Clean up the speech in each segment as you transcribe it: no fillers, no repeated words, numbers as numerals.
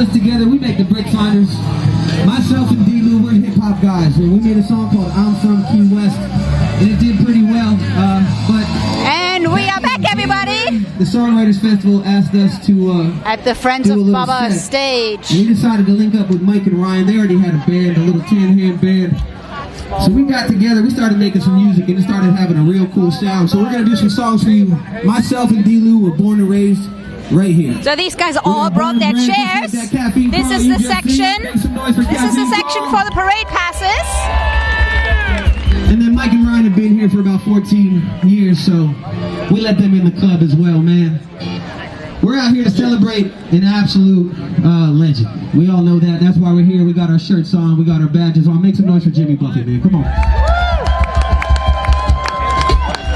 us together. We make the Brick Finders. Myself and D-Lou, we're hip-hop guys. And we made a song called I'm From Key West. And it did pretty well. And we are back, everybody. The Songwriters Festival asked us to... at the Friends of Bubba stage. And we decided to link up with Mike and Ryan. They already had a band, a little 10-hand band. So we got together, we started making some music, and it started having a real cool sound. So we're going to do some songs for you. Myself and D-Lou were born and raised right here. So these guys all brought their chairs. This is the section. This is the section for the parade passes. And then Mike and Ryan have been here for about 14 years, so we let them in the club as well, man. We're out here to celebrate an absolute legend. We all know that. That's why we're here. We got our shirts on. We got our badges on. Make some noise for Jimmy Buffett, man. Come on.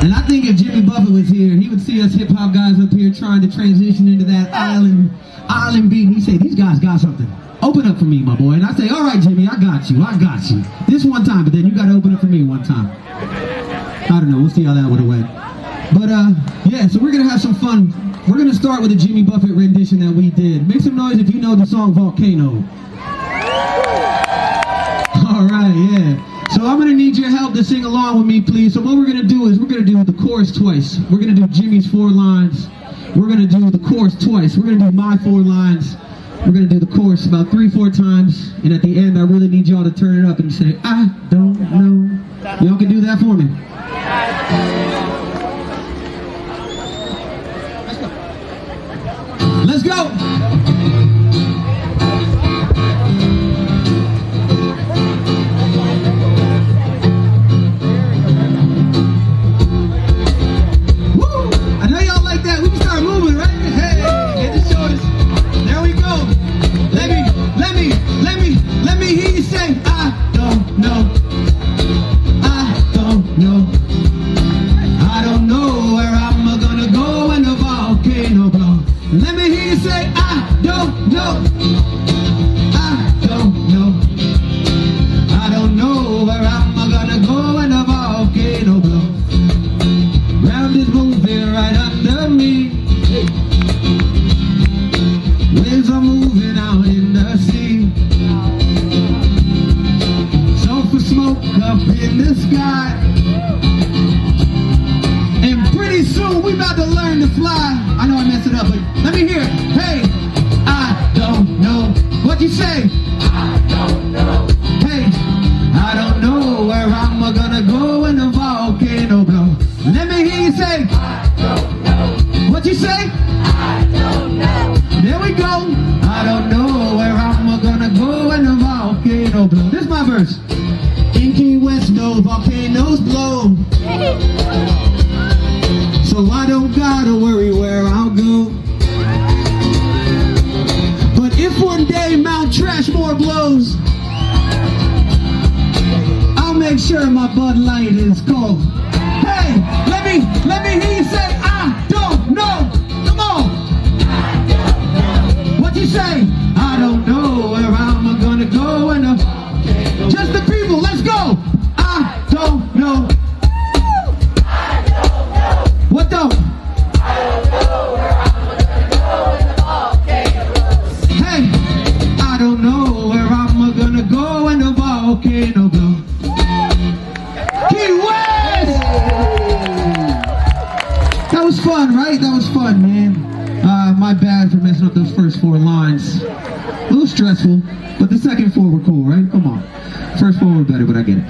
And I think if Jimmy Buffett was here, he would see us hip-hop guys up here trying to transition into that island beat. He'd say, these guys got something. Open up for me, my boy. And I say, all right, Jimmy, I got you. This one time, but then you got to open up for me one time. I don't know. We'll see how that would have went. But, yeah, so we're going to have some fun. We're going to start with a Jimmy Buffett rendition that we did. Make some noise if you know the song Volcano. All right, yeah. So I'm going to need your help to sing along with me, please. So what we're going to do is we're going to do the chorus twice. We're going to do Jimmy's 4 lines. We're going to do the chorus twice. We're going to do my 4 lines. We're going to do the chorus about 3-4 times. And at the end, I really need y'all to turn it up and say, I don't know. Y'all can do that for me. Let's go! Woo! I know y'all like that. We can start moving, right? Hey, get the shoulders. There we go. Let me hear you say, I don't know. I don't know. I don't know where I'm gonna go when the volcano blows. Let me hear you say, I don't know. I don't know. I don't know where I'm gonna go when the volcano blows. Ground is moving right under me. Waves are moving out in the sea. Sulfur smoke up in the sky. And pretty soon we about to learn to fly. I know I messed it up, but let me hear it. Hey, I don't know. What'd you say? I don't know. Hey, I don't know where I'm gonna go when the volcano blows. Let me hear you say, I don't know. What'd you say? I don't know. There we go. I don't know where I'm gonna go when the volcano blows. This is my verse. In Key West, no volcanoes blow. So I don't gotta worry where I'll go. But if one day Mount Trashmore blows, I'll make sure my Bud Light is cold. Hey, let me hear you say, I don't know. Come on. I don't know. What you say? I don't know where I'm gonna go when the... Just the people, let's go. I don't know. What though? I don't know where I'm gonna go when the volcano blows. Hey, I don't know where I'm gonna go when the volcano blows. Key West! That was fun, right? That was fun, man. My bad for messing up those first 4 lines. A little stressful, but the second 4 were cool, right? Come on. First 4 were better, but I get it.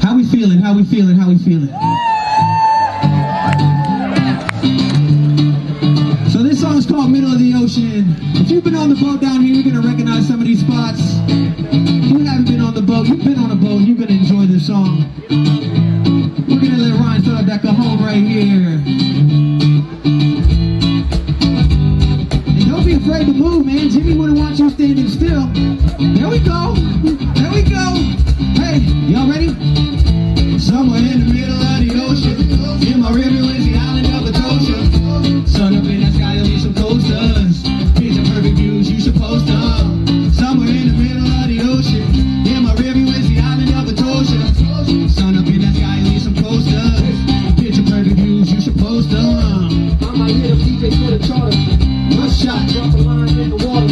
How we feeling? How we feeling? How we feeling? So this song is called Middle of the Ocean. If you've been on the boat down here, you're going to recognize some of these spots. If you haven't been on the boat, you've been on a boat, you're going to enjoy this song. We're going to let Ryan start that cajon right here. And don't be afraid to move, man. Jimmy wouldn't want you standing still. There we go. There we go. Hey, y'all ready? Somewhere in the middle of the ocean, in my river is the island of Atocha. Sun up in the sky, you'll need some coasters. Picture perfect views, you should post them. Somewhere in the middle of the ocean, in my river is the island of Atocha. Sun up in the sky, you'll need some coasters. Picture perfect views, you should post them. I might hit a DJ for the charter. One shot, drop a line in the water.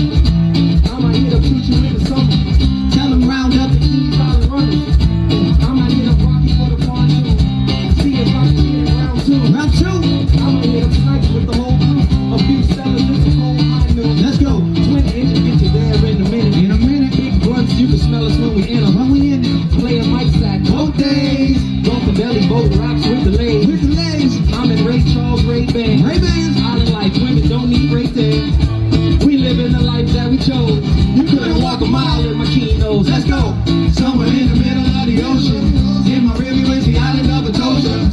chose. You couldn't walk a mile with my kinos. Let's go. Somewhere in the middle of the ocean. In my river is the island of Atocha.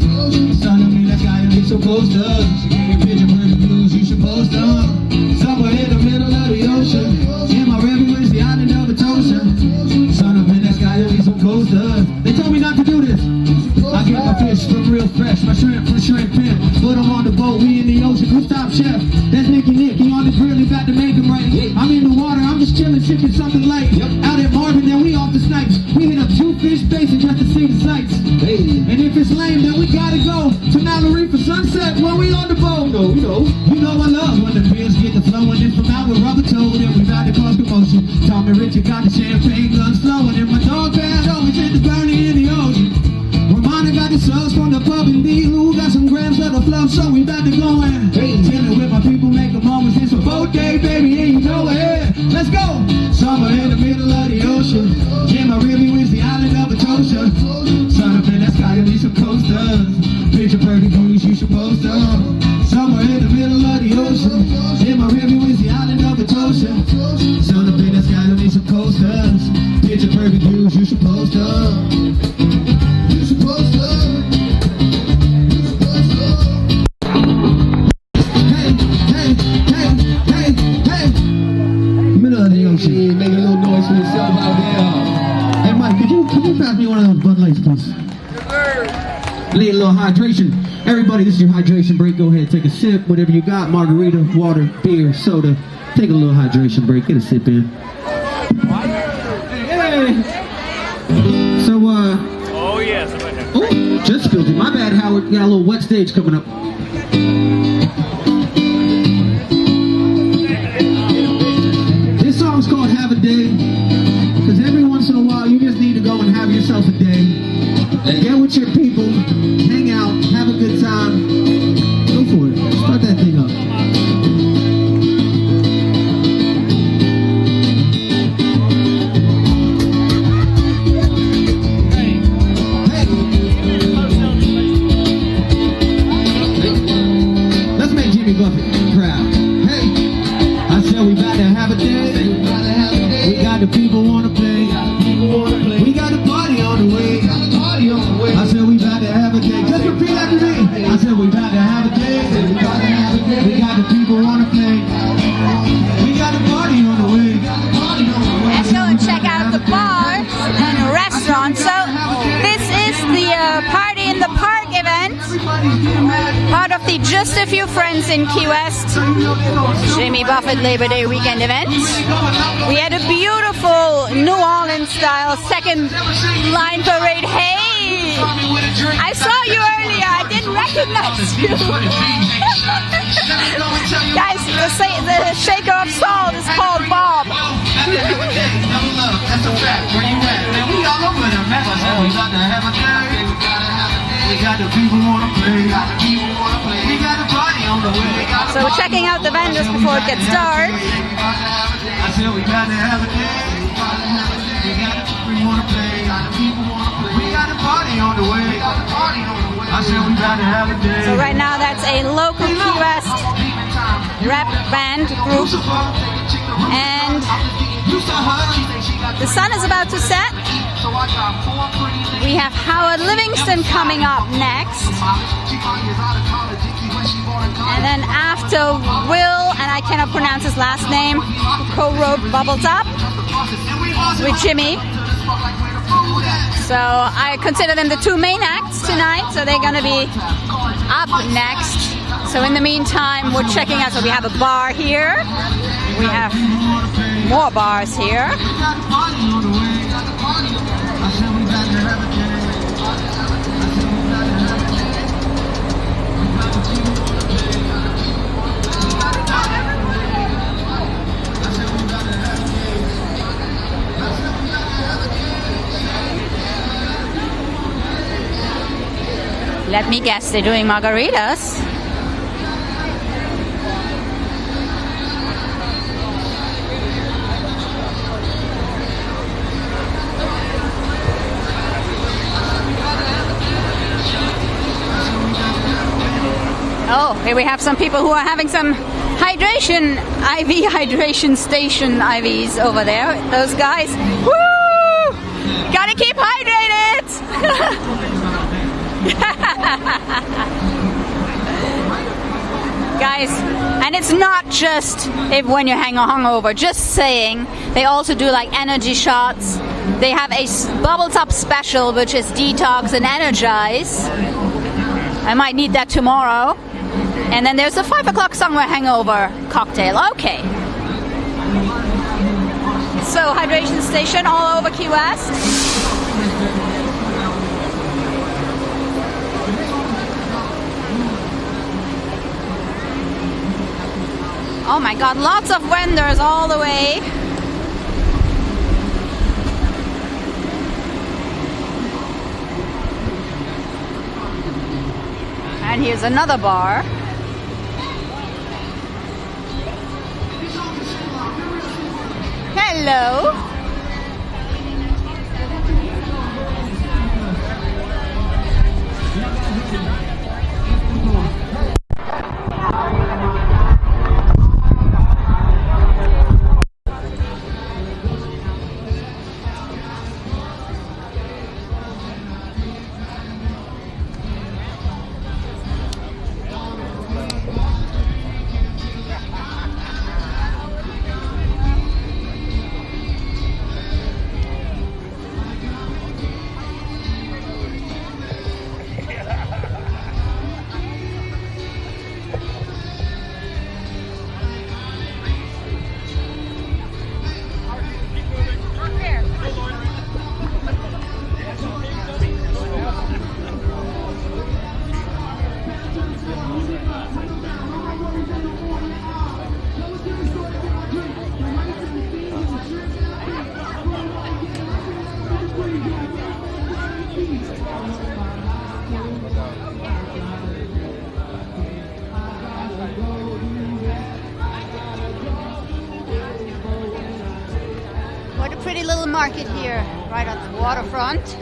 Son of me, that's gotta be so close to us. Your picture perfect blues, you should post them. Somewhere in the middle of the ocean. In my river is the island of Atocha. Son of me, that's gotta be so close to us. They told me not to do this. I get my fish from real fresh, my shrimp from shrimp pimp. Put them on the boat, we in the ocean. Who stop chef? That's Nicky Nick, he on the grill, he got to make him right. I'm in the water, I'm just chilling, sipping something light. Out at Marvin, then we off the snipes. We hit up 2 fish basin just to see the sights. And if it's lame, then we gotta go to Reef for sunset when we on the boat. You know I love when the beers get to flowing. And from out with rubber toe, then we ride across commotion. Tommy Richard got the champagne guns flowing. And my dog bad always hit the burning in the ocean. Ramona got the sauce from the pub and D. Who got some grams of the fluff, so we about to go in. Chillin' with my people, make a moment. It's a boat day, baby, and you know it. Let's go. Somewhere in the middle of the ocean. Yeah, my river is the island of Atocha. Son of man, that's gotta be some coasters. Picture perfect blues, you should post them. Somewhere in the middle of the ocean. Yeah, my river is the island of Atocha. Son of man, that's gotta be some coasters. Picture perfect blues, you should post them. Make a little noise for yourself out there. Hey Mike, could you pass me one of those Bud Lights, please? Need a little hydration. Everybody, this is your hydration break. Go ahead, take a sip. Whatever you got, margarita, water, beer, soda. Take a little hydration break. Get a sip in. Hey. So, Oh, yes. oh, just spilled it. My bad, Howard. We got a little wet stage coming up. This song's called Have a Day. Because every once in a while, you just need to go and have yourself a day. Get with your people, hang out, have a good time. Go for it. Start that thing up. Let's make Jimmy Buffett proud. Hey, I said we about to have a day. We got the people wanna play. We got the party on the way. I said we about to have a day. Just repeat after me. I said we about to have a day. We got the people wanna play. We got the party on the way. Let's go and check out the bars and restaurants. So this is the Party in the Park event, part of the Just a Few Friends in Key West Jimmy Buffett Labor Day weekend event. We had a beautiful New Orleans style second line parade. Hey, I saw you earlier, I didn't recognize you. Guys, the shaker of salt is called Bob. That's a fact. Where you at? Man, we all over the map. We got to have a day. We got the people wanna play. We got the party on the way. So we're checking out the vendors before it gets dark. I said we got to have a day. We got the people wanna play. We got the party on the way. I said we got to have a day. So right now that's a local Key West rap band group. And the sun is about to set. We have Howard Livingston coming up next. And then after Will, and I cannot pronounce his last name, who co-wrote Bubbles Up with Jimmy. So I consider them the two main acts tonight, so they're gonna be up next. So in the meantime, we're checking out, so we have a bar here. We have more bars here. Let me guess, they're doing margaritas. Oh, here we have some people who are having some hydration IV hydration station IVs over there. Those guys. Woo! Gotta keep hydrated. Guys, and it's not just when you're hungover, just saying, they also do like energy shots. They have a bubble top special, which is detox and energize. I might need that tomorrow. And then there's a 5 o'clock somewhere hangover cocktail. Okay. So hydration station all over Key West. Oh my God, lots of vendors all the way. And here's another bar. Hello. What a pretty little market here, right on the waterfront.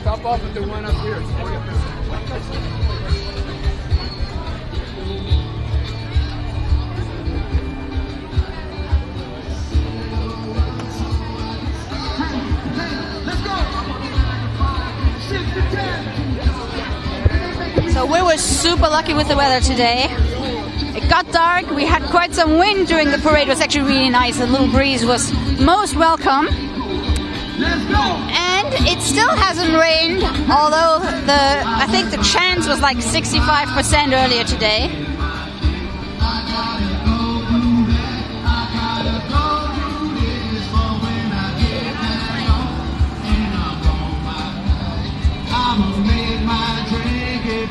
Top off with the one up here. So we were super lucky with the weather today. It got dark, we had quite some wind during the parade. It was actually really nice. The little breeze was most welcome. And it still hasn't rained, although I think the chance was like 65% earlier today.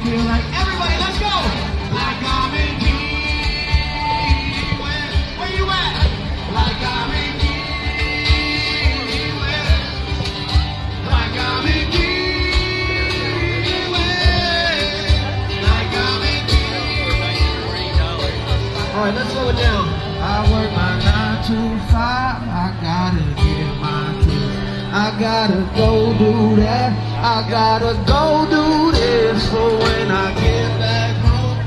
Everybody, let's go! Like I'm in Key West. Where you at? Like I'm in Key West. Like I'm in Key West. Like I'm in Key West. All right, let's slow it down. I work my 9 to 5. I gotta get my kids. I gotta go do that. I gotta go do this for when I get back home.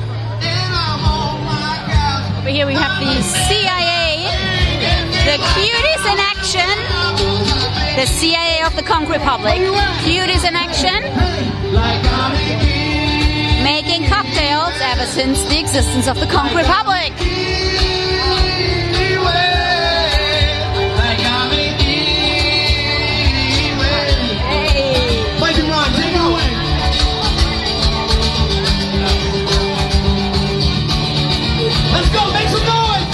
And I'm on my couch. Over here we have the CIA, the cuties in action, the CIA of the Conch Republic. Cuties in action, making cocktails ever since the existence of the Conch Republic. Let's go, make some noise!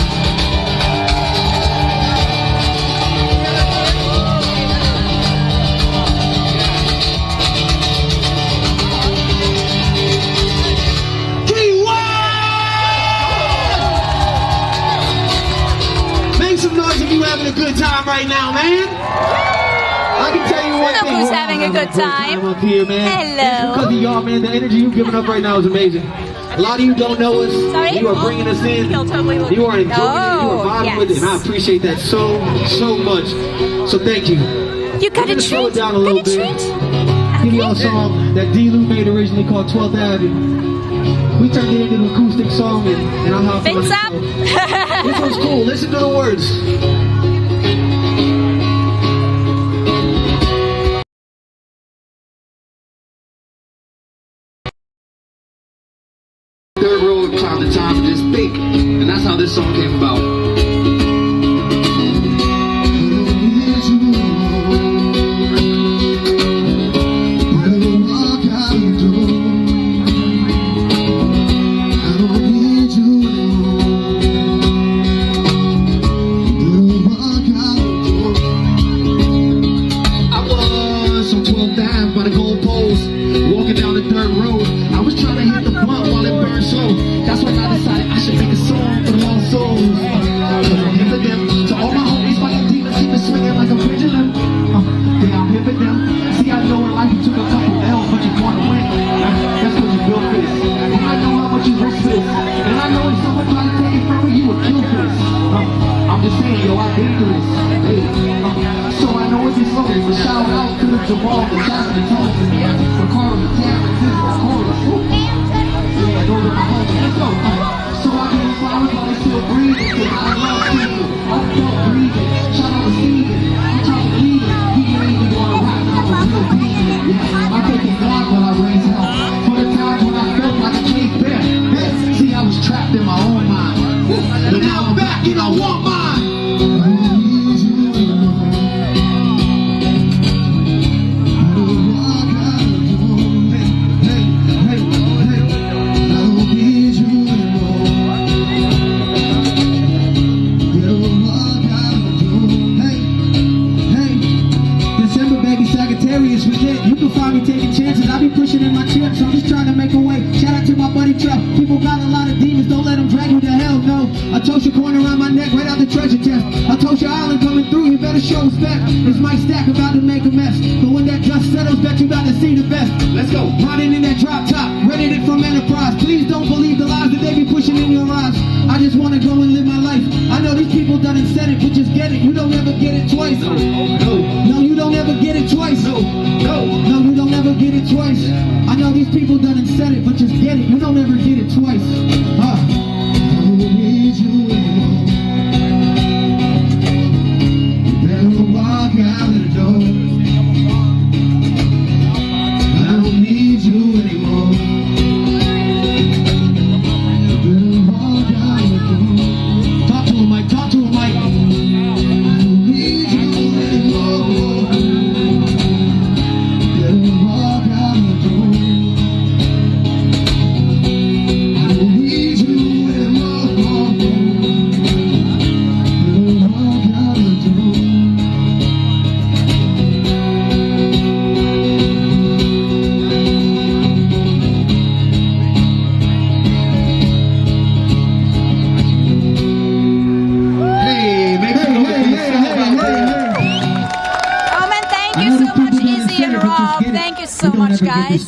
Key West! right now, man. I can tell you one Look thing. who's having a good time. Up here, man. Hello. It's because of y'all, man. The energy you're giving up right now is amazing. A lot of you don't know us. Sorry? You are bringing us in. He'll totally look You are enjoying it. You Oh, are vibing yes. with it. And I appreciate that so much. So thank you. You got a We're gonna slow treat? it down a little Got a bit. treat? Give y'all a song that D. Lou made originally called 12th Avenue. We turned it into an acoustic song, and I'll have Fins up. This one's cool. Listen to the words. Third row of Time to Time and just think. And that's how this song came about.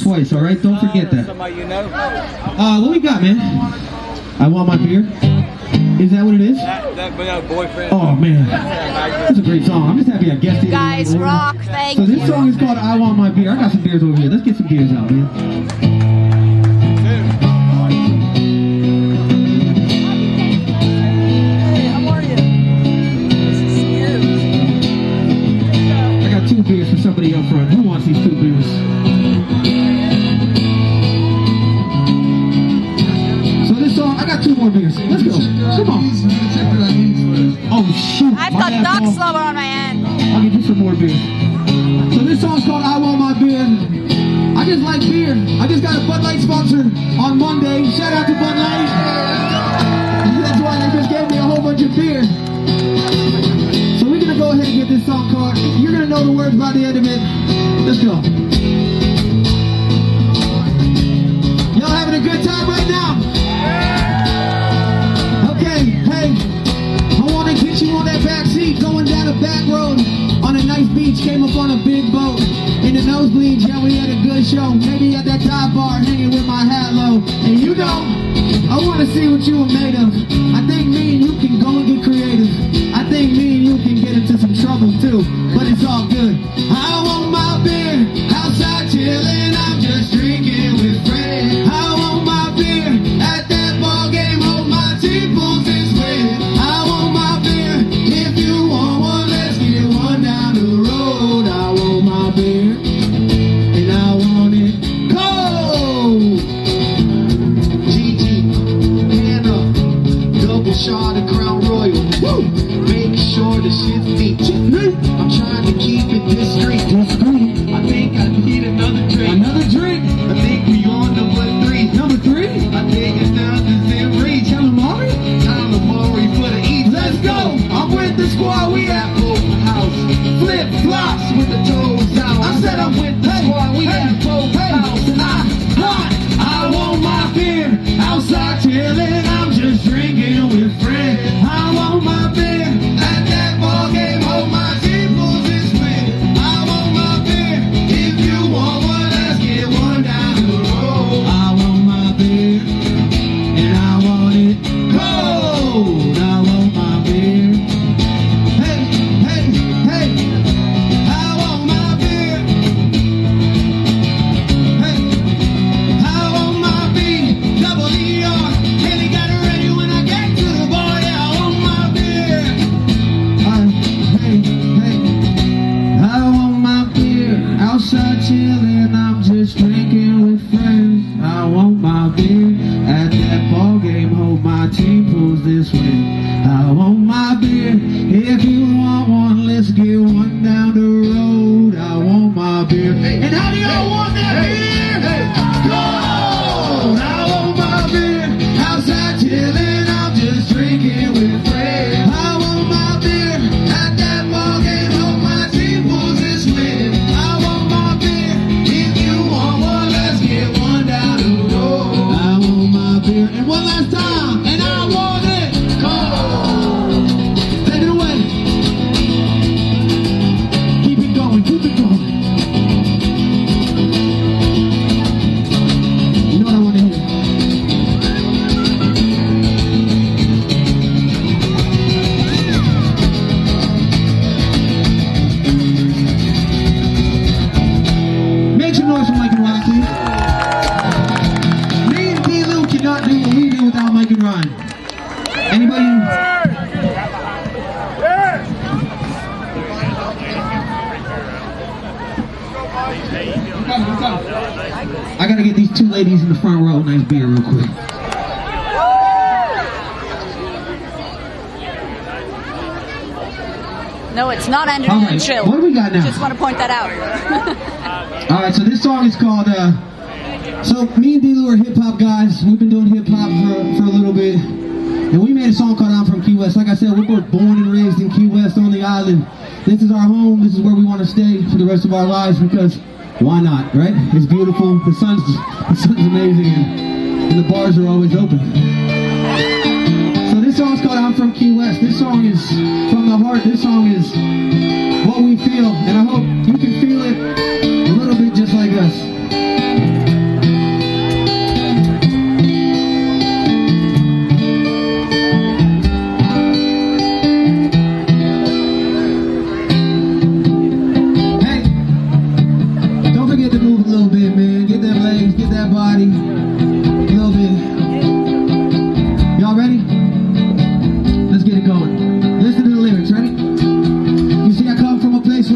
Twice, all right? Don't forget that. Somebody you know? What we got, man? I want my beer. Is that what it is? That boyfriend. Oh man, that's a great song. I'm just happy I guessed it. Guys, rock. Thank you. So this song is called "I Want My Beer." I got some beers over here. Let's get some beers out, man. Somebody up front. Who wants these 2 beers? So this song, I got 2 more beers. Let's go. Come on. Oh shoot. I've got dog slobber on my hand. I'll give you some more beer. So this song's called "I Want My Beer." I just like beer. I just got a Bud Light sponsor on Monday. Shout out to Bud Light. That's why they just gave me a whole bunch of beer. So we're gonna go ahead and get this song called. You're gonna know the words by the end of it. Let's go. Y'all having a good time right now? Okay, hey, I wanna get you on that back seat, going down a back road on a nice beach, came up on a big boat. In the nosebleeds, yeah, we had a good show. Maybe at that dive bar, hanging with my hat low. And you know, I want to see what you were made of. I think me and you can go and get creative. I think me and you can get into some trouble too, but it's all good. I want my beer, outside chilling, I'm just drinking with friends. I want my beer, at that ball game, hold my temples and sweat. I want my beer, if you want one, let's get one down the road. I want my beer, and I want it cold. GG, hand up, double shot of Crown Royal. Woo! Make sure the shit's neat. I'm trying to keep it discreet. I think I need another drink. Another drink? I think we on number 3. Number 3? I think it's down to Zimri. Calamari for the East. Let's go! I'm with the squad. We at Pope House. Flip flops with the toes out. I said I'm with the squad. We at Pope House. And I want my beer. Outside chilling. I'm just drinking with friends. I want my beer. At that ball game. Hold my temples and split. I want my beer. If you want one, let's get one down the road. I want my beer. And I want it cold. I want my beer. Hey, hey, hey. I want my beer. Hey, I want my beer. Double ER. Haley got it ready when I get to the bar. Yeah, I want my beer. Hey, hey. I want my beer. Outside chilling, I'm just drinking with friends. I want my beer. At that ball game, hold my team pulls this way. I want my beer. If you want one, let's get one down the road. I want my beer. And how do y'all want that beer? Gold! I want my beer. Outside chilling, I'm just drinking with friends. I want my beer. At that ball game, hold my team pulls this way. I want my beer. If you want one, let's get one down the road. I want my beer. And one last time. And I want it cold. Take it away. Keep it going. Keep it going. You know what I want to hear? Make some noise for Mike and Ron, please. Me and D-Lou cannot do what we do without Mike and Ron. Anybody? I gotta get these two ladies in the front row a nice beer real quick. No, it's not Andrew All right, Chill. what do we got now? Just want to point that out. All right, so this song is called, so me and D-Lou are hip-hop guys. We've been doing hip-hop for a little bit. And we made a song called I'm From Key West. Like I said, we were born and raised in Key West on the island. This is our home. This is where we want to stay for the rest of our lives because why not, right? It's beautiful. The sun's amazing and the bars are always open. So this song's called I'm From Key West. This song is from the heart. This song is what we feel. And I hope you can feel it a little bit just like us.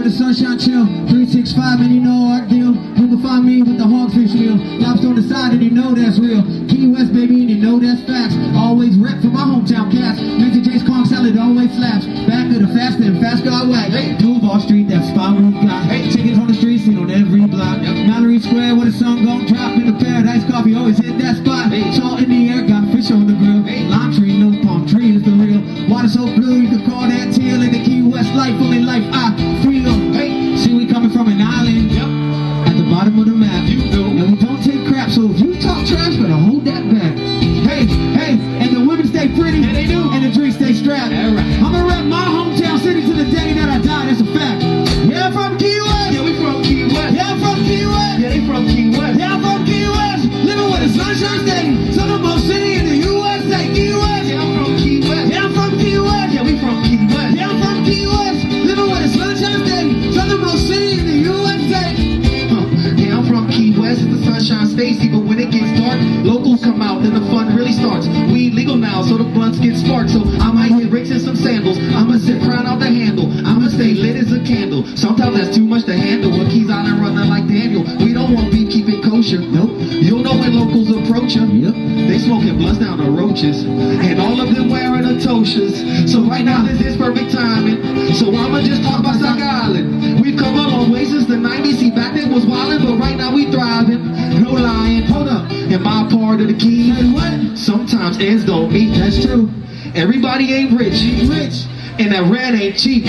Sunshine chill, 365 and you know our deal. You can find me with the hogfish wheel. Lobster on the side and you know that's real. Key West baby and you know that's facts. Always rep for my hometown cats. Mr. J's Kong salad always slaps. Back to the fast and fast car whack. Hey, Duval Street, that spot we got. Hey, chickens on the street, seen on every block. Mallory Square where the sun gon' drop in the paradise coffee. Always hit that spot. Hey, salt in the air, got fish on the grill. Hey, lime tree, no palm tree is the real. Water so blue, you can call that teal. In the Key West life, only life I feel. See, we coming from an island, at the bottom of the map, and we don't take crap, so if you talk trash, better hold that back. Hey, hey, and the women stay pretty, and the drinks stay strapped. I'ma rep my Sometimes that's too much to handle. With keys out and running like Daniel. We don't want beef, keep it kosher. Nope. You'll know when locals approach you. Yep. They smoking blunts down the roaches. And all of them wearing the toshas. So right now this is perfect timing. So I'ma just talk about Stock Island. We've come a long way since the 90s. See, back then was wildin', but right now we thriving. No lying. Hold up. In my part of the key. Sometimes ends don't meet. That's true. Everybody ain't rich. And that rent ain't cheap.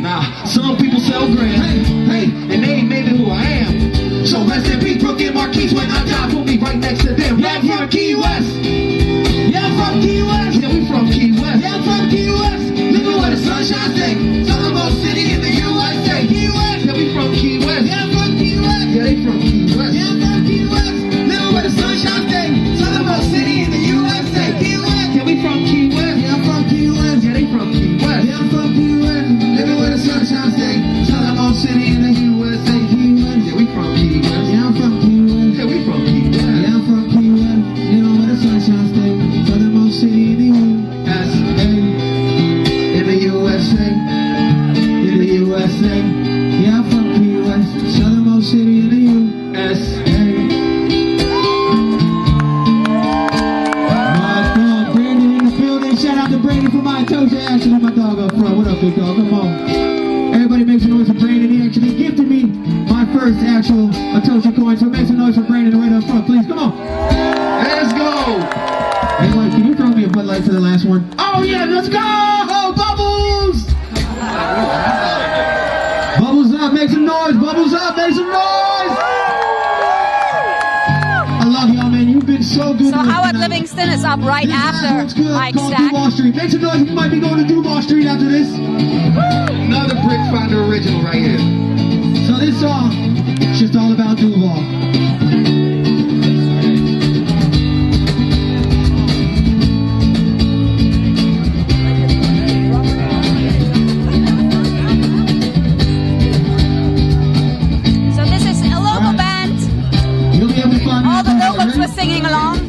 Nah, some people sell grand. Hey, and they ain't maybe who I am. So rest in peace, Brooke and Marquise. When I die, put me right next to them. Yeah, I'm from Key West. Yeah, I'm from Key West. Yeah, we from Key West. Yeah, I'm from Key West. Living where the sunshine stays. Southernmost city in the USA. Key West. Yeah, we from Key West. Yeah, I'm from Key West. Yeah, they from Key West. Yeah, I'm from Key West. Living where the sunshine stays. Southernmost city in the USA. Key West. Yeah, we from Key West. Yeah, I'm from Key West. Yeah, they from Key West. Yeah, I'm from Key West. Living where the sunshine stays. Southernmost city in the USA. Key West. Yeah, we from Key West. Yeah, I'm from Key West. Yeah, we from Key West. Yeah, I'm from Key West. Living where the sunshine stays. Southernmost city in the USA. In the USA. In the USA. Yeah, I'm from Key West. Southernmost city in the USA. Shout out to Brandon for my Atocha action and my dog up front. What up, big dog? Come on. Everybody make some noise for Brandon. He actually gifted me my first actual Atocha coin. So make some noise for Brandon right up front, please. Come on. Let's go. Hey, Mike, can you throw me a Bud Light for the last one? Oh, yeah, let's go. Bubbles. Bubbles up. Make some noise. Bubbles up. Make some noise. I love y'all, man. You've been so good. So Howard Livingston is up right after Mike's stack. Duval Street. Make some noise. You might be going to Duval Street after this. Another Brick Finder original right here. So this song is just all about Duval. So this is a local band. You'll be able to find All the locals were singing along.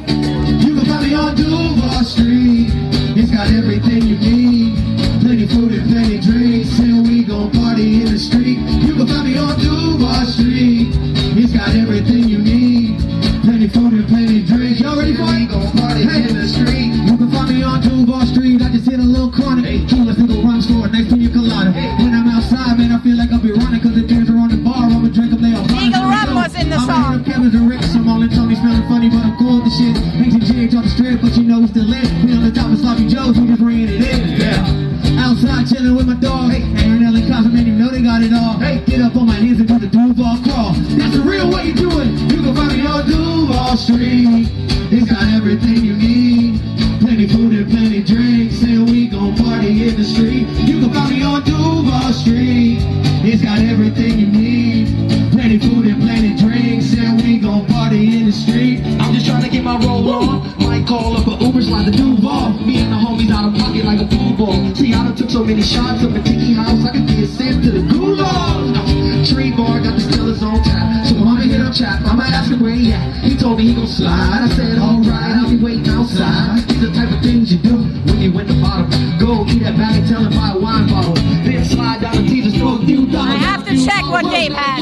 You can find me on Duval Street. It's got everything you need. Plenty food and plenty drinks. And we gon' party in the street. You can find me on Duval Street. It's got everything you need. Plenty food and plenty drinks. Y'all ready for it? We gon' party in the street. You can find me on Duval Street. I just hit a little corner. Two let's go run store next to your colada. When I'm outside, man, I feel like I'll be running. Cause the dudes are on the bar. I'ma drink them, they all running. Eagle Rum was in the song. Kevin's and Rick, I'm all in Tony smelling funny, but I'm cool with the shit. Makes you GH on the strip, but you know we still lit. We on the top of Sloppy Joe's, we just ringing it in. Yeah. Outside chilling with my dog. Hey, Aaron Ellen Cosmo, man, you know they got it all. Hey, get up on my knees and do the Duval crawl. That's the real way you do it. You can find me on Duval Street. It's got everything you need. Plenty food and plenty drinks, and we gon' party in the street. You can find me on Duval Street. It's got everything you need. Plenty food and plenty drinks, and we gon' party in the street. I'm just trying to get my roll on. Might call up a Uber, slide the Duval. Me and the homies out of pocket like a pool ball. See, I done took so many shots of a tiki house, I could be a sent to the gulag. Tree bar got the Steelers on tap, so I'ma hit up chat. I'ma ask him where he at. He told me he gon' slide. I said, alright, I'll be waiting outside. These are the type of things you do when you win the bottom. Go eat that bag and tell him buy a wine bottle. Then slide down the teaser's throat. I have to check what Gabe has.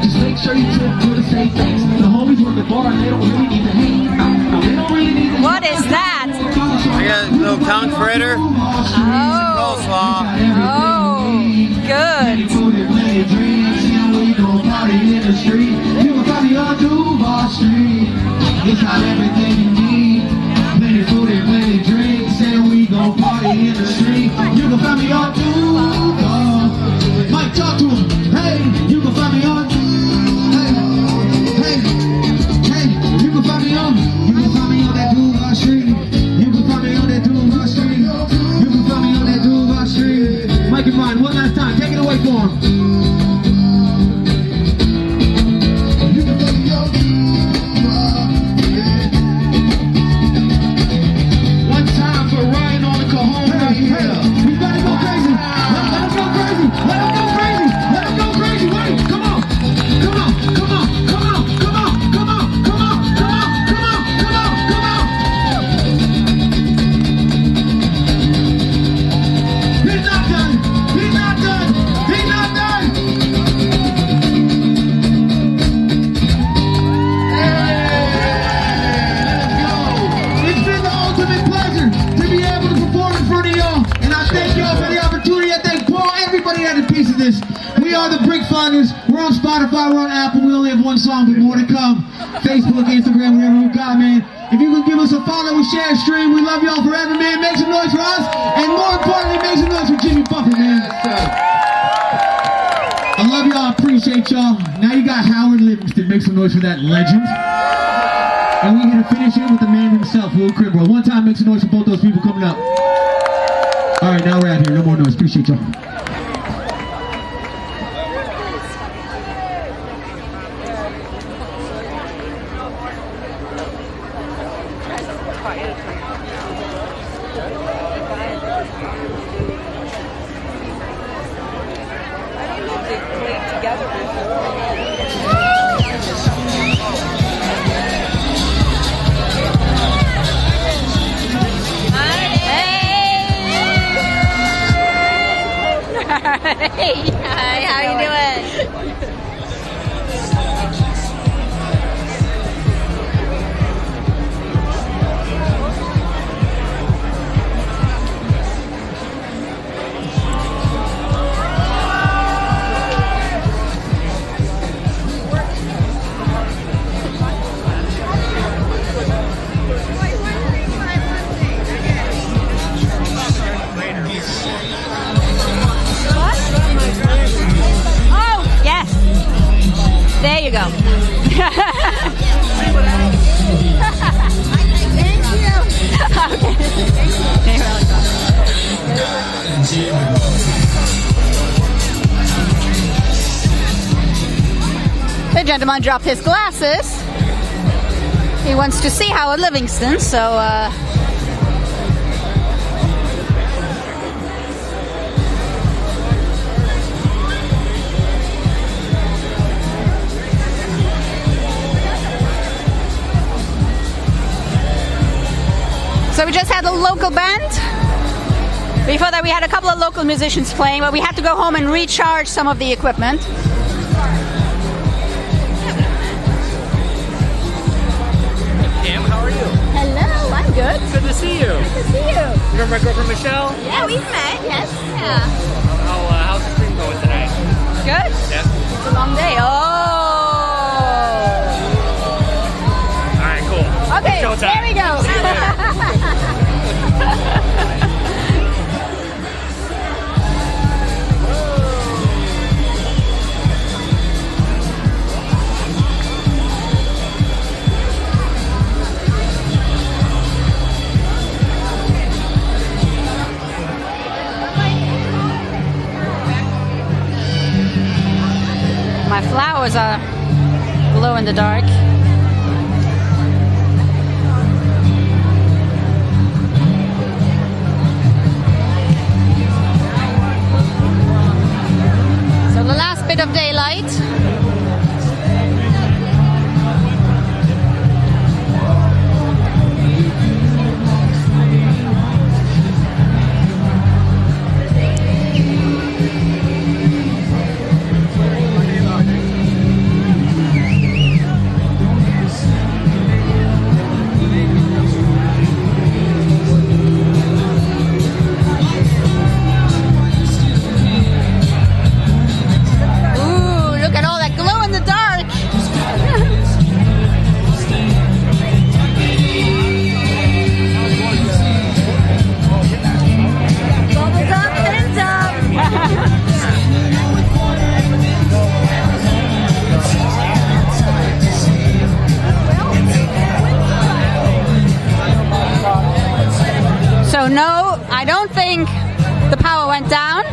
Just make sure you tip to the safe thanks. The homies run the bar and they don't really need to hate. No, they don't really need to hate. What is that? I got a little tongue fritter. Oh. Coleslaw. Oh, good. It's got everything you need. Plenty food and plenty drinks, and we gon' party in the street. You can find me on Duval. Mike, talk to him. Hey, you can find me on. Hey, you can find me on. You can find me on that Duval Street. You can find me on that Duval Street. You can find me on that Duval Street. Mike and Ryan, one last time. Take it away for him. Let him go crazy. this. We are the Brick Funders. We're on Spotify, we're on Apple. We only have one song, but more to come. Facebook, Instagram, whatever we got, man. If you can give us a follow, we share, stream. We love y'all forever, man. Make some noise for us, and more importantly, make some noise for Jimmy Buffett, man. I love y'all. I appreciate y'all. Now you got Howard Livingston. Make some noise for that legend. And we're gonna finish it with the man himself, Kimbrough. One time, make some noise for both those people coming up. All right, now we're out here. No more noise. Appreciate y'all. Hey, hi, how you doing? There you go. Thank you. Okay. The gentleman dropped his glasses. He wants to see Howard Livingston, so So we just had a local band. Before that we had a couple of local musicians playing, but we had to go home and recharge some of the equipment. Kim, how are you? Hello, I'm good. Good to see you. Good to see you. You remember my girlfriend Michelle? Yeah, we've met, yes. Yeah. How's the stream going today? Good. Yeah. It's a long day. Oh. All right, cool. Okay, Showtime. there we go. My flowers are glow in the dark. So the last bit of daylight. So no, I don't think the power went down.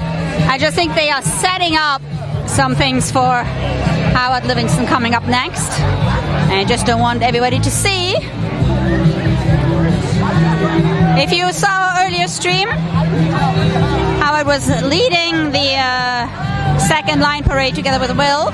I just think they are setting up some things for Howard Livingston coming up next. And I just don't want everybody to see. If you saw our earlier stream, Howard was leading the second line parade together with Will.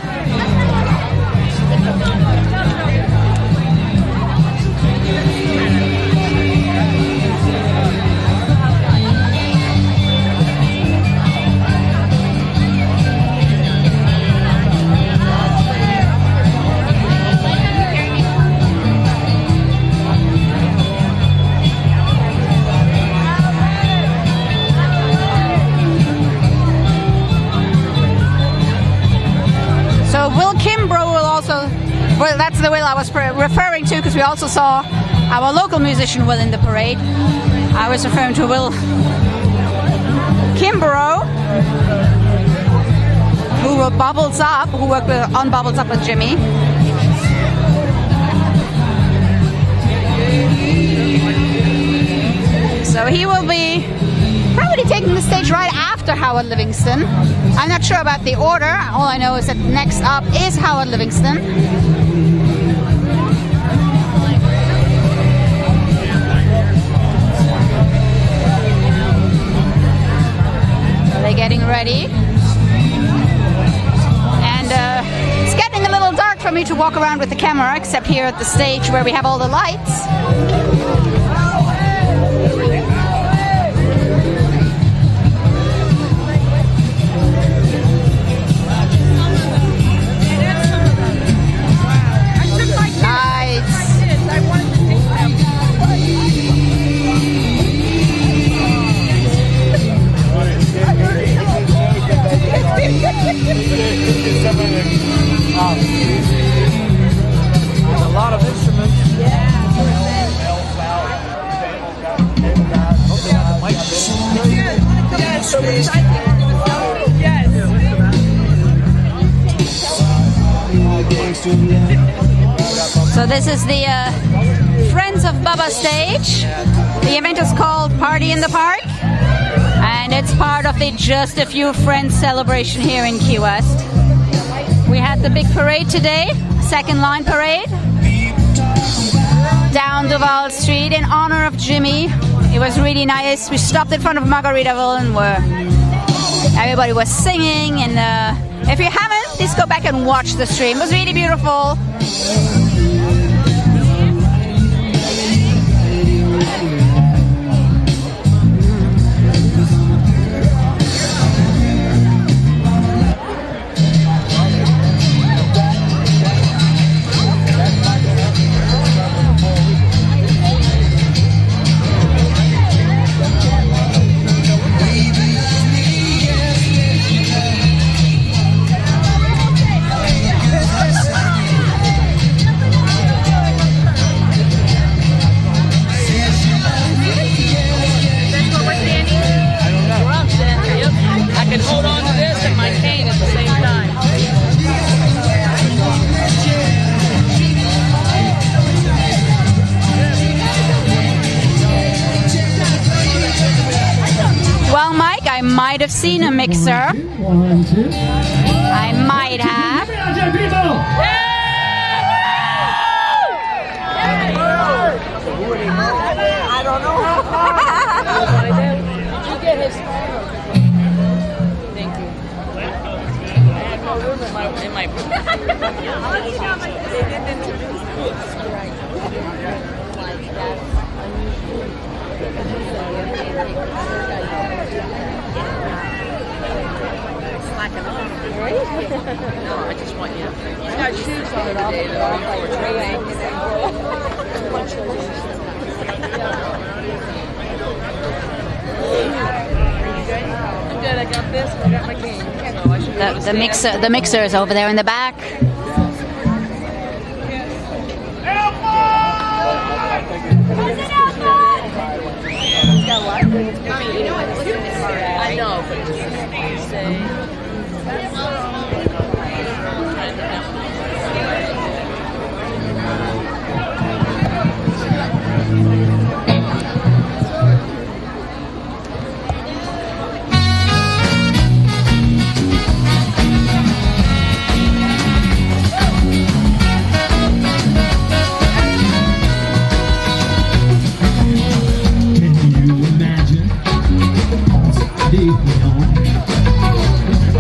So Will Kimbrough will also, well, that's the Will I was referring to, because we also saw our local musician Will in the parade. I was referring to Will Kimbrough, who wrote Bubbles Up, who worked on Bubbles Up with Jimmy. So he will be probably taking the stage right after Howard Livingston. I'm not sure about the order. All I know is that next up is Howard Livingston. So they're getting ready. And it's getting a little dark for me to walk around with the camera, except here at the stage where we have all the lights. There's a lot of instruments. So this is the Friends of Bubba stage. The event is called Party in the Park, and it's part of the Just a Few Friends celebration here in Key West. We had the big parade today, second line parade, down Duval Street in honor of Jimmy. It was really nice. We stopped in front of Margaritaville and everybody was singing. And if you haven't, please go back and watch the stream. It was really beautiful. Well, Mike, I might have seen a mixer. I might have. I don't know. Did you get his phone? Thank you. I had no room in my I'll let you know, they didn't introduce me. Right. Like that's unusual. Slacking off. Right? No, I just want you. He's got shoes on it all day that are for training. I'm good. I got this. I got my cane. So I should The mixer is over there in the back. I know, but just say.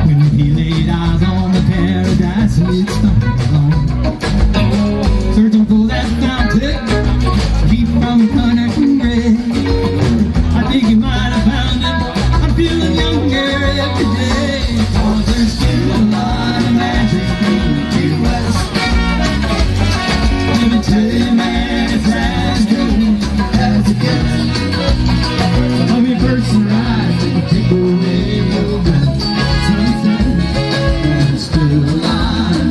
When he laid eyes on the paradise he stumbled along, searching for that fountain, keep from connecting red. I think he might have found it. I'm feeling younger every day, 'cause there's still a lot of magic in Key West. Let me tell you, man, it's as good as it gets. Let me first ride, take away your breath. Sunset, there's still a lot of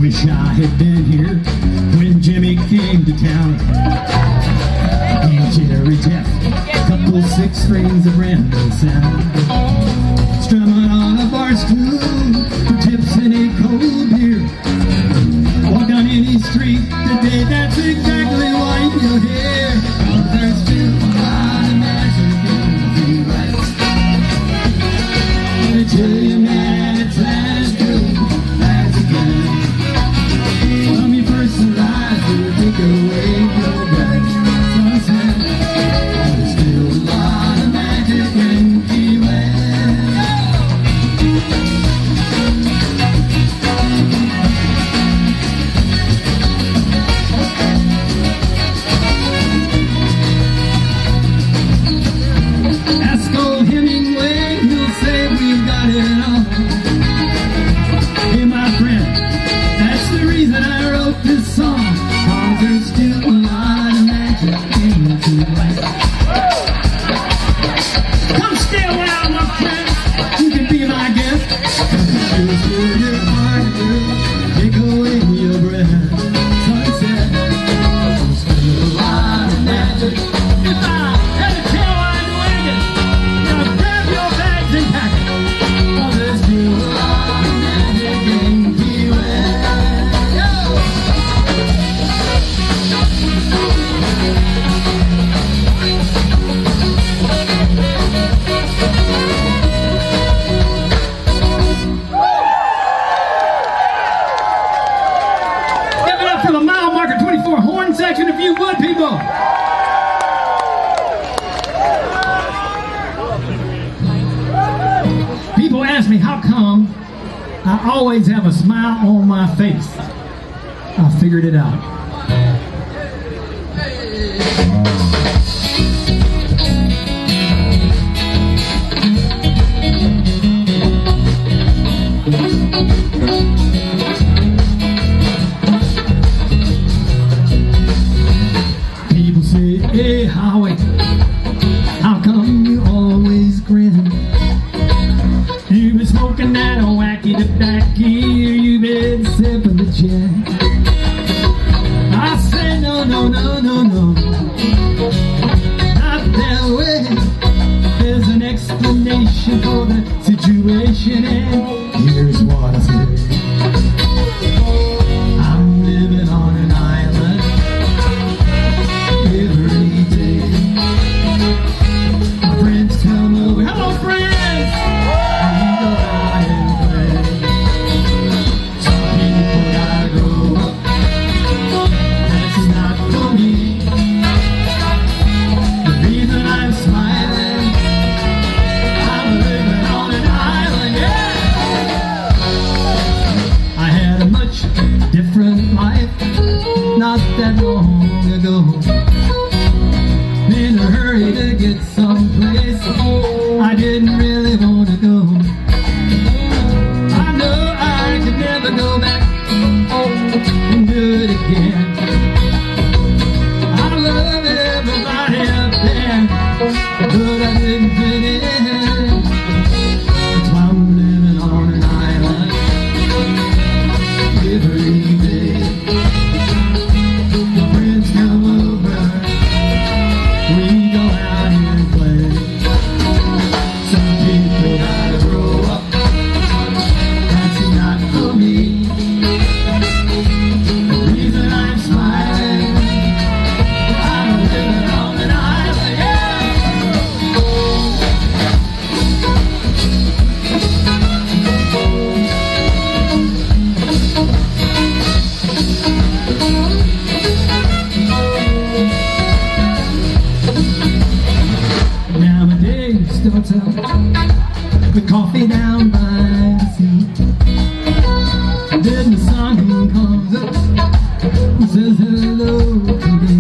Wish I had been here when Jimmy came to town. Jerry Jeff, couple 6 strings of random sound, strumming on a bar stool for tips and a cold beer. Walk down any street today, that's exactly what you'll hear. 'Cause there's still a lot of magic in the lights. I tell you, man, it's as good as it gets. When you first arrive, you take away your breath. Sunset, there's still a lot of magic in Key West. Ask old Hemingway, he'll say we've got it all. Hey, my friend, that's the reason I wrote this song. 'Cause there's still a lot of magic in Key West. Come stay a while, my friend. You can be my guest. You'll fill your heart, girl. Take away your breath. Sunset, there's still a lot of magic. If I had a taillight wagon, now grab your bags and pack it. 'Cause there's still a lot of magic in Key West. Yo! Give it up for the mile marker 24 horn section if you would, people. People ask me how come I always have a smile on my face. I figured it out. People say, hey Howie, how come you always grin? You been smoking that wacky tobacco, you been sipping the gin. I say no, no, no, no, no, not that way. There's an explanation for the situation, and here's what I say. I'm living on an island every day. My friends come over, hello friends, and we go out and play. Some people gotta grow up, that's not for me. The reason I'm smiling, I'm living on an island, yeah. I had a much different life not that long ago. In a hurry to get someplace I didn't really want to go. I know I could never go back and do it again. I love everybody up there, but I didn't fit in. That's why I'm living on an island every day. My friends come over, we go out and play. Some people gotta grow up, that's not for me. The reason I'm smiling, I'm living on an island, yeah. Now my day starts out with coffee down by the sea. Then the sun comes up and says hello to me.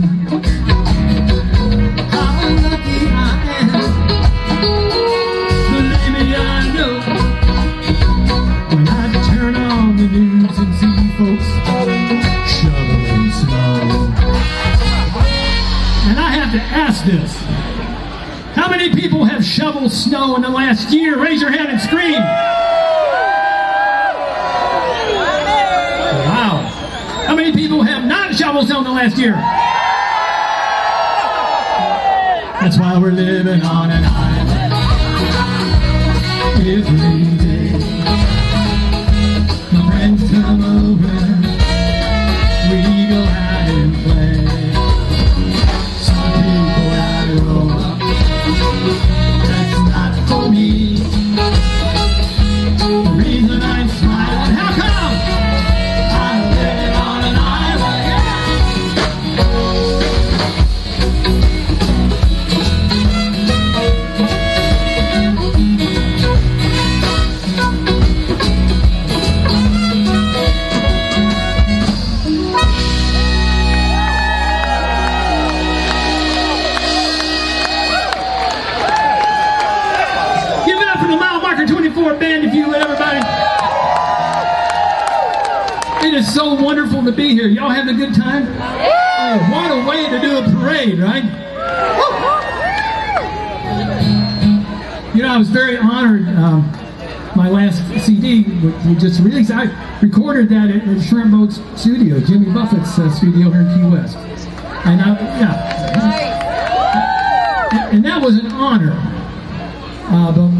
How lucky I am, believe me I know. When I turn on the news and see folks shoveling snow. And I have to ask this. How many people have shoveled snow in the last year? Raise your hand and scream. Wow. people have not shoveled snow in the last year? That's why we're living on an island every day. My friends come over, we go out and play. Some people out and roll up, that's not for me. The reason I'm smiling, how come? I'm living on an island, band, if you would, everybody. It is so wonderful to be here. Y'all having a good time? Oh, what a way to do a parade, right? You know, I was very honored. My last CD we just released. I recorded that at the Shrimp Boat Studio, Jimmy Buffett's studio here in Key West. And and that was an honor. But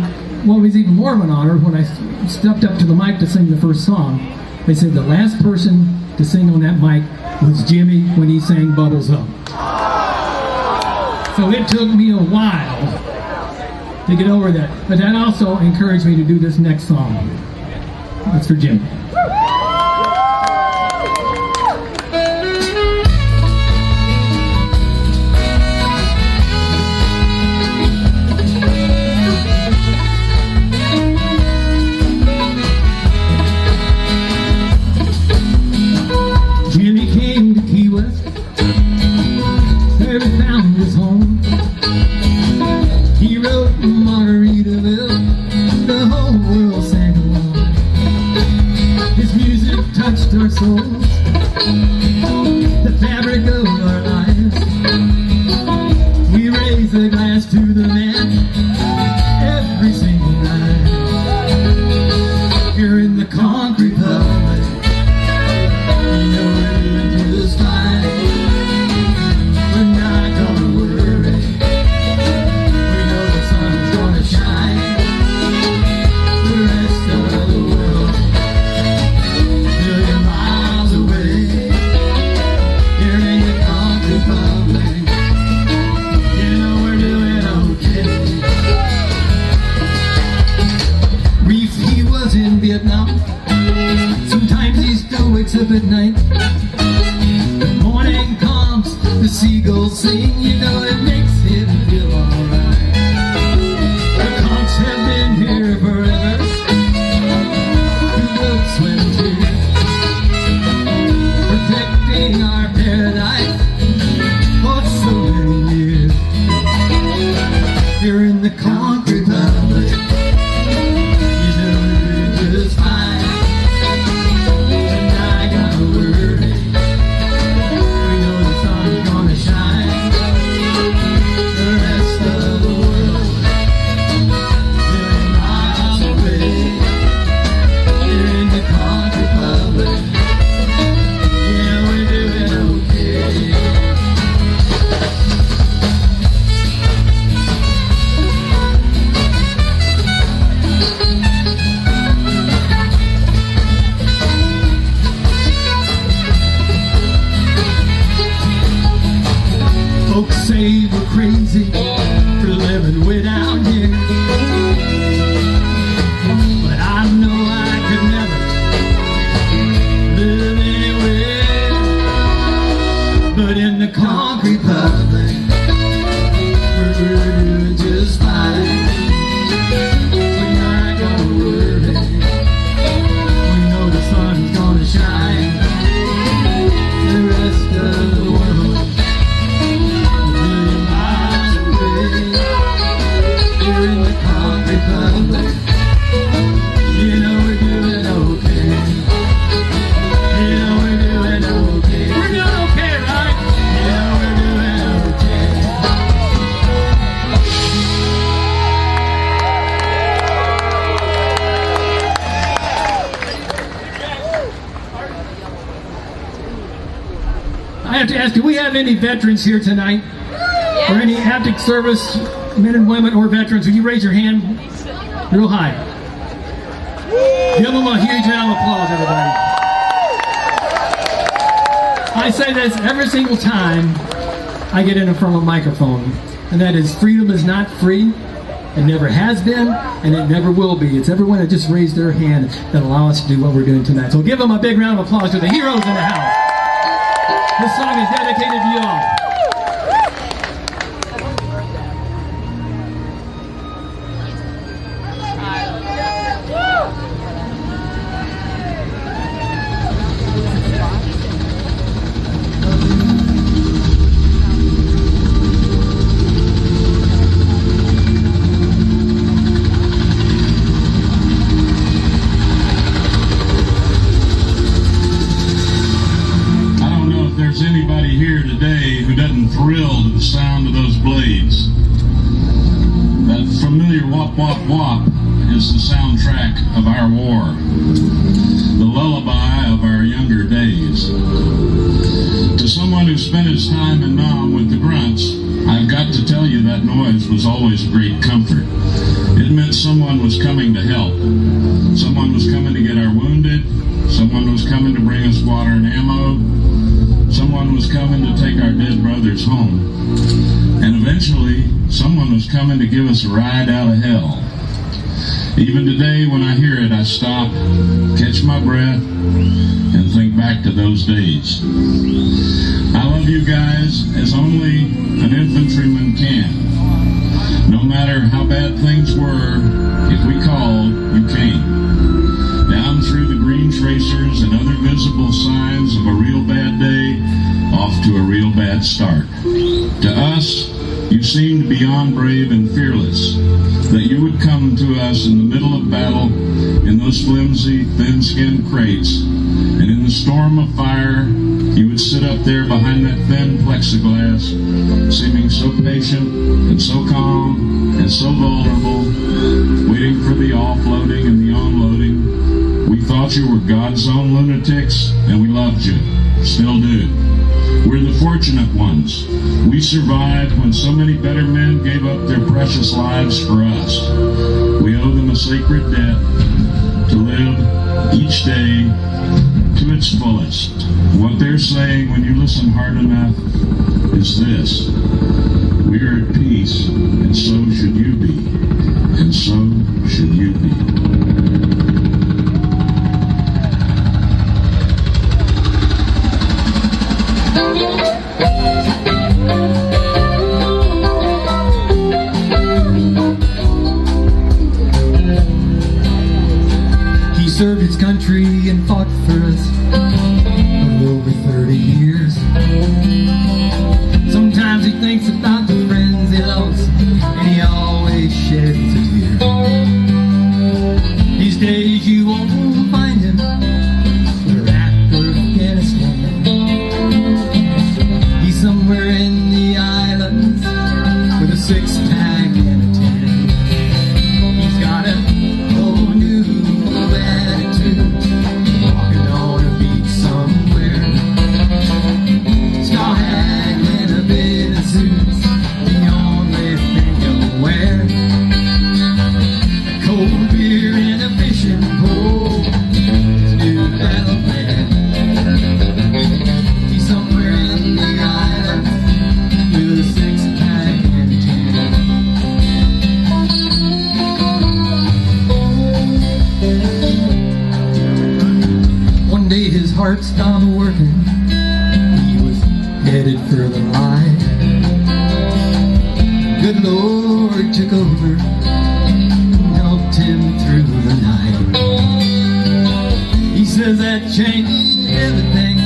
what was even more of an honor, when I stepped up to the mic to sing the first song, they said the last person to sing on that mic was Jimmy when he sang Bubbles Up. So it took me a while to get over that. But that also encouraged me to do this next song. That's for Jimmy. Our souls, the fabric of our lives. We raise a glass to the man every single night. Here in the concrete public, you know we're doing just fine. We're not gonna worry, we know the sun's gonna shine. The rest of the world, in Vietnam, sometimes he still wakes up at night. The morning comes, the seagulls sing, you know it makes him feel alright. The conchs have been here forever, through blood, sweat and tears, protecting our paradise for so many years. Here in the concrete public, just fine. We're not gonna worry, we know the sun's gonna shine. The rest of the world, million miles away. Here in the concrete public, yeah, we're doing okay. Folks say we're crazy for living way down here, but I know I could never live anywhere but in the concrete public. We're doing just fine. We're not gonna worry, we know the sun's gonna shine. The rest of the world, million miles away. I have to ask, do we have any veterans here tonight? Or any active service men and women or veterans? Will you raise your hand real high? Give them a huge round of applause, everybody. I say this every single time I get in front of a microphone, and that is, freedom is not free. It never has been, and it never will be. It's everyone that just raised their hand that allow us to do what we're doing tonight. So give them a big round of applause to the heroes in the house. This song is dedicated to you all. Anybody here today who doesn't thrill to the sound of those blades. That familiar wop wop wop is the soundtrack of our war, the lullaby of our younger days. To someone who spent his time in Nam with the grunts, I've got to tell you that noise was always a great comfort. It meant someone was coming to help. Someone was coming to get our wounded. Someone was coming to bring us water and ammo. Someone was coming to take our dead brothers home. And eventually, someone was coming to give us a ride out of hell. Even today, when I hear it, I stop, catch my breath, and think back to those days. I love you guys as only an infantryman can. No matter how bad things were, if we called, you came. Down through the green tracers and other visible signs of a real bad day, off to a real bad start. To us, you seemed beyond brave and fearless, that you would come to us in the middle of battle in those flimsy, thin-skinned crates, and in the storm of fire, you would sit up there behind that thin plexiglass, seeming so patient and so calm and so vulnerable, waiting for the offloading and the onloading. We thought you were God's own lunatics, and we loved you. Still do. We're the fortunate ones. We survived when so many better men gave up their precious lives for us. We owe them a sacred debt to live each day to its fullest. What they're saying when you listen hard enough is this: we are at peace, and so should you be, and so should you be. He served his country and fought for us for over 30 years. Sometimes he thinks about the friends he lost, and he always sheds a tear. These days you won't find him in Iraq or Afghanistan. He's somewhere in the islands with a six-pack and a tan. He's got a whole new attitude, walking on a beach somewhere. Straw hat and a bit of suits, the only thing he'll wear. A cold beer and a fishing pole, his new battle plan. He's somewhere in the islands with a six-pack and a tan. One day his heart stopped working. He was headed for the line. Good Lord took over and helped him through the night. He says that changed everything,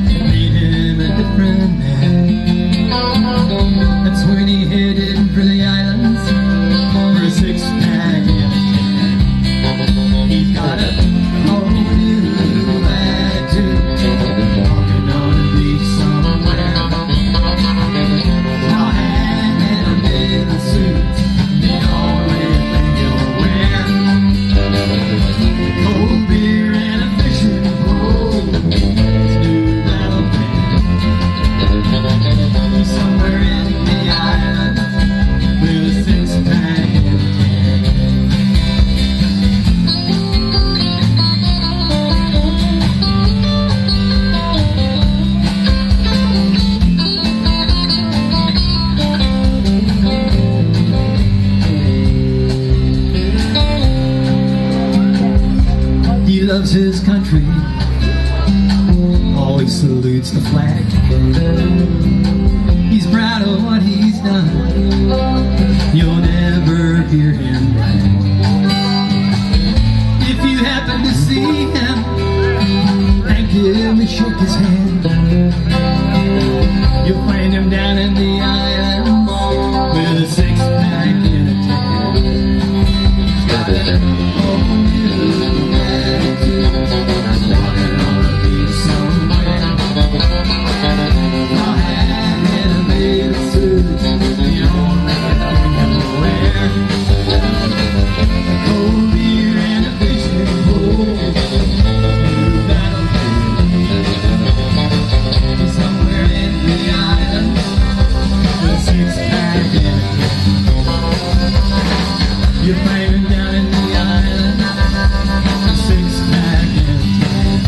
made him a different man. That's when he headed for the islands for a six-pack and a tan. He's got a whole new attitude, walking on a beach somewhere. Straw hat and a bit of suits, the only thing he'll wear. Cold beer and a fishing pole, loves his country, always salutes the flag. He's proud of what he's done, you'll never hear him brag. If you happen to see him, thank him and shake his hand. You'll find him down in the islands with a six-pack and a tan. He's got that old attitude, walking on a beach somewhere. I'll have him a bathing suit, the only thing he'll wear. Cold beer and a fishing pole, he's somewhere in the islands with a six-pack and a can. You find him down in the island, a six-pack and a can.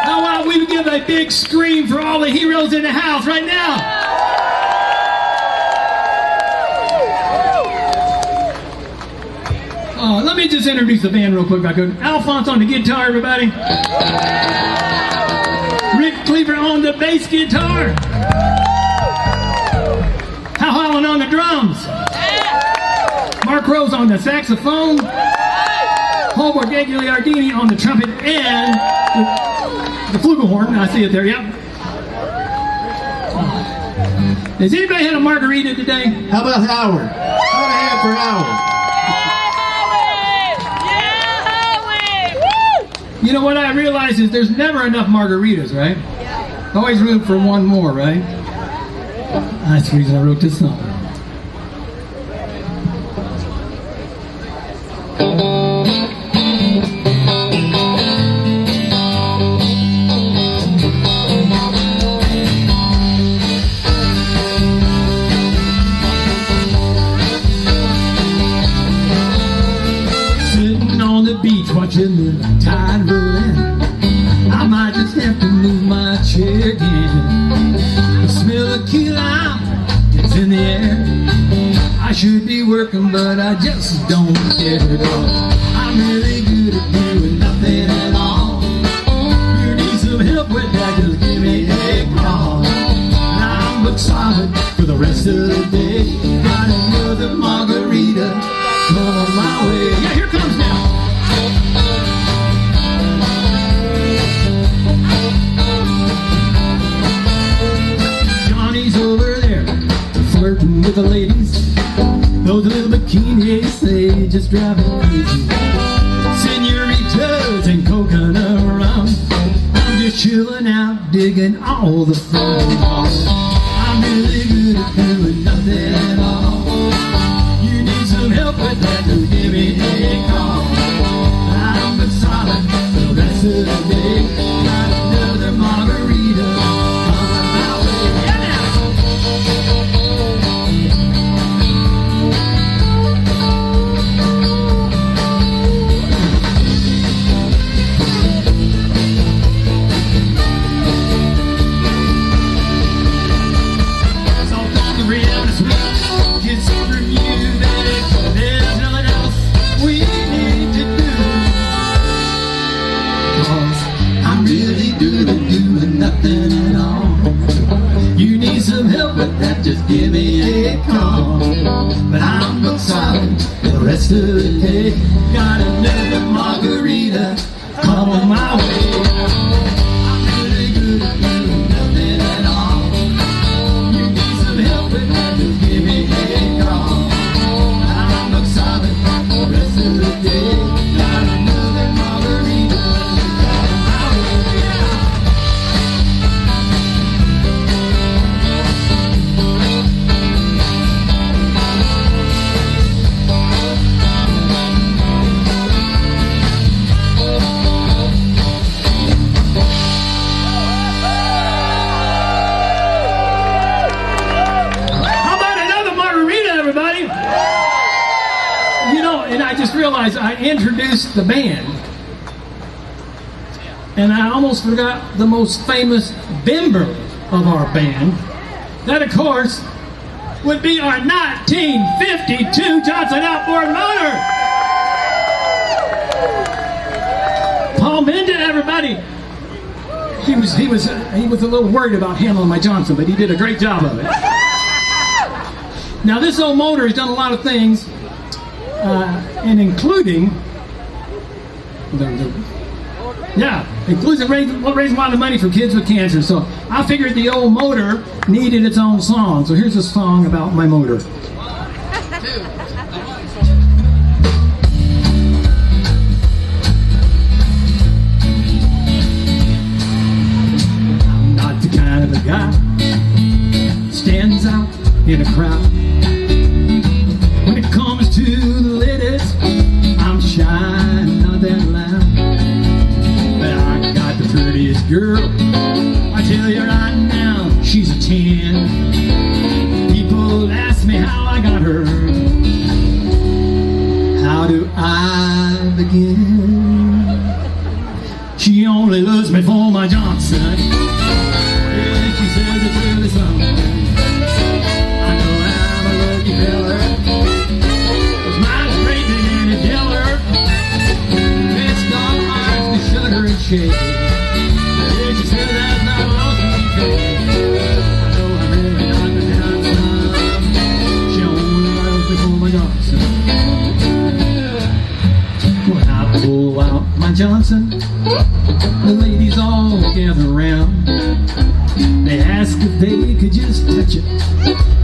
Now why don't we give a big scream for all the heroes in the house right now? Let me just introduce the band real quick if I could. Alphonse on the guitar, everybody. Rick Cleaver on the bass guitar. Hal Holland on the drums. Mark Rose on the saxophone. Holbert Gagliardini on the trumpet and the flugelhorn. I see it there, yep. Has anybody had a margarita today? How about Howard? How about a hand for Howard? You know what I realize is there's never enough margaritas, right? Always room for one more, right? That's the reason I wrote this song. Sitting on the beach watching the tide roll in, I might just have to move my chair again. The smell of key lime is in the air. I should be working, but I just don't care at all. I'm really good at doing nothing at all. You need some help with that, just give me a call. I'm booked solid for the rest of the day. Got another margarita coming my way. Yeah, here comes now. Johnny's over there flirting with the ladies. Those little bikinis, they just drive me crazy. Senoritas and coconut rum, I'm just chilling out, digging all the fun. I'm really good at doing nothing at all. You need some help with that, just give me a call. I'm been solid for the rest of the day. Got another margarita coming my way. Yeah, now. Salt on the rim, sweet kiss from you, baby. There's nothing else we need to do. 'Cause I'm really good at doing nothing at all. You need some help with that, just give me a call. But I'm booked solid for the rest of the day. Got another margarita coming my way. I'm really good at doing nothing at all. You need some help with that, just give me a call. I'm booked solid for the rest of the day. Got another margarita coming my way. How about another margarita, everybody? You know, and I just realized I introduced the band. And I almost forgot the most famous member of our band. That, of course, would be our 1952 Johnson outboard motor. Paul Menden, everybody. He was a little worried about handling my Johnson, but he did a great job of it. Now, this old motor has done a lot of things, and including raising a lot of money for kids with cancer. So I figured the old motor needed its own song. So here's a song about my motor. I'm not the kind of a guy stands out in a crowd. When it comes to the ladies, I'm shy, not that loud. But I got the prettiest girl, I tell you right now, she's a 10. People ask me how I got her. How do I begin? She only loves me for my Johnson. Yeah, she says it's really something. I know I'm a lucky fella. And shake. Yeah, she said that's not all she can. I know I'm really not the Johnson. She only loves me for my Johnson. When I pull out my Johnson, the ladies all gather around. They ask if they could just touch it,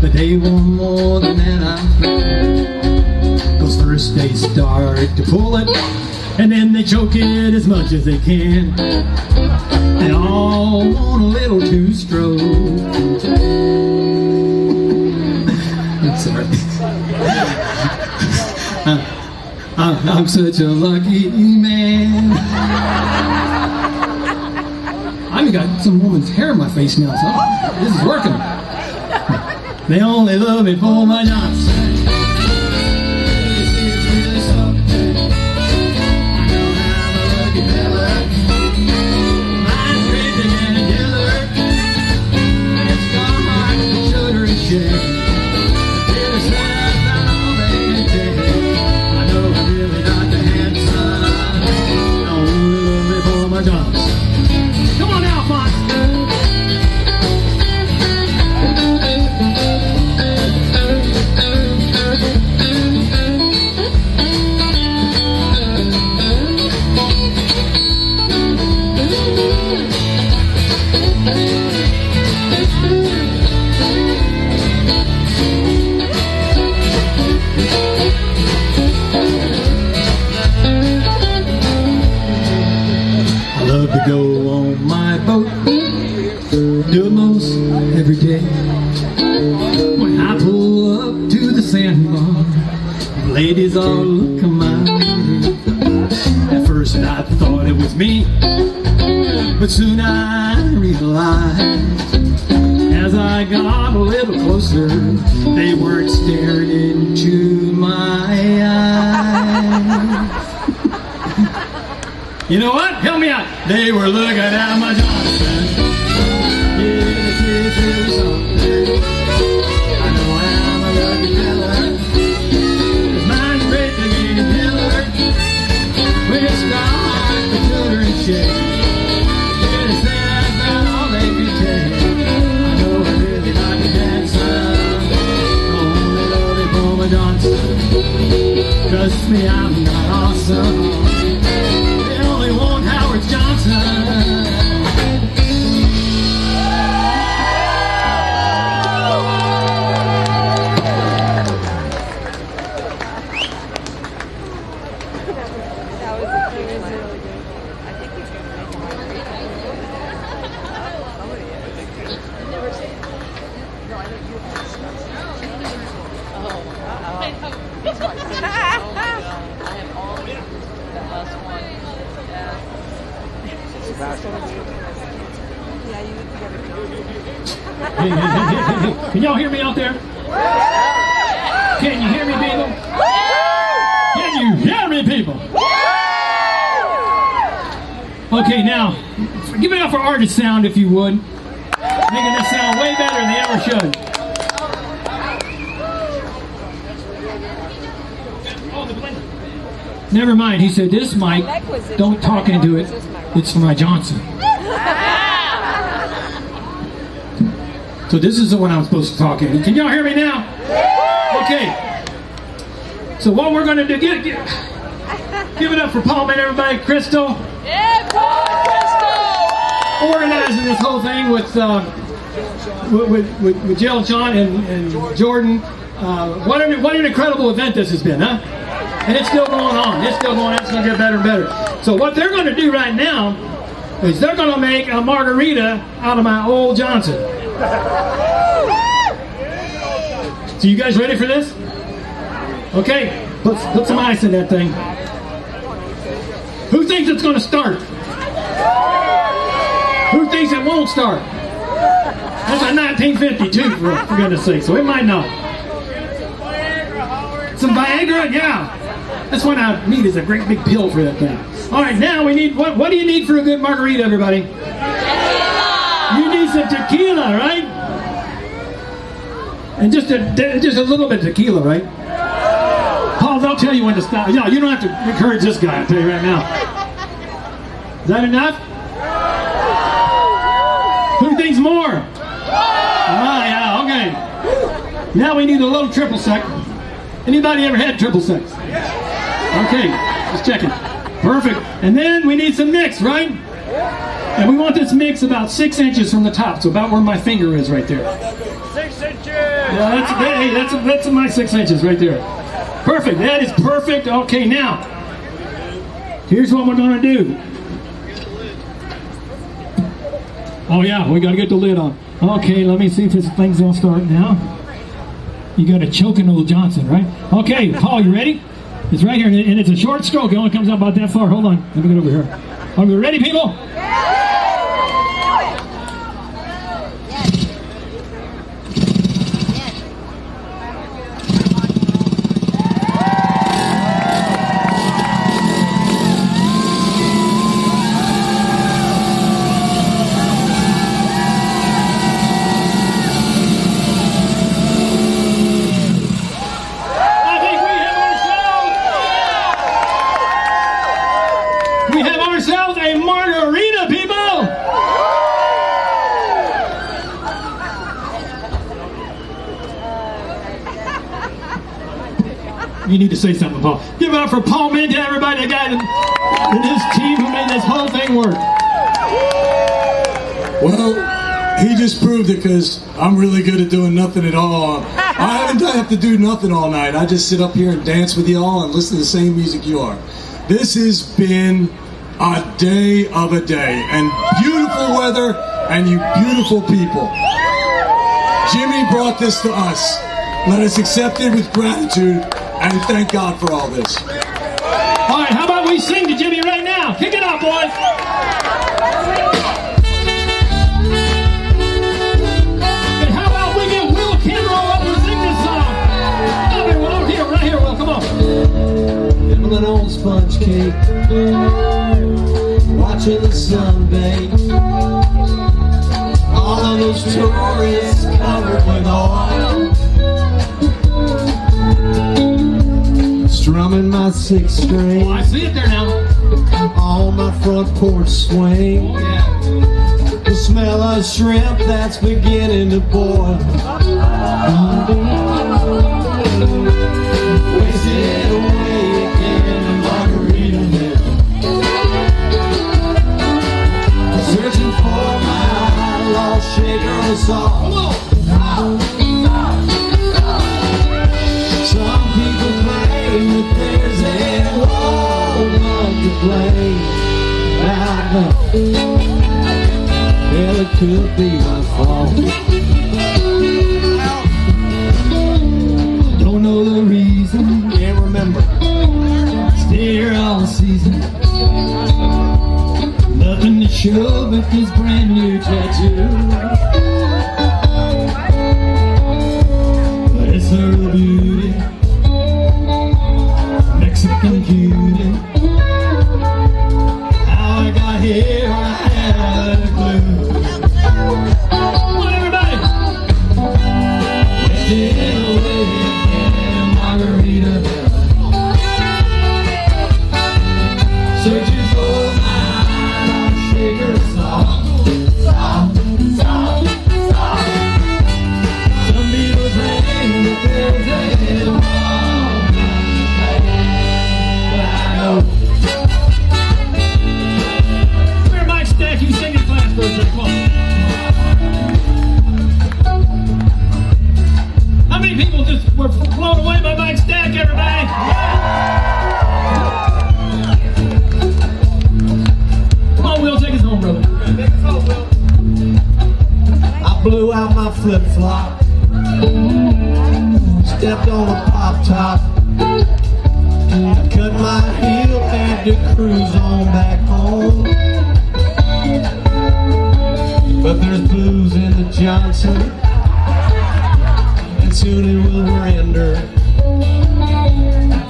but they want more than that, I found. 'Cause first they start to pull it, and then they choke it as much as they can. They all want a little two-stroke. I'm sorry. I'm such a lucky man. I even got some woman's hair in my face now, so this is working. They only love me for my Johnson. Come on now, Fox. To go on my boat, do it most every day. When I pull up to the sandbar, ladies all look at my way. At first I thought it was me, but soon I realized, as I got a little closer, they weren't staring into my eyes. You know what? Help me out. They were looking at my Johnson. Yeah, this is really something. I know I'm a lucky fella. 'Cause mine's great big and killer. With a scar, the children shake. Yeah, they say that's about all they can take. I know I really like to dance. I only love it for my Johnson. Trust me, I'm not awesome. Johnson. Can y'all hear me out there? Can you hear me, people? Can you hear me, people? Okay, now, give it up for artist sound if you would. Making this sound way better than they ever should. Never mind, he said, this mic, don't talk into it. It's for my Johnson. So this is the one I'm supposed to talk in. Can y'all hear me now? Okay. So what we're going to do, give it up for Paul, man, everybody. Crystal. Yeah, Paul, Crystal. Organizing this whole thing with Jill, John, and Jordan. What an incredible event this has been, huh? And it's still going on. It's still going on. It's going to get better and better. So what they're going to do right now is they're going to make a margarita out of my old Johnson. So you guys ready for this? Okay, put some ice in that thing. Who thinks it's going to start? Who thinks it won't start? That's a 1952, for goodness sake, so it might not. Some Viagra? Yeah. That's what I need, is a great big pill for that thing. All right, now we need, what do you need for a good margarita, everybody? You need some tequila, right? And just a little bit of tequila, right? Paul, they'll tell you when to stop. No, you don't have to encourage this guy, I'll tell you right now. Is that enough? Who thinks more? Ah, yeah, okay. Now we need a little triple sec. Anybody ever had triple sex? Okay, just checking. Perfect. And then we need some mix, right? And we want this mix about 6 inches from the top, so about where my finger is right there. 6 inches! Yeah, that's my 6 inches right there. Perfect, that is perfect. Okay, now, here's what we're going to do. Oh yeah, we got to get the lid on. Okay, let me see if this thing's going to start now. You got a choking old Johnson, right? Okay, Paul, you ready? It's right here, and it's a short stroke. It only comes out about that far. Hold on, let me get over here. Are we ready, people? You need to say something, Paul. Give it up for Paul Minta, everybody, the guy and his team who made this whole thing work. Well, he just proved it, because I'm really good at doing nothing at all. I don't have to do nothing all night. I just sit up here and dance with y'all and listen to the same music you are. This has been a day of a day, and beautiful weather, and you beautiful people. Jimmy brought this to us. Let us accept it with gratitude. And thank God for all this. All right, how about we sing to Jimmy right now? Kick it up, boys. And how about we get Will Kimbrough up and sing this song? Over here, right here, Will, come on. Nibbling on sponge cake, watching the sun bake. All of those tourists covered with oil, strumming my 6th string. Oh, I see it there now. On my front porch swing. Oh, yeah. The smell of shrimp that's beginning to boil. Wasted away in Margaritaville. Searching for my lost shaker of salt. Some people claim that there's anyone to blame. Well, it could be my fault. Don't know the reason, can't remember. Stay here all season. Nothing to show but this brand new tattoo. But it's a real beauty. Mexican cutie. How I got here out my flip-flop, stepped on a pop-top, cut my heel, had to cruise on back home. But there's booze in the Johnson, and soon it will render.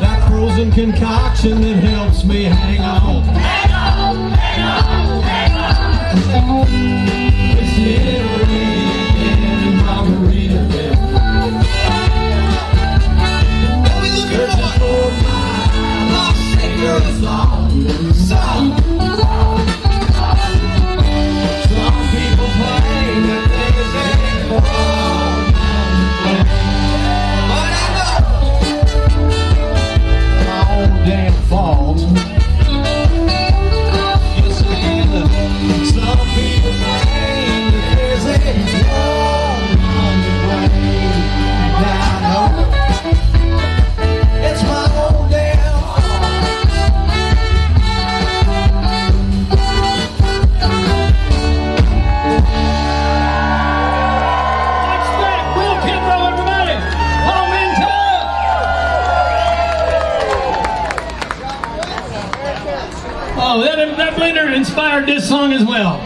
That frozen concoction that helps me hang on. Hang on, hang on, hang on. It's Henry and Margaritaville. Searching for my lost Savior's long song. Some people claim that things ain't wrong, but I know my own damn fault. Yes, it is. Some people claim that there's a wrong way. Now I know it's my own damn Watch that! Will Kimbrough, everybody! Home in town! Oh, that blender inspired this song as well.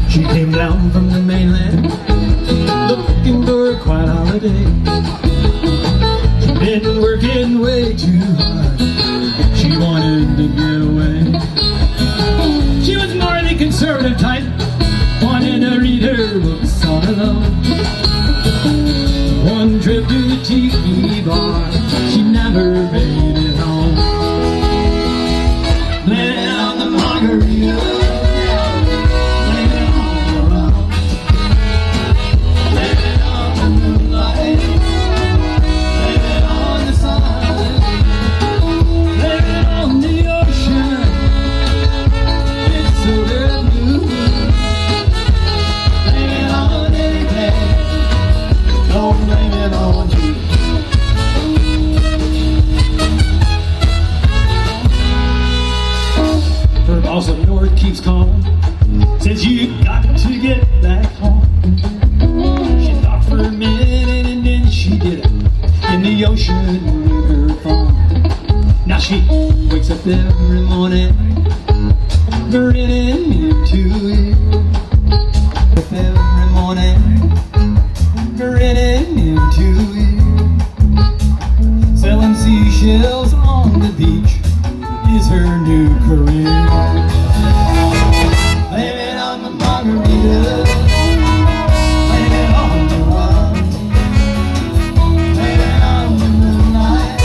She came down from the mainland, looking for a quiet holiday. She'd been working way too hard, she wanted to get away. She was more the conservative type, wanted to read her books all alone. One trip to the tiki bar, she never made it home. Laying on the margarita, laying on the rum, laying on the moonlight, laying on the sun, laying on the ocean. It's so very blue. Laying on anything, don't blame it on you. Her boss up north keeps calling, says you got to get back home. She thought for a minute and then she did it in the ocean with her phone. Now she wakes up every morning grinning into it. Up every morning grinning into it. Selling seashells on the beach is her new career. Blame it on the margarita, blame it on the rum, blame it on the moonlight,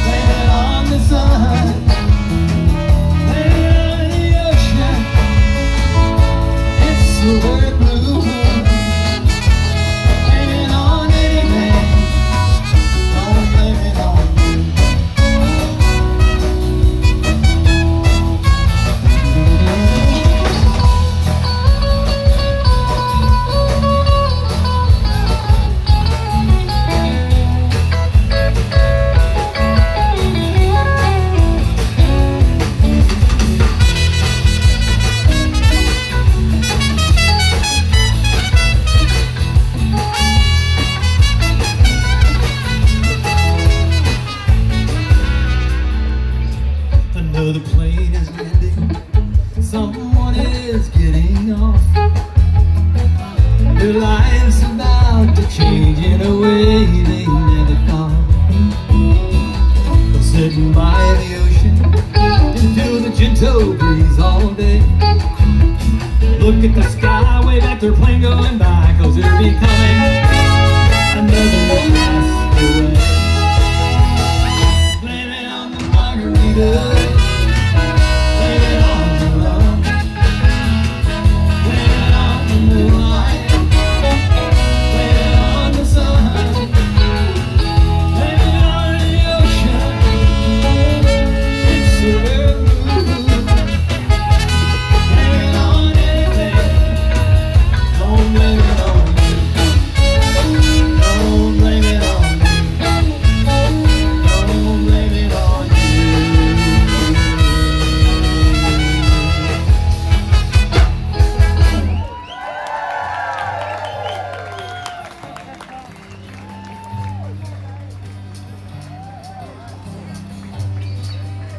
blame it on the sun, blame it on the ocean. It's so very blue. Blame it on anything, don't blame it on you. Another plane is landing, someone is getting off. Their lives about to change in a way they never thought. Sitting by the ocean and feel the gentle breeze all day. Look at the sky, wave at their plane going by, 'cause they're becoming another castaway. Blame it on the margarita. Blame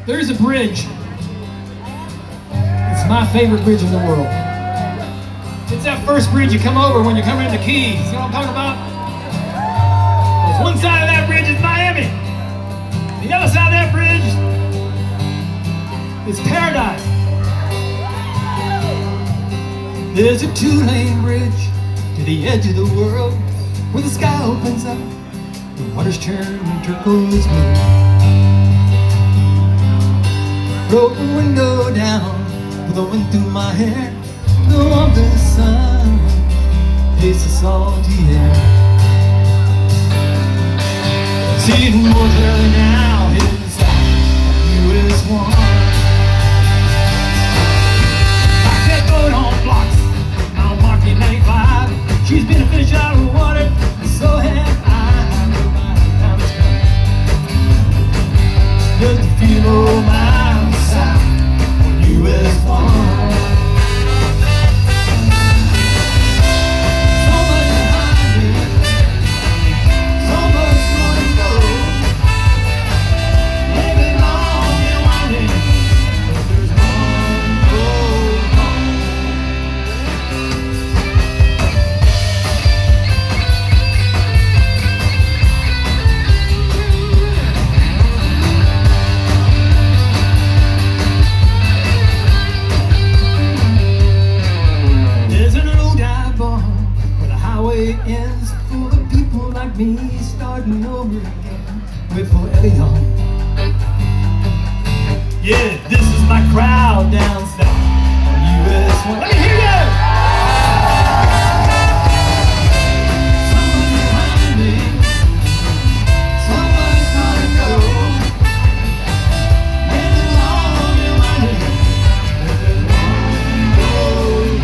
There's a bridge. It's my favorite bridge in the world. It's that first bridge you come over when you're coming into Keys. You know what I'm talking about? There's one side of that bridge is Miami. The other side of that bridge is paradise. There's a two-lane bridge to the edge of the world where the sky opens up, the waters turn turquoise blue. Roll the window down, blowing through my hair. The warmth of the sun, taste the salty air. See the more clearly now, heading south, US 1. Back that boat on blocks, Mount Market 95. She's been a fish out of water, so have I. Nobody time's just a few more miles south on US 1. Ends full of people like me starting over again with forever young. Yeah, this is my crowd down south on US 1. Let me hear you! Someone's behind me, someone's gonna go. Maybe long and winding, but there's one road.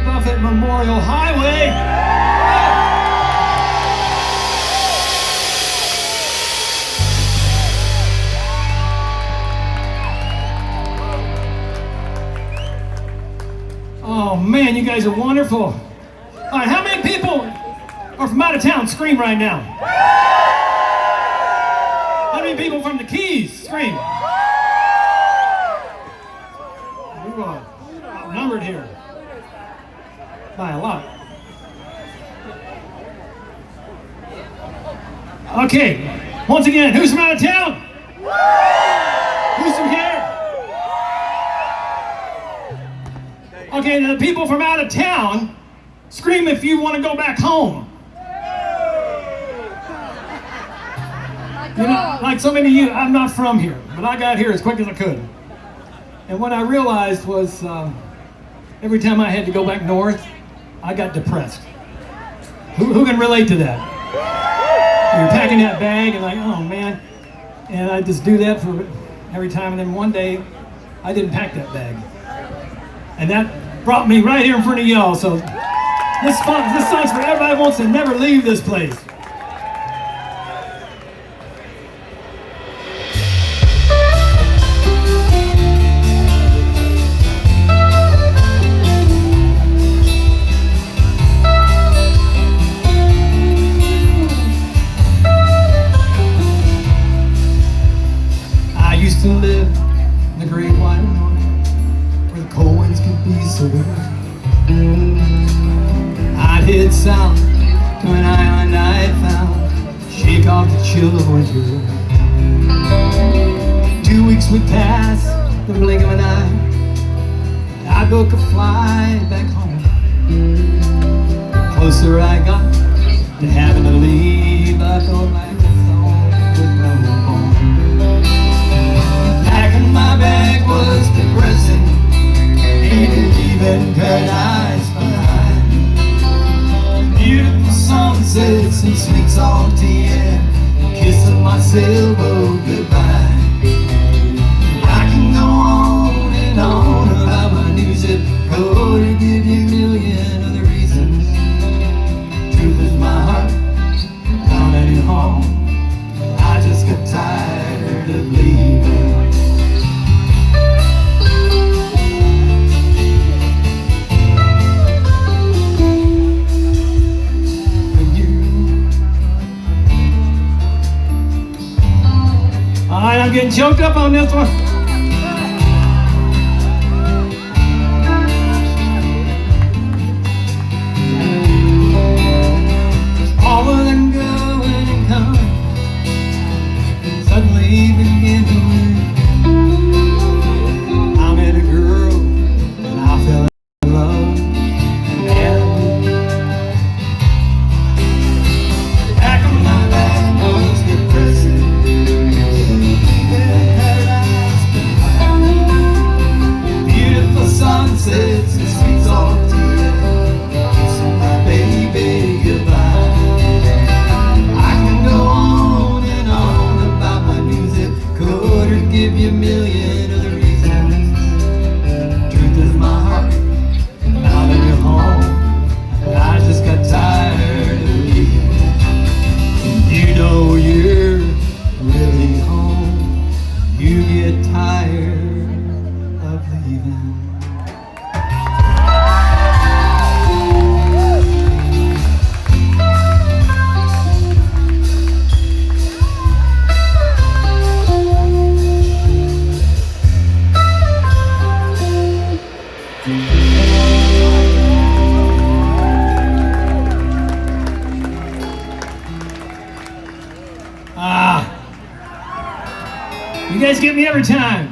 Buffett Memorial Highway. Oh man, you guys are wonderful. All right, how many people are from out of town? Scream right now. How many people from the Keys? Scream. We're outnumbered here. By a lot. Okay, once again, who's from out of town? Who's from here? Okay, the people from out of town, scream if you want to go back home. You know, like so many of you, I'm not from here, but I got here as quick as I could. And what I realized was every time I had to go back north, I got depressed. Who can relate to that? You're packing that bag and like, oh man. And I just do that for every time. And then one day, I didn't pack that bag. And that brought me right here in front of y'all. So this song's for everybody who wants to never leave this place. To live in the great white north, where the cold winds could be so weary. I'd head south to an island I'd found, shake off the chill of winter. 2 weeks would pass, the blink of an eye, I'd book a flight back home. Closer I got to having to leave, I felt like a song with no home. My bag was depressing, leaving paradise behind. Beautiful sunsets and sweet salt of leaving. Alright, I'm getting choked up on this one. All of them going and coming, suddenly begin to win. I met a girl and I fell in love. And back on my back was depressing. Beautiful sunsets and sweet salt tears. So my baby, goodbye. I can go on and on about my music. Could give you a million other reasons. Truth is my heart, now that you're home, I just got tired of leaving. You know you're really home. You get tired of leaving. You guys get me every time.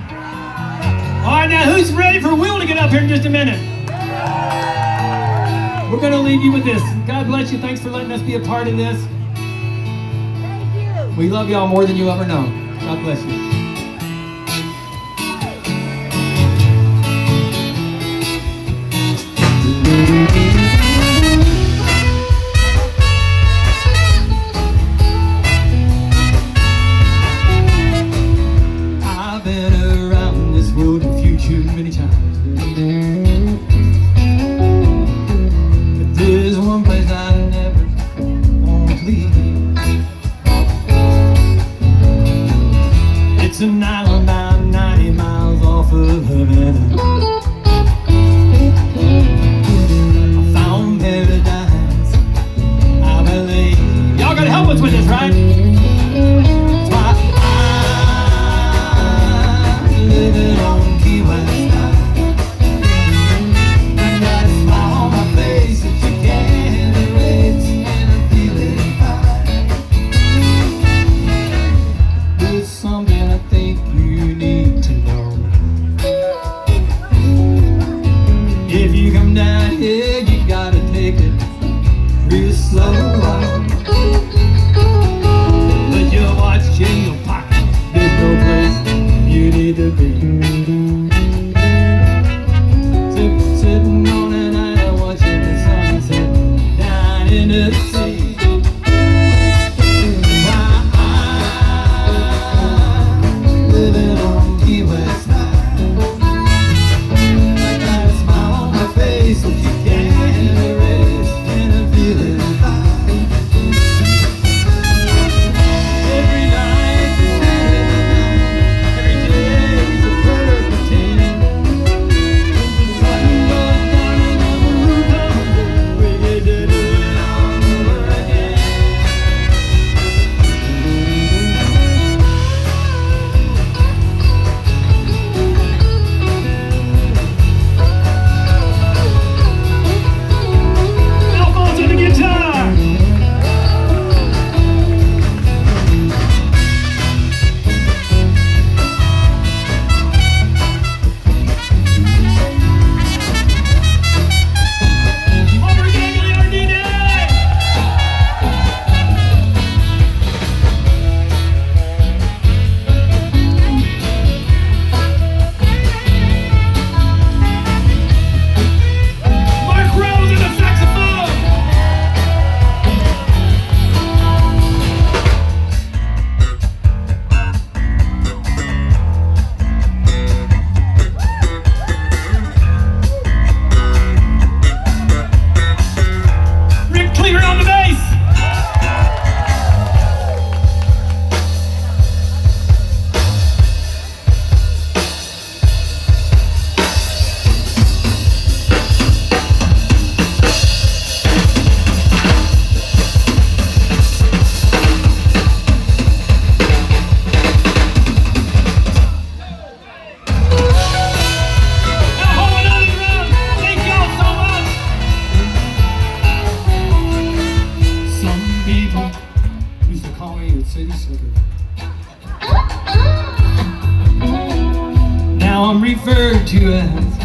Alright, now who's ready for Will to get up here in just a minute? We're going to leave you with this. God bless you. Thanks for letting us be a part of this. We love y'all more than you ever know. God bless you. I've been around this road and future many times, but there's one place I never want to leave. It's an island about 90 miles off of Havana. I found paradise, I believe. Y'all gotta help us with this, right? That's why I'm living on Key West now. I got a smile on my face that you can't erase, and I'm feeling fine. There's something I think you need to know. If you come down here, you gotta take it real slow. Put your watch in your pocket. There's no place you need to be. Sitting on an island watching the sunset down in the sea. I'm living on Key West now. I got a smile on my face that you can't erase, and I'm feeling fine. Every night is a night, every day is a Now I'm referred to as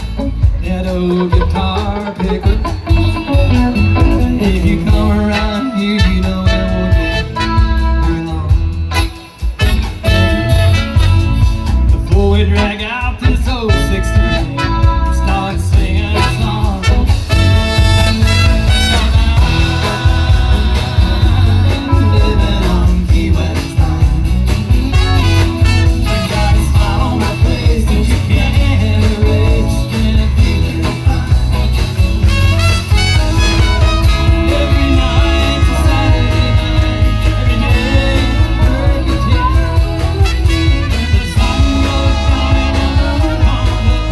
that old guitar picker. If you come around here, you know it won't be very long. Before we drag out this old 6-3, start singing a song. Living on Key West time. Got a smile on my face that you can't erase, and I'm feeling fine. Every night, Saturday night, every day, work it till the sun goes down and I'm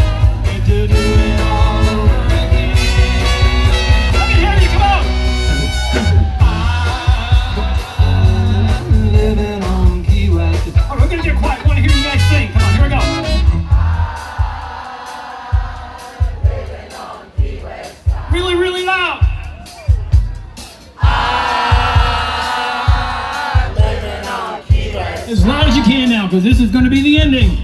gonna get to do it all over again. Let me hear you, come on! I'm living on Key West. All right, we're gonna get quiet. I want to hear you guys sing. Come on, here we go. Really, really loud. As loud as you can now, because this is going to be the ending.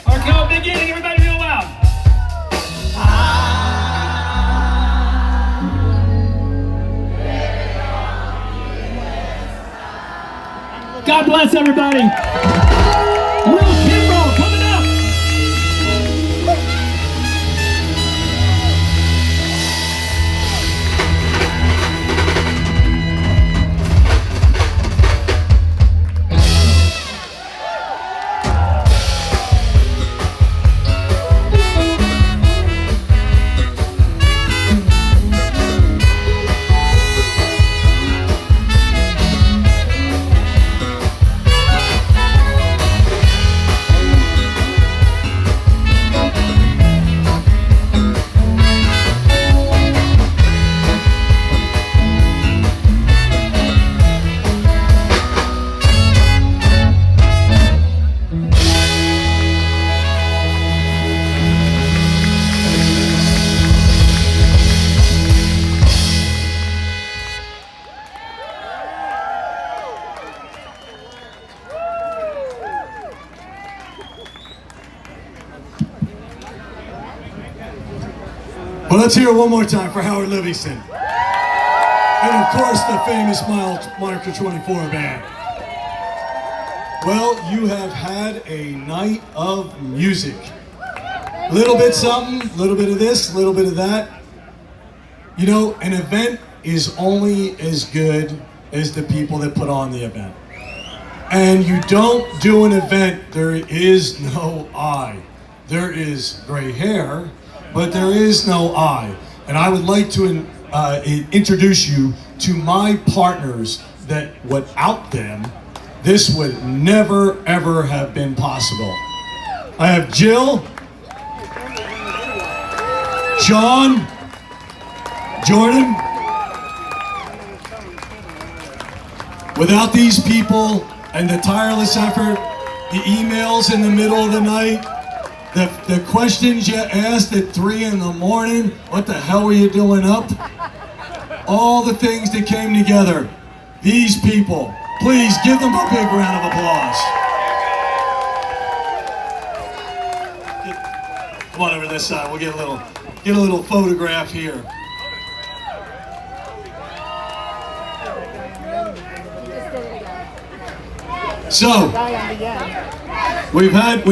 Okay, beginning, everybody real loud. God bless everybody. Little Kimbrough coming up. Well, let's hear it one more time for Howard Livingston. And of course, the famous Marker 24 band. Well, you have had a night of music. A little bit something, a little bit of this, a little bit of that. You know, an event is only as good as the people that put on the event. And you don't do an event, there is no I. There is gray hair, but there is no I. And I would like to introduce you to my partners that without them, this would never, ever have been possible. I have Jill, Sean, Jordan. Without these people and the tireless effort, the emails in the middle of the night, the questions you asked at 3 in the morning, what the hell were you doing up? All the things that came together. These people, please give them a big round of applause. Come on over this side, we'll get a little photograph here. So, we've had,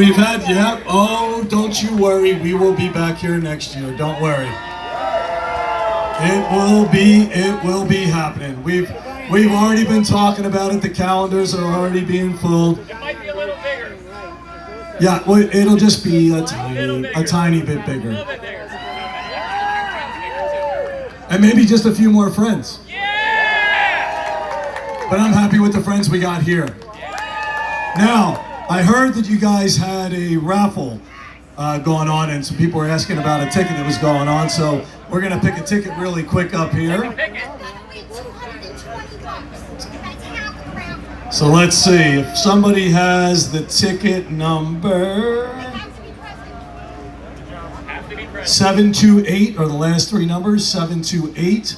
yeah, oh, don't you worry, we will be back here next year, don't worry. It will be happening. We've already been talking about it, the calendars are already being filled. It might be a little bigger. Yeah, well, it'll just be a tiny bit bigger. And maybe just a few more friends. Yeah! But I'm happy with the friends we got here. Now, I heard that you guys had a raffle going on, and some people were asking about a ticket that was going on, so we're going to pick a ticket really quick up here. So let's see, if somebody has the ticket number 728, or the last 3 numbers, 728.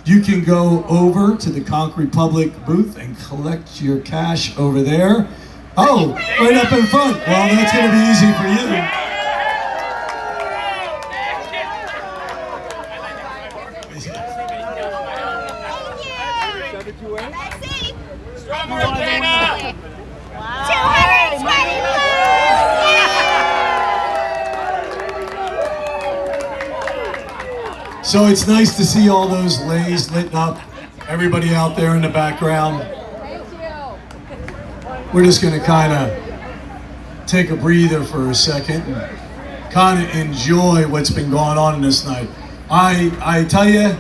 You can go over to the Conch Republic booth and collect your cash over there. Oh, right up in front. Well, that's going to be easy for you. So it's nice to see all those lays lit up, everybody out there in the background. We're just going to kind of take a breather for a second and kind of enjoy what's been going on this night. I tell you,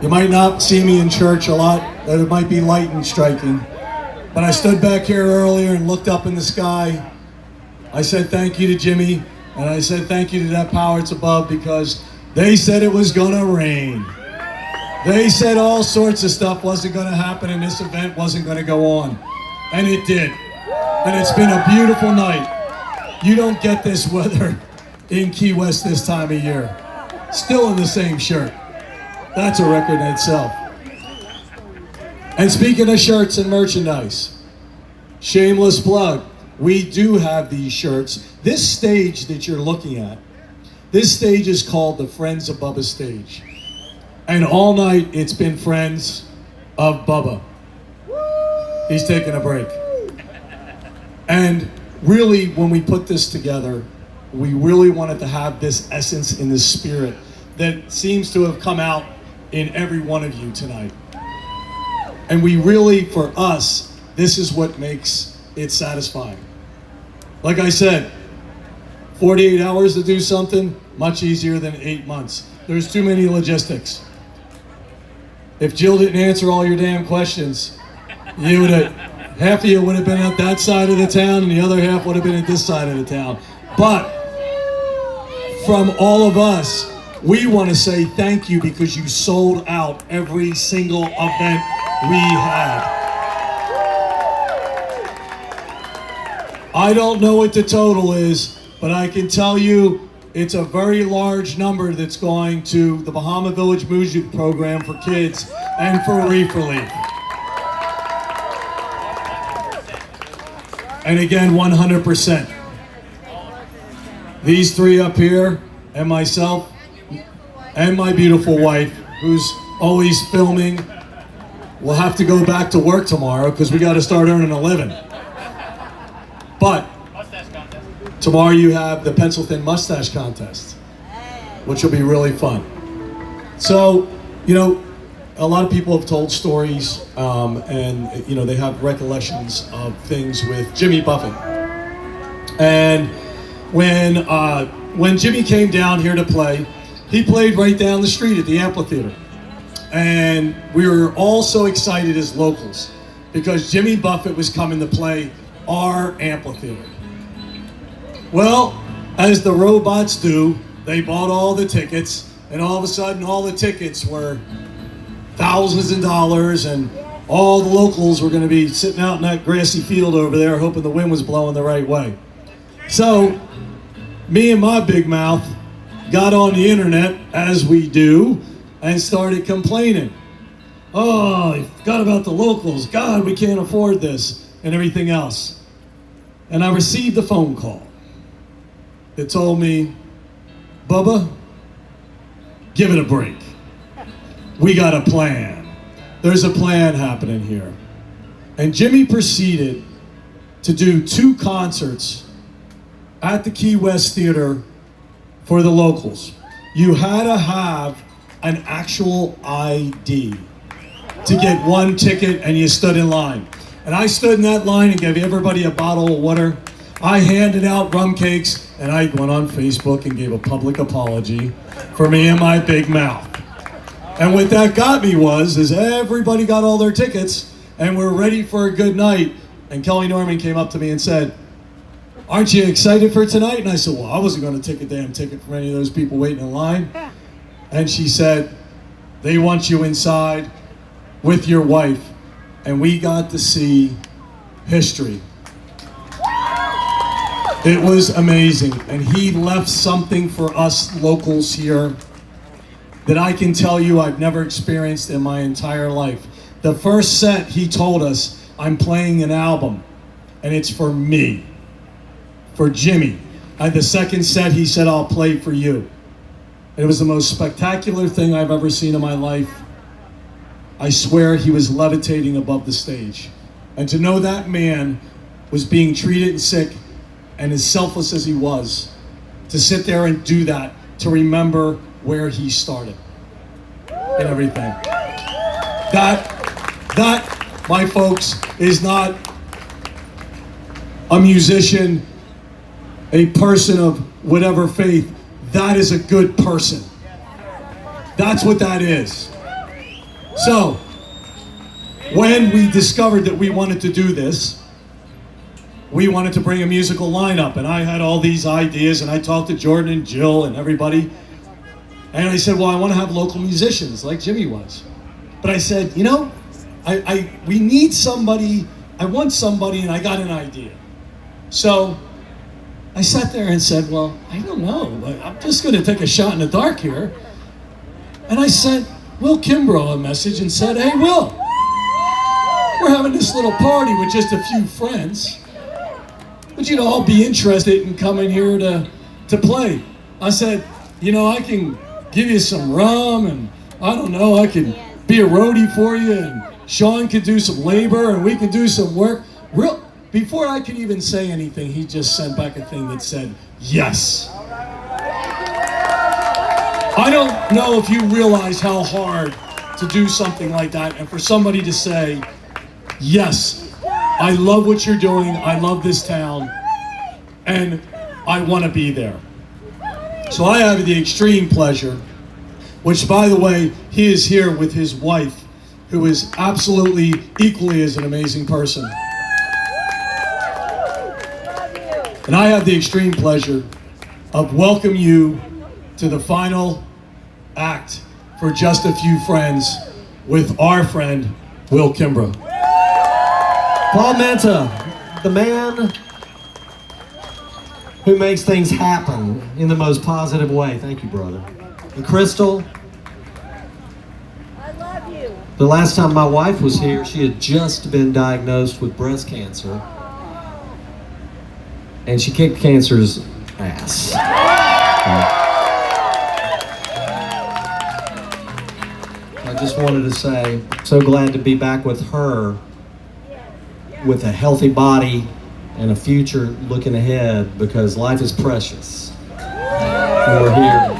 you might not see me in church a lot, there might be lightning striking, but I stood back here earlier and looked up in the sky. I said thank you to Jimmy. And I said thank you to that powers above, because they said it was gonna rain. They said all sorts of stuff wasn't gonna happen and this event wasn't gonna go on. And it did. And it's been a beautiful night. You don't get this weather in Key West this time of year. Still in the same shirt. That's a record in itself. And speaking of shirts and merchandise, shameless plug. We do have these shirts. This stage that you're looking at, this stage is called the Friends of Bubba stage. And all night it's been Friends of Bubba. He's taking a break. And really, when we put this together, we really wanted to have this essence and this spirit that seems to have come out in every one of you tonight. And we really, for us, this is what makes it satisfying. Like I said, 48 hours to do something, much easier than 8 months. There's too many logistics. If Jill didn't answer all your damn questions, you would have, half of you would have been at that side of the town and the other half would have been at this side of the town. But from all of us, we want to say thank you because you sold out every single event we had. I don't know what the total is, but I can tell you it's a very large number that's going to the Bahama Village Music Program for kids and for Reef Relief. And again, 100%. These three up here, and myself, and my beautiful wife, who's always filming, will have to go back to work tomorrow because we got to start earning a living. But tomorrow you have the Pencil Thin Mustache Contest, which will be really fun. So, you know, a lot of people have told stories and, you know, they have recollections of things with Jimmy Buffett. And when Jimmy came down here to play, he played right down the street at the amphitheater. And we were all so excited as locals because Jimmy Buffett was coming to play our amphitheater. Well, as the robots do, they bought all the tickets, and all of a sudden all the tickets were thousands of dollars, and all the locals were going to be sitting out in that grassy field over there hoping the wind was blowing the right way. So me and my big mouth got on the internet, as we do, and started complaining. Oh, I forgot about the locals. God, we can't afford this, and everything else. And I received a phone call that told me, Bubba, give it a break. We got a plan. There's a plan happening here. And Jimmy proceeded to do 2 concerts at the Key West Theater for the locals. You had to have an actual ID to get 1 ticket, and you stood in line. And I stood in that line and gave everybody a bottle of water. I handed out rum cakes, and I went on Facebook and gave a public apology for me and my big mouth. And what that got me is everybody got all their tickets, and we're ready for a good night. And Kelly Norman came up to me and said, aren't you excited for tonight? And I said, well, I wasn't going to take a damn ticket from any of those people waiting in line. And she said, they want you inside with your wife. And we got to see history. It was amazing. And he left something for us locals here that I can tell you I've never experienced in my entire life. The first set, he told us, I'm playing an album, and it's for me, for Jimmy. And the second set, he said, I'll play for you. It was the most spectacular thing I've ever seen in my life. I swear he was levitating above the stage. And to know that man was being treated and sick, and as selfless as he was, to sit there and do that, to remember where he started and everything. That, my folks, is not a musician, a person of whatever faith. That is a good person. That's what that is. So, when we discovered that we wanted to do this, we wanted to bring a musical lineup, and I had all these ideas, and I talked to Jordan and Jill and everybody, and I said, well, I want to have local musicians like Jimmy was. But I said, you know, we need somebody, I want somebody, and I got an idea. So I sat there and said, well, I don't know, I'm just going to take a shot in the dark here. And I sent Will Kimbrough a message and said, hey, Will, we're having this little party with just a few friends. Would you all be interested in coming here to play? I said, you know, I can give you some rum, and I don't know, I can be a roadie for you, and Sean could do some labor, and we can do some work. Before I could even say anything, he just sent back a thing that said, yes. I don't know if you realize how hard to do something like that, and for somebody to say, yes, I love what you're doing, I love this town, and I want to be there. So I have the extreme pleasure, which, by the way, he is here with his wife, who is absolutely equally as an amazing person. And I have the extreme pleasure of welcoming you to the final act for Just a Few Friends with our friend, Will Kimbrough. Paul Menta, the man who makes things happen in the most positive way. Thank you, brother. And Crystal, I love you. the last time my wife was here, she had just been diagnosed with breast cancer. And she kicked cancer's ass. I just wanted to say, so glad to be back with her, with a healthy body and a future looking ahead, because life is precious. And we're here.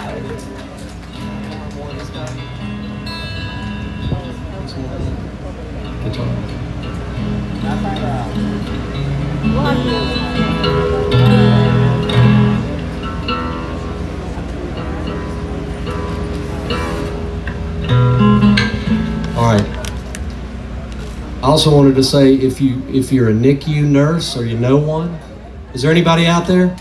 All right. I also wanted to say, if you're a NICU nurse or you know one, is there anybody out there?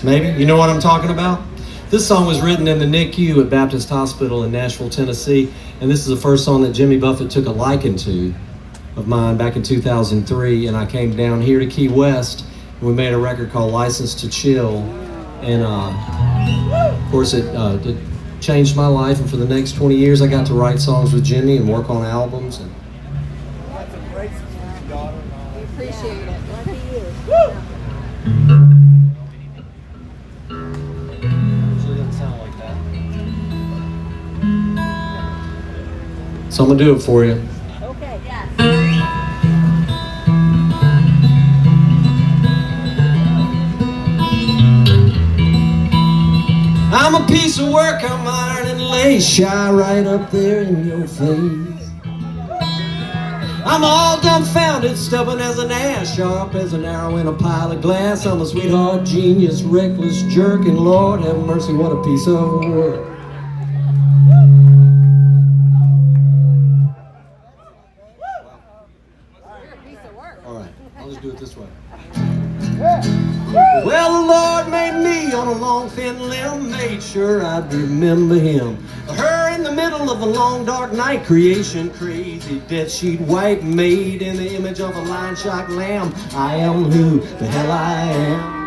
Maybe? You know what I'm talking about? This song was written in the NICU at Baptist Hospital in Nashville, Tennessee, and this is the first song that Jimmy Buffett took a liking to of mine back in 2003, and I came down here to Key West, and we made a record called License to Chill, and of course it changed my life, and for the next 20 years I got to write songs with Jimmy and work on albums. And We appreciate it. Lucky you. usually doesn't sound like that. So I'm gonna do it for you. Okay. Yes. I'm a piece of work, I'm iron and lace, shy right up there in your face. I'm all dumbfounded, stubborn as an ass, sharp as an arrow in a pile of glass. I'm a sweetheart, genius, reckless jerk, and Lord have mercy, what a piece of work. All right, I'll just do it this way. Well, the Lord made me on a long thin limb, made sure I'd remember him. Her in the middle of a long dark night, creation crazy, dead sheet white, made in the image of a lion-shot lamb. I am who the hell I am.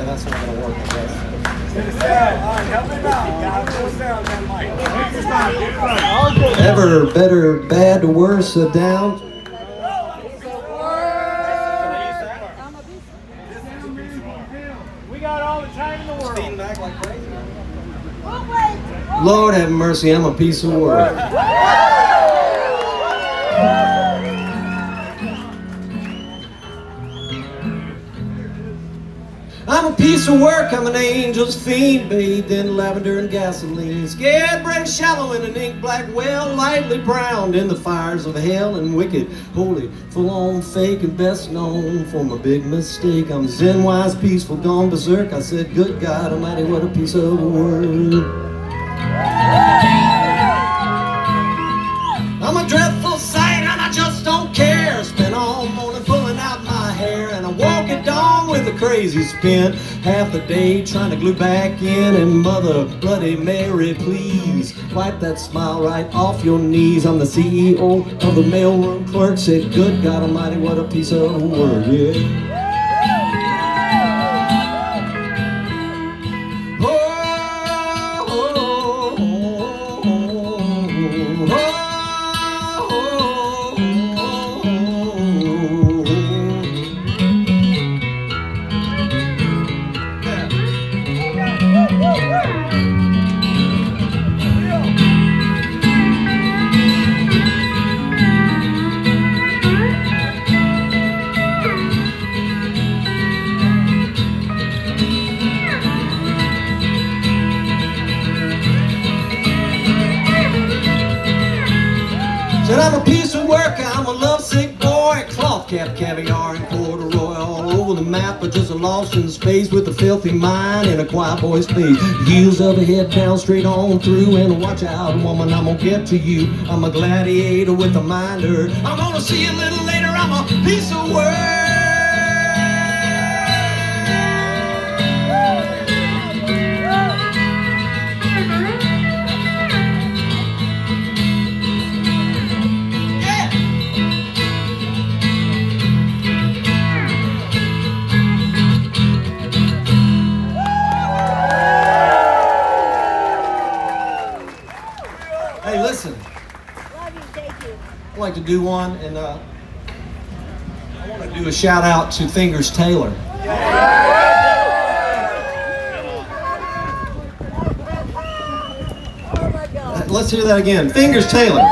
that's not gonna work, I guess. Ever better, bad, worse, down. We got all the time in the world. Lord have mercy, I'm a piece of work. I'm a piece of work, I'm an angel's fiend, bathed in lavender and gasoline, scared, brave, shallow in an ink black well, lightly browned in the fires of hell, and wicked, holy, full-on, fake, and best known for my big mistake. I'm zen, wise, peaceful, gone berserk. I said, good God Almighty, what a piece of work. I'm a dreadful sight and I just don't care. Spent all morning pulling out my hair, and I walk at dawn with a crazy spin. Half the day trying to glue back in, and Mother Bloody Mary, please wipe that smile right off your knees. I'm the CEO of the mailroom clerk. Said, good God Almighty, what a piece of work, yeah. Said I'm a piece of work, I'm a lovesick boy. Cloth cap, caviar, and corduroy all over the map, but just lost in space with a filthy mind in a quiet boy's face. Heels up ahead, down, straight on through, and watch out, woman, I'm gonna get to you. I'm a gladiator with a minder. I'm gonna see you a little later, I'm a piece of work. Hey, listen. Love you, thank you. I'd like to do one, and I want to do a shout out to Fingers Taylor. Let's hear that again. Fingers Taylor.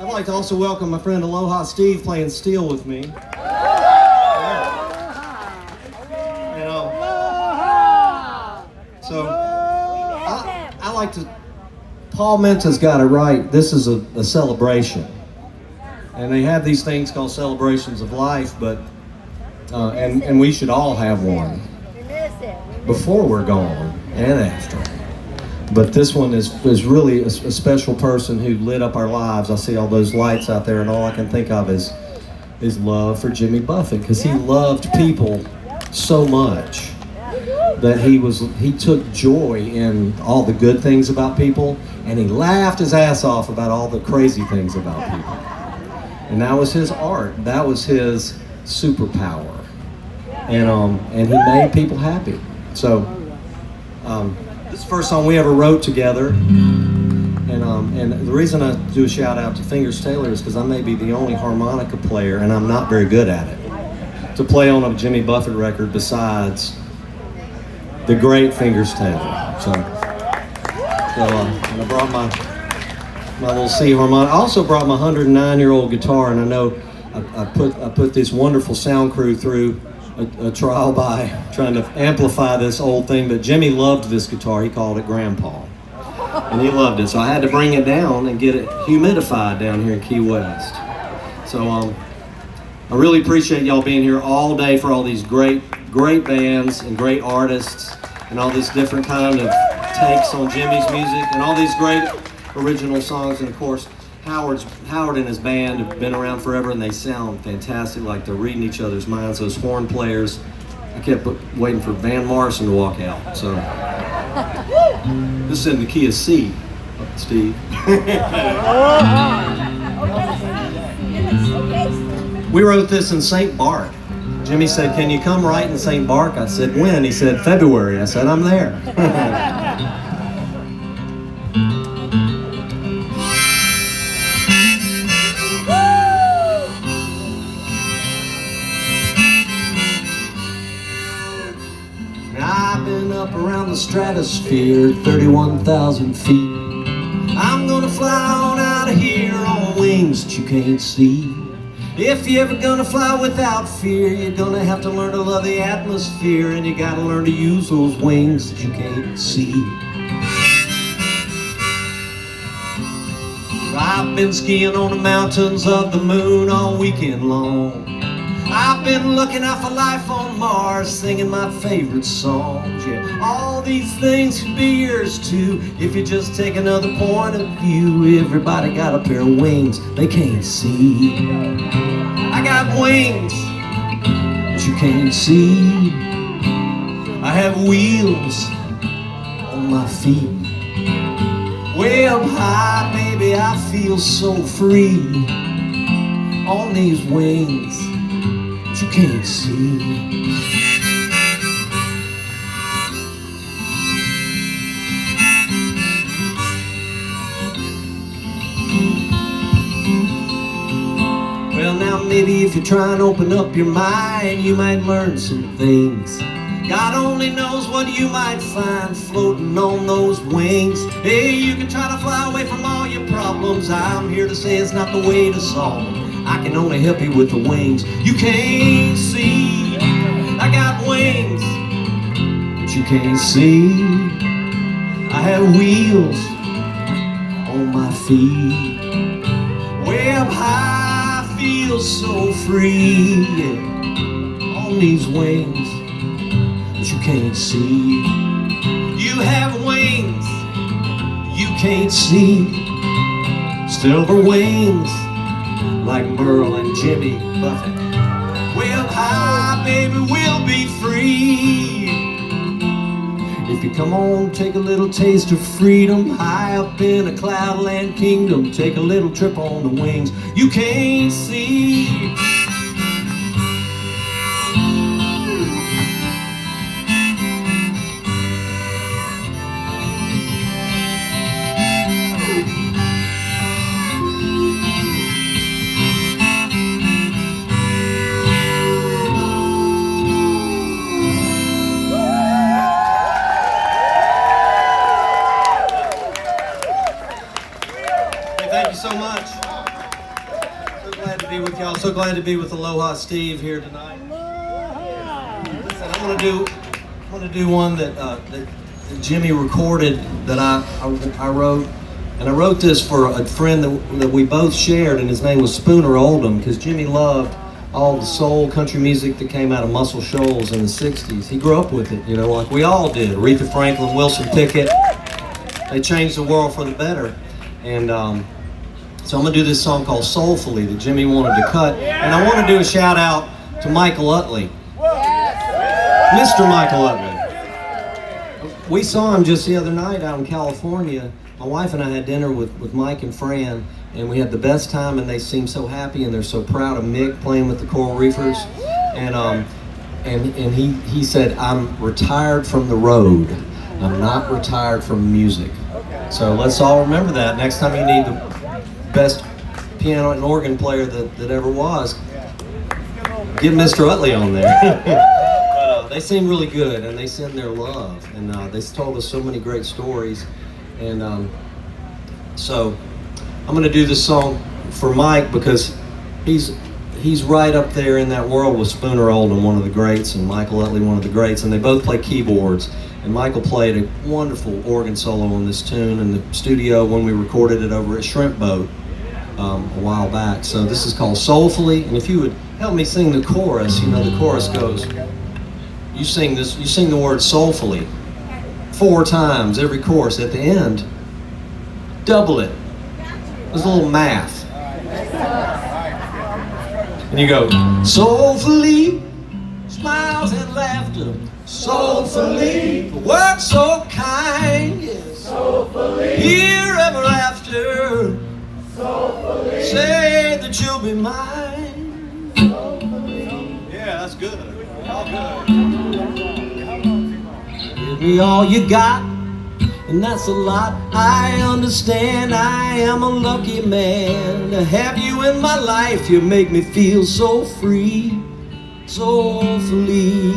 I'd like to also welcome my friend Aloha Steve playing steel with me. So I like to, Paul Menta's got it right. This is a celebration. And they have these things called celebrations of life, but, and we should all have one before we're gone and after. But this one is really a special person who lit up our lives. I see all those lights out there, and all I can think of is love for Jimmy Buffett, because he loved people so much that he took joy in all the good things about people, and he laughed his ass off about all the crazy things about people. And that was his art. That was his superpower. And he made people happy. So this is the first song we ever wrote together. And the reason I do a shout out to Fingers Taylor is because I may be the only harmonica player, and I'm not very good at it, to play on a Jimmy Buffett record besides the great Fingers Taylor. And I brought my little C harmonica. I also brought my 109-year-old guitar, and I know I put this wonderful sound crew through a trial by trying to amplify this old thing, but Jimmy loved this guitar. He called it Grandpa, and he loved it. So I had to bring it down and get it humidified down here in Key West. So I really appreciate y'all being here all day for all these great bands and great artists and all this different kind of takes on Jimmy's music and all these great original songs. And of course, Howard and his band have been around forever, and they sound fantastic, like they're reading each other's minds. Those horn players, I kept waiting for Van Morrison to walk out. So this is in the key of C, a Steve. We wrote this in St. Bark. Jimmy said, "Can you come write in St. Bark?" I said, "When?" He said, "February." I said, "I'm there." Now I've been up around the stratosphere, 31,000 feet. I'm gonna fly on out of here on wings that you can't see. If you're ever gonna fly without fear, you're gonna have to learn to love the atmosphere, and you gotta learn to use those wings that you can't see. I've been skiing on the mountains of the moon all weekend long. I've been looking out for life on Mars, singing my favorite songs. Yeah, all these things could be yours too, if you just take another point of view. Everybody got a pair of wings they can't see. I got wings that you can't see. I have wheels on my feet. Way up high, baby, I feel so free on these wings that you can't see. Well, now maybe if you try and open up your mind, you might learn some things. God only knows what you might find floating on those wings. Hey, you can try to fly away from all your problems. I'm here to say it's not the way to solve them. I can only help you with the wings you can't see. I got wings that you can't see. I have wheels on my feet. Way up high, I feel so free, yeah, on these wings that you can't see. You have wings you can't see. Silver wings like Merle and Jimmy Buffett. Way up high, baby, we'll be free. If you come on, take a little taste of freedom. High up in a cloudland kingdom, take a little trip on the wings you can't see. So glad to be with Aloha Steve here tonight. Listen, I want to do one that Jimmy recorded that I wrote, and I wrote this for a friend that we both shared, and his name was Spooner Oldham, because Jimmy loved all the soul country music that came out of Muscle Shoals in the '60s. He grew up with it, you know, like we all did. Aretha Franklin, Wilson Pickett, they changed the world for the better, and so I'm going to do this song called Soulfully that Jimmy wanted to cut. And I want to do a shout out to Michael Utley. Mr. Michael Utley. We saw him just the other night out in California. My wife and I had dinner with Mike and Fran, and we had the best time, and they seemed so happy, and they're so proud of Mick playing with the Coral Reefers. And he said, "I'm retired from the road. I'm not retired from music." So let's all remember that. Next time you need the best piano and organ player that ever was, get Mr. Utley on there. But they seem really good, and they send their love, and they told us so many great stories. And so I'm going to do this song for Mike because he's right up there in that world with Spooner Oldham, one of the greats, and Michael Utley, one of the greats, and they both play keyboards. And Michael played a wonderful organ solo on this tune in the studio when we recorded it over at Shrimp Boat a while back. So this is called Soulfully, and if you would help me sing the chorus, you know the chorus goes, you sing the word soulfully 4 times every chorus. At the end, double it. There's a little math. And you go, soulfully, smiles and laughter, soulfully, work so kind, yes. here ever after. Say that you'll be mine. Yeah, that's good. All good. Give me all you got, and that's a lot. I understand I am a lucky man to have you in my life. You make me feel so free, so free.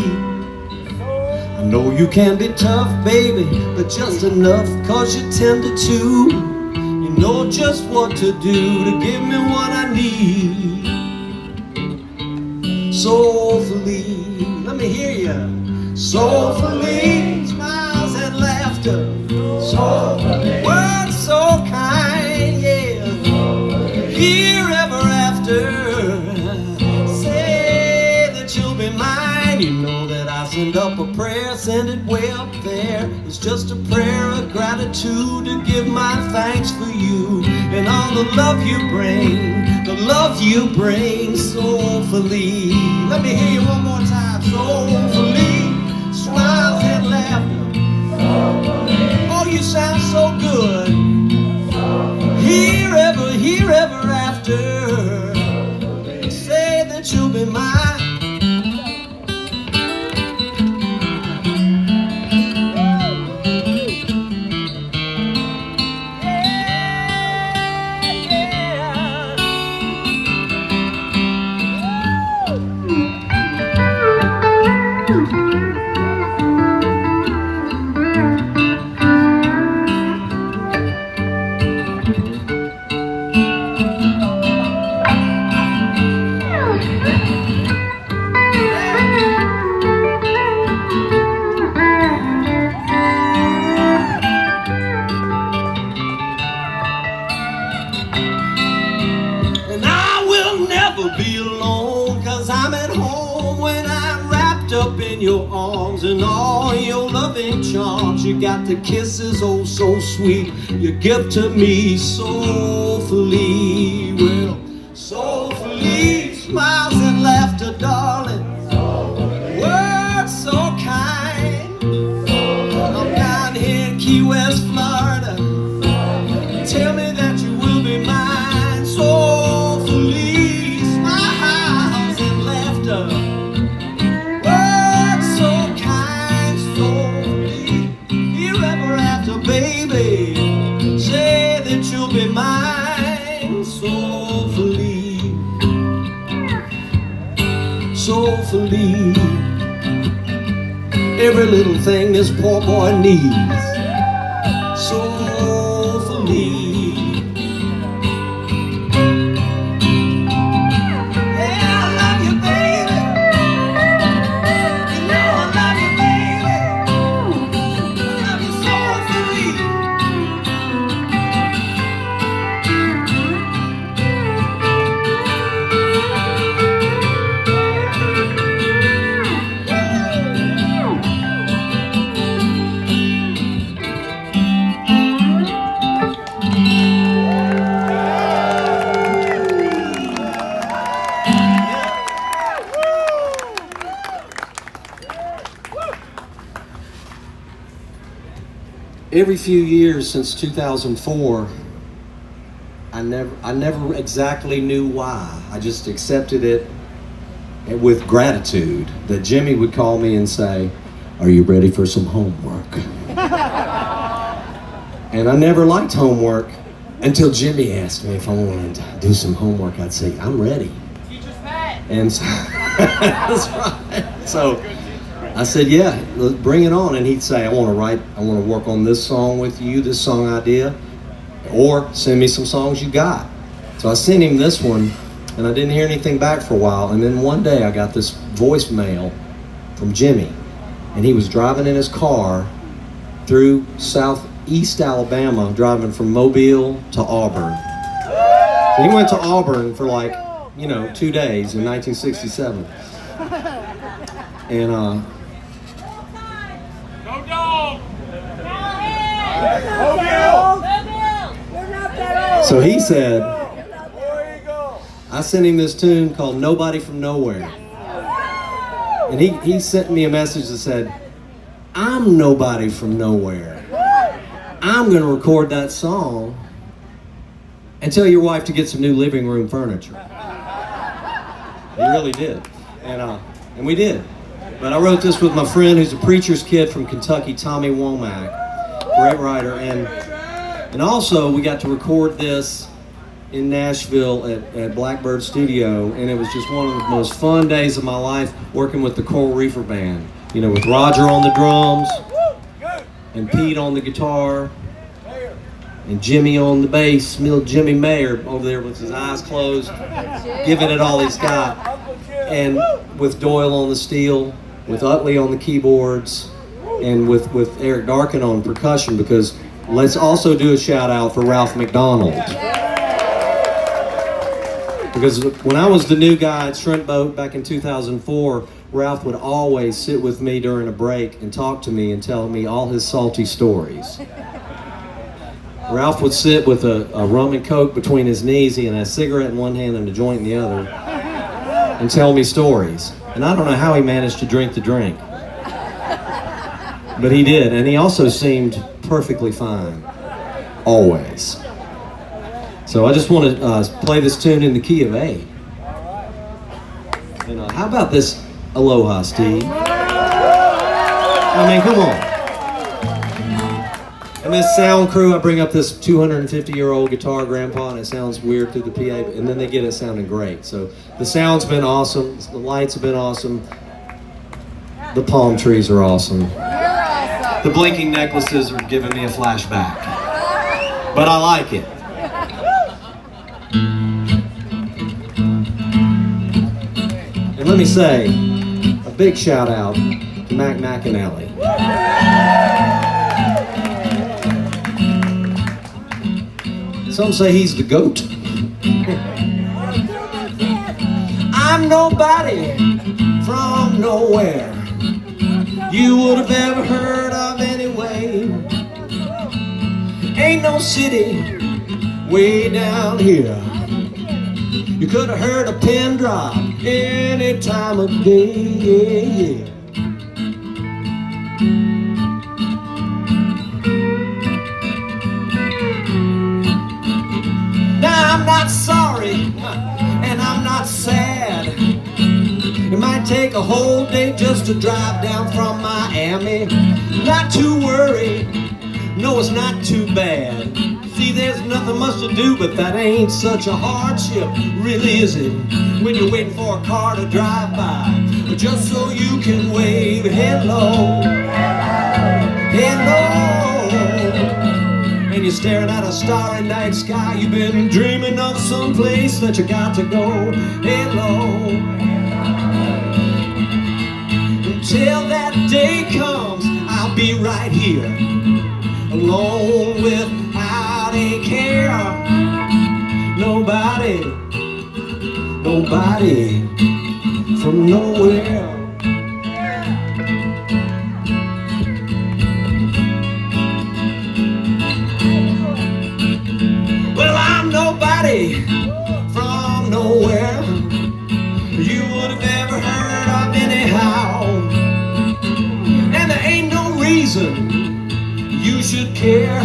I know you can be tough, baby, but just enough, 'cause you're tender too. You know just what to do to give me what I need. Soulfully, let me hear you. Soulfully, smiles and laughter. Soulfully, words so kind, yeah. Here ever after. Say that you'll be mine. You know that I send up a prayer, send it way up there. It's just a prayer of gratitude to give my thanks for you and all the love you bring, the love you bring soulfully. Let me hear you one more time. Soulfully, smiles and laughter. Oh, you sound so good. Here ever after. Say that you'll be mine. Be alone, 'cause I'm at home when I'm wrapped up in your arms and all your loving charms. You got the kisses, oh so sweet, you give to me soulfully. Well, soulfully, smiles and laughter, darling. Words so kind. I'm down here in Key West, Florida. Tell me that you will be mine. Soulfully, baby, say that you'll be mine. Soulfully, soulfully. Every little thing this poor boy needs. Soulfully. Every few years since 2004, I never exactly knew why. I just accepted it with gratitude that Jimmy would call me and say, "Are you ready for some homework?" And I never liked homework until Jimmy asked me if I wanted to do some homework. I'd say, "I'm ready." And so, that's right. So I said, "Yeah, let's bring it on." And he'd say, I want to work on this song with you, this song idea, or send me some songs you got. So I sent him this one, and I didn't hear anything back for a while. And then one day I got this voicemail from Jimmy, and he was driving in his car through southeast Alabama, driving from Mobile to Auburn. So he went to Auburn for 2 days in 1967. And so he said, I sent him this tune called "Nobody from Nowhere." And he sent me a message that said, "I'm nobody from nowhere. I'm going to record that song and tell your wife to get some new living room furniture. He really did. And we did. But I wrote this with my friend who's a preacher's kid from Kentucky, Tommy Womack, great writer. And also we got to record this in Nashville at Blackbird Studio, and it was just one of the most fun days of my life working with the Coral Reefer Band. You know, with Roger on the drums, and Pete on the guitar, and Jimmy on the bass, Jimmy Mayer over there with his eyes closed, giving it all he's got, and with Doyle on the steel, with Utley on the keyboards, and with Eric Darkin on percussion, because let's also do a shout out for Ralph McDonald. Because when I was the new guy at Shrimp Boat back in 2004, Ralph would always sit with me during a break and talk to me and tell me all his salty stories. Ralph would sit with a rum and coke between his knees, he had a cigarette in one hand and a joint in the other, and tell me stories. And I don't know how he managed to drink the drink. But he did, and he also seemed perfectly fine. Always. So I just want to play this tune in the key of A. And how about this Aloha, Steve? I mean, come on. And this sound crew, I bring up this 250-year-old guitar grandpa, and it sounds weird through the PA, and then they get it sounding great. So the sound's been awesome, the lights have been awesome, the palm trees are awesome. The blinking necklaces are giving me a flashback. But I like it. And let me say a big shout out to Mac McAnally. Some say he's the GOAT. I'm nobody from nowhere you would have ever heard of anyway. Ain't no city way down here you could have heard a pin drop any time of day. Now I'm not sorry and I'm not sad. It might take a whole day just to drive down from Miami. Not to worry, no, it's not too bad. See, there's nothing much to do, but that ain't such a hardship, really, is it? When you're waiting for a car to drive by, just so you can wave hello, hello. And you're staring at a starry night sky. You've been dreaming of some place that you got to go. Hello. Until that day comes, I'll be right here, alone without a care. Nobody, nobody from nowhere. Well, I'm nobody from nowhere you would have ever heard of anyhow. And there ain't no reason you should care.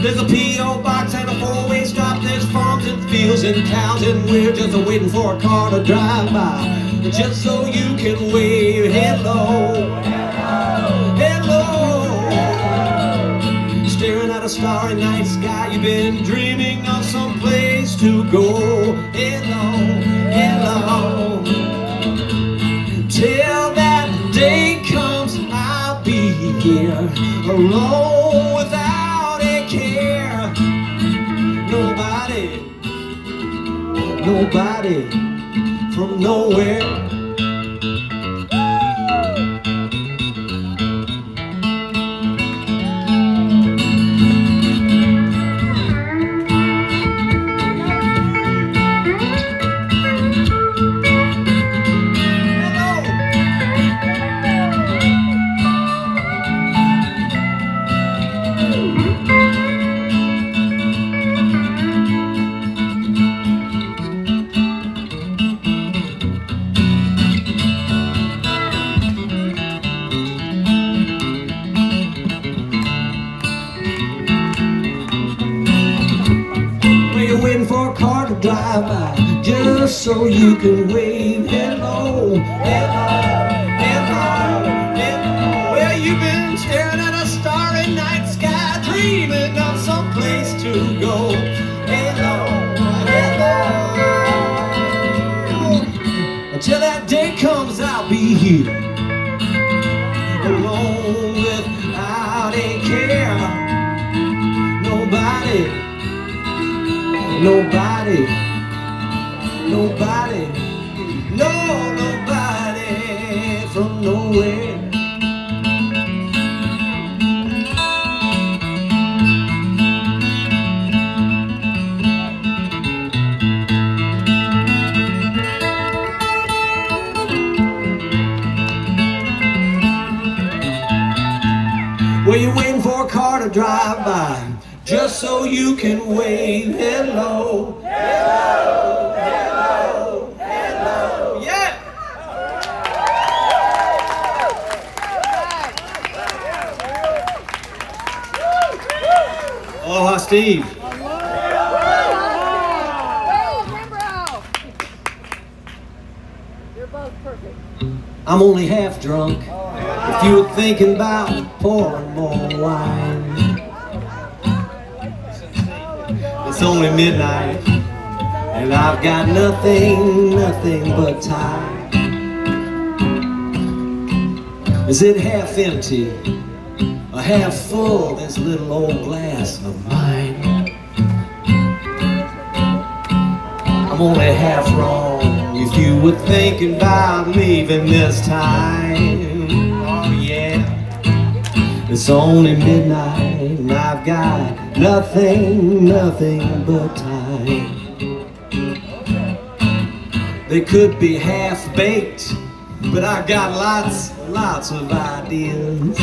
There's a P.O. box and a four-way stop. There's farms and fields and cows, and we're just waiting for a car to drive by, just so you can wave hello, hello. Staring at a starry night sky. You've been dreaming of some place to go. Hello, hello. Till that day comes, I'll be here, alone without a care. Nobody, nobody from nowhere. drive by just so you can wave hello, hello, hello, hello. Well, you've been staring at a starry night sky, dreaming of some place to go. Hello, hello. Until that day comes, I'll be here, alone without a care. Nobody, nobody, nobody, no, nobody from nowhere. Well, you're waiting for a car to drive by just so you can wave hello, hello, hello, hello, yeah! Aloha, Steve. Kimbrough. You're both perfect. I'm only half drunk. If you were thinking about pouring more wine. It's only midnight, and I've got nothing, nothing but time. Is it half empty, or half full, this little old glass of mine? I'm only half wrong if you were thinking about leaving this time. Oh yeah, it's only midnight, and I've got nothing, nothing but time. They could be half-baked, but I've got lots, lots of ideas.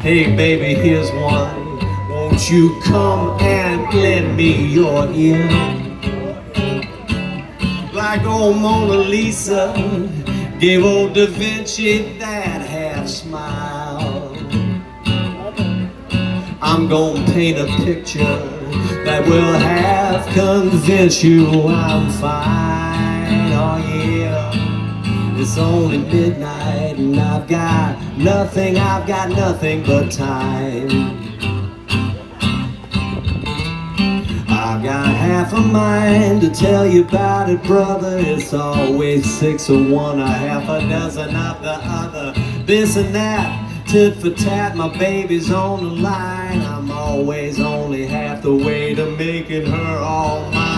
Hey baby, here's one. Won't you come and lend me your ear? Like old Mona Lisa gave old Da Vinci that half smile. I'm gonna paint a picture that will half convince you I'm fine. Oh yeah, it's only midnight and I've got nothing but time. I've got half a mind to tell you about it, brother. It's always 6 of one, a half a dozen of the other. This and that, tit for tat, my baby's on the line. I'm always only half the way to making her all mine.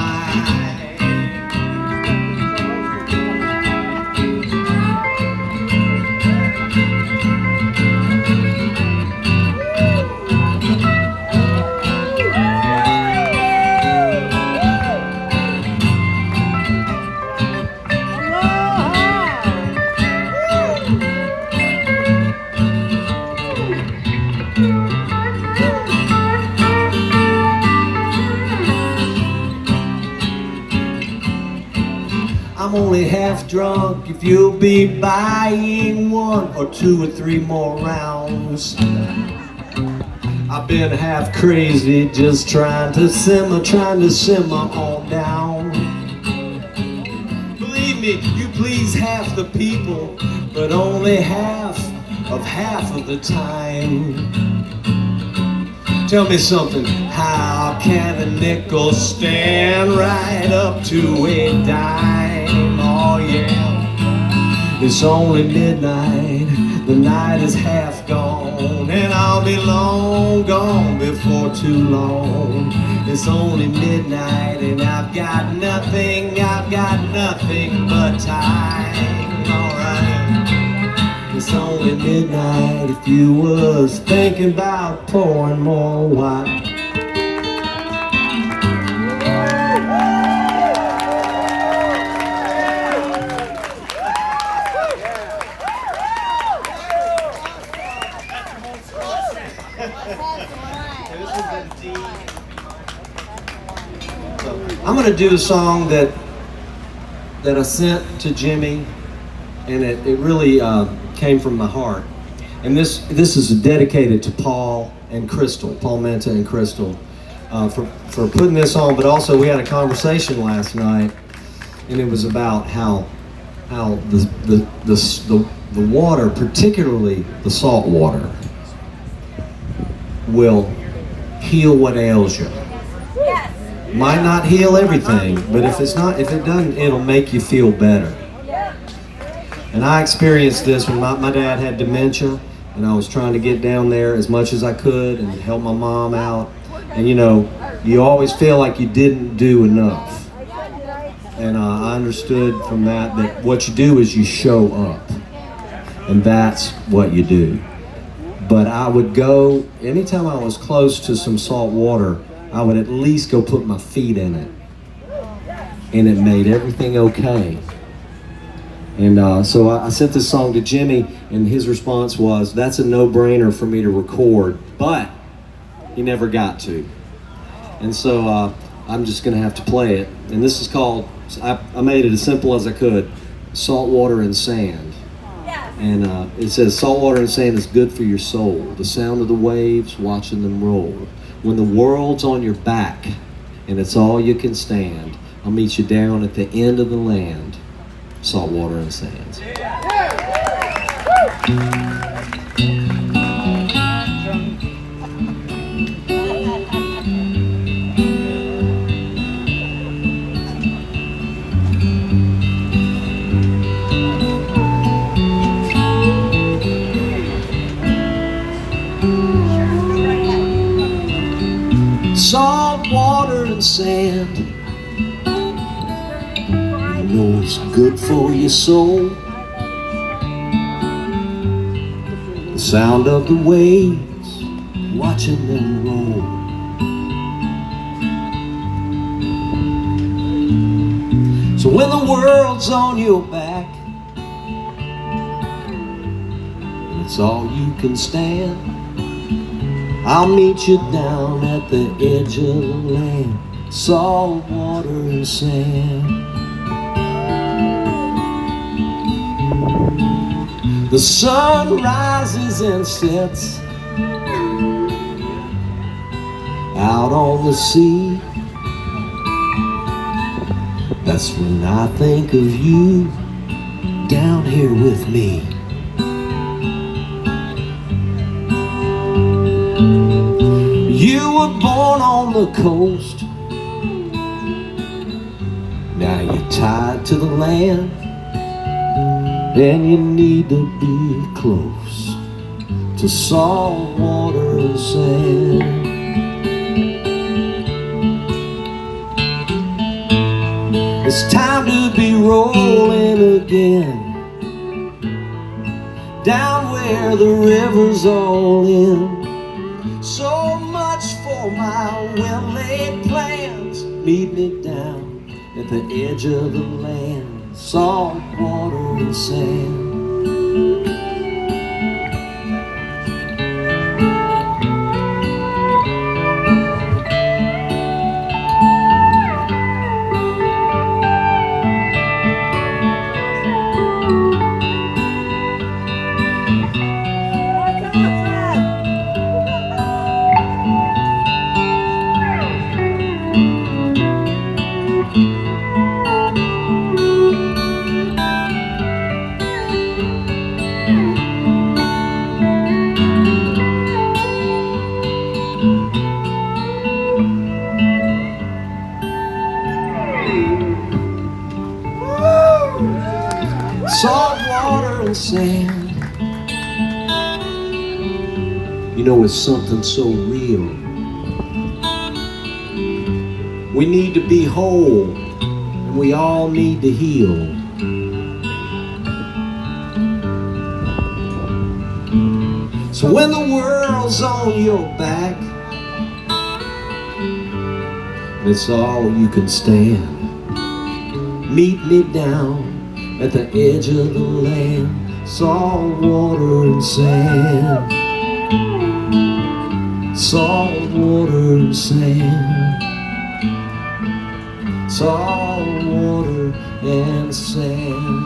I'm only half drunk if you'll be buying 1 or 2 or 3 more rounds. I've been half crazy just trying to simmer on down. Believe me, you please half the people, but only half of the time. Tell me something, how can a nickel stand right up to a dime? Oh yeah, it's only midnight, the night is half gone, and I'll be long gone before too long. It's only midnight and I've got nothing but time. Alright, it's only midnight if you was thinking about pouring more wine. I'm going to do a song that I sent to Jimmy, and it really came from my heart. And this is dedicated to Paul and Crystal, Paul Menta and Crystal. for putting this on, but also we had a conversation last night, and it was about how the water, particularly the salt water, will heal what ails you. Might not heal everything, but if it doesn't, it'll make you feel better. And I experienced this when my dad had dementia, and I was trying to get down there as much as I could and help my mom out. And you know, you always feel like you didn't do enough. And I understood from that what you do is you show up. And that's what you do. But I would go, anytime I was close to some salt water, I would at least go put my feet in it. And it made everything okay. And so I sent this song to Jimmy, and his response was, that's a no-brainer for me to record, but he never got to. And so I'm just gonna have to play it. And this is called, I made it as simple as I could, Salt Water and Sand. And it says, salt water and sand is good for your soul. The sound of the waves, watching them roll. When the world's on your back and it's all you can stand, I'll meet you down at the end of the land. Salt water and sands. Salt water and sand, you know it's good for your soul. The sound of the waves, watching them roll. So when the world's on your back and it's all you can stand, I'll meet you down at the edge of the land, salt water and sand. The sun rises and sets out on the sea. That's when I think of you down here with me. You were born on the coast, now you're tied to the land, and you need to be close to salt water and sand. It's time to be rolling again, down where the river's all in. So much for my well-laid plans. Meet me down at the edge of the land, salt water and sand. Salt water and sand, you know it's something so real. We need to be whole, and we all need to heal. So when the world's on your back, and it's all you can stand, meet me down at the edge of the land, salt water and sand, salt water and sand, salt water and sand.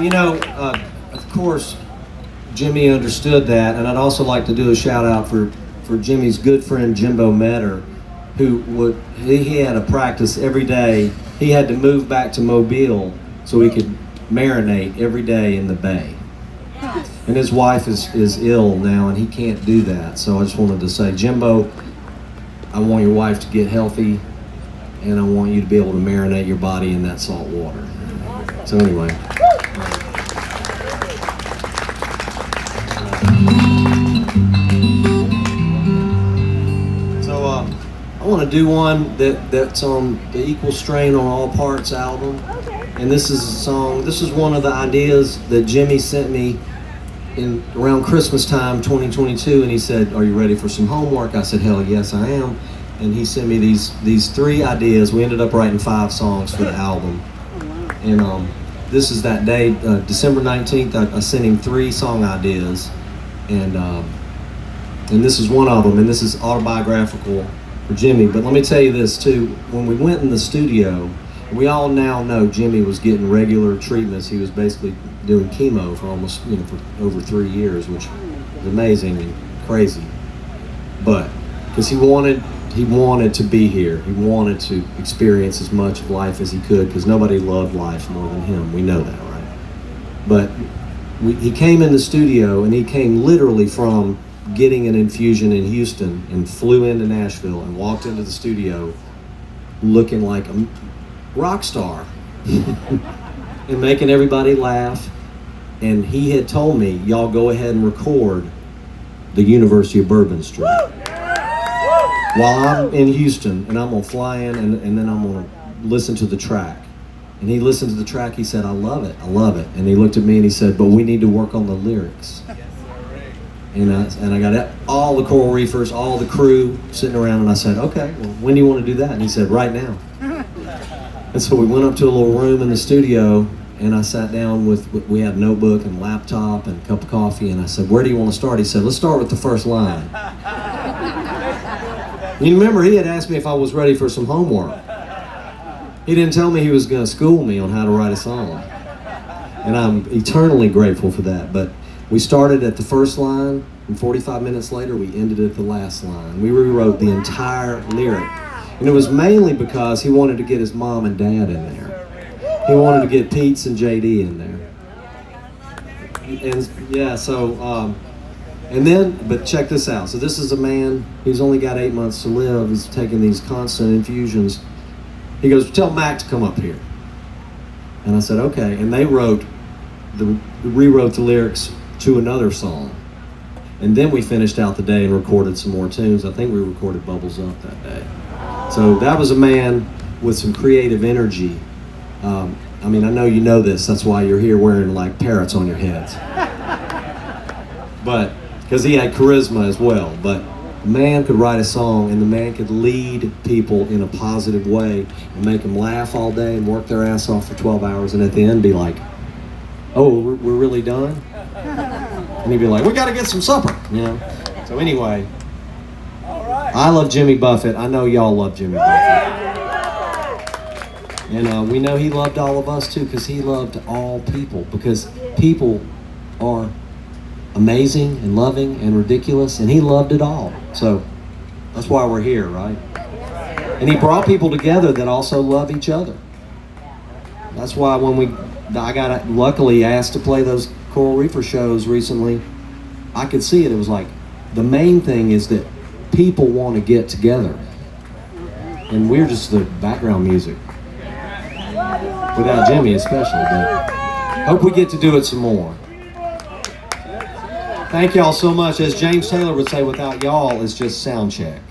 you know, of course, Jimmy understood that, and I'd also like to do a shout out for Jimmy's good friend Jimbo Metter, who he had a practice every day. He had to move back to Mobile so he could marinate every day in the bay. And his wife is ill now, and he can't do that. So I just wanted to say, Jimbo, I want your wife to get healthy, and I want you to be able to marinate your body in that salt water. So anyway. So I want to do one that's on the Equal Strain on All Parts album. And this is a song, this is one of the ideas that Jimmy sent me in around Christmas time 2022, and he said, are you ready for some homework? I said, hell yes I am. And he sent me these 3 ideas. We ended up writing 5 songs for the album. And this is that day, December 19th, I sent him 3 song ideas, and this is one of them, and this is autobiographical for Jimmy. But let me tell you this too, when we went in the studio, we all now know Jimmy was getting regular treatments. He was basically doing chemo for almost, for over 3 years, which is amazing and crazy. But, because he wanted to be here. He wanted to experience as much of life as he could, because nobody loved life more than him. We know that, right? But he came in the studio, and he came literally from getting an infusion in Houston and flew into Nashville and walked into the studio looking like a rock star and making everybody laugh. And he had told me, y'all go ahead and record the University of Bourbon Street while I'm in Houston, and I'm gonna fly in, and then I'm gonna listen to the track. And he listened to the track, he said, I love it. And he looked at me and he said, but we need to work on the lyrics. And I got all the Coral Reefers, all the crew sitting around, and I said, okay, well, when do you want to do that? And he said, right now. And so we went up to a little room in the studio, and I sat down we had a notebook and laptop and a cup of coffee, and I said, where do you want to start? He said, let's start with the first line. You remember, he had asked me if I was ready for some homework. He didn't tell me he was going to school me on how to write a song. And I'm eternally grateful for that. But we started at the first line, and 45 minutes later, we ended at the last line. We rewrote the entire lyric. And it was mainly because he wanted to get his mom and dad in there. He wanted to get Pete's and JD in there. And yeah, so, but check this out. So this is a man who's only got 8 months to live. He's taking these constant infusions. He goes, tell Mac to come up here. And I said, okay. And they rewrote the lyrics to another song. And then we finished out the day and recorded some more tunes. I think we recorded Bubbles Up that day. So that was a man with some creative energy. I mean, I know you know this. That's why you're here wearing like parrots on your heads. But, because he had charisma as well. But the man could write a song, and the man could lead people in a positive way and make them laugh all day and work their ass off for 12 hours, and at the end be like, oh, we're really done? And he'd be like, we got to get some supper, So anyway, I love Jimmy Buffett. I know y'all love Jimmy Buffett. And we know he loved all of us too, because he loved all people, because people are amazing and loving and ridiculous, and he loved it all. So that's why we're here, right? And he brought people together that also love each other. That's why when I got luckily asked to play those Coral Reefer shows recently, I could see it. It was like, the main thing is that people want to get together, and we're just the background music, without Jimmy especially. But hope we get to do it some more. Thank y'all so much. As James Taylor would say, without y'all, it's just sound check.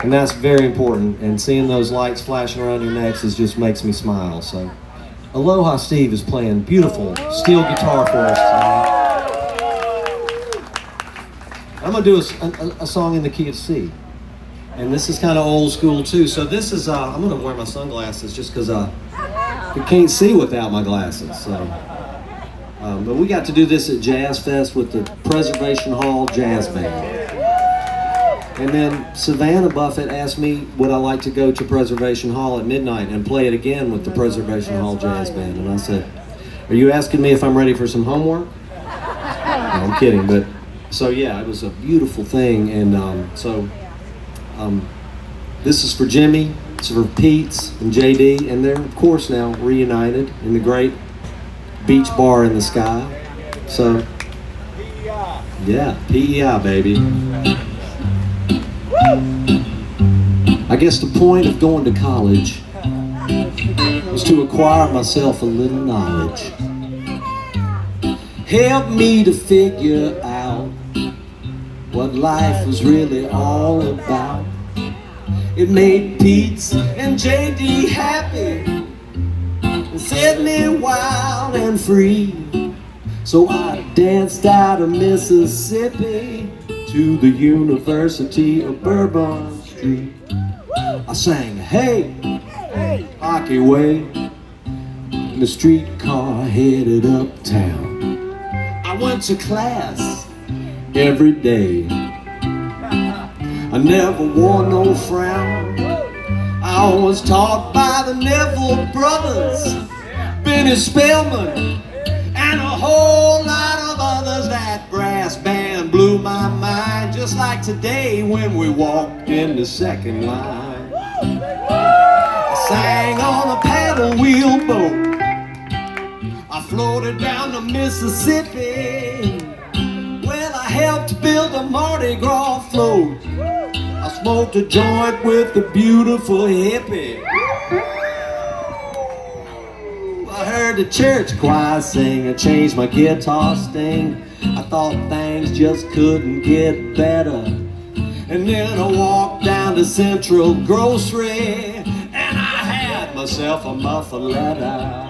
And that's very important. And seeing those lights flashing around your necks just makes me smile. So, Aloha Steve is playing beautiful steel guitar for us tonight. I'm going to do a song in the key of C. And this is kind of old school too. So this is, I'm going to wear my sunglasses just because I can't see without my glasses. So. But we got to do this at Jazz Fest with the Preservation Hall Jazz Band. And then Savannah Buffett asked me would I like to go to Preservation Hall at midnight and play it again with the Preservation Hall Jazz Band. And I said, Are you asking me if I'm ready for some homework? No, I'm kidding, but so yeah, it was a beautiful thing, and this is for Jimmy, it's for Pete's and JD, and they're of course now reunited in the great beach bar in the sky. So yeah, PEI baby. I guess the point of going to college was to acquire myself a little knowledge. Help me to figure out what life was really all about. It made Pete's and JD happy and set me wild and free. So I danced out of Mississippi to the University of Bourbon Street. I sang, hey, hockey way, and the streetcar headed uptown. I went to class every day. I never wore no frown. I was taught by the Neville brothers, Benny Spellman, and a whole lot of others. That brass band blew my mind, just like today when we walked in the second line. I sang on a paddle wheel boat. I floated down the Mississippi. Well, I helped build a Mardi Gras float. I smoked a joint with the beautiful hippie. I heard the church choir sing. I changed my guitar sting. I thought things just couldn't get better. And then I walked down to Central Grocery and I had myself a muffaletta.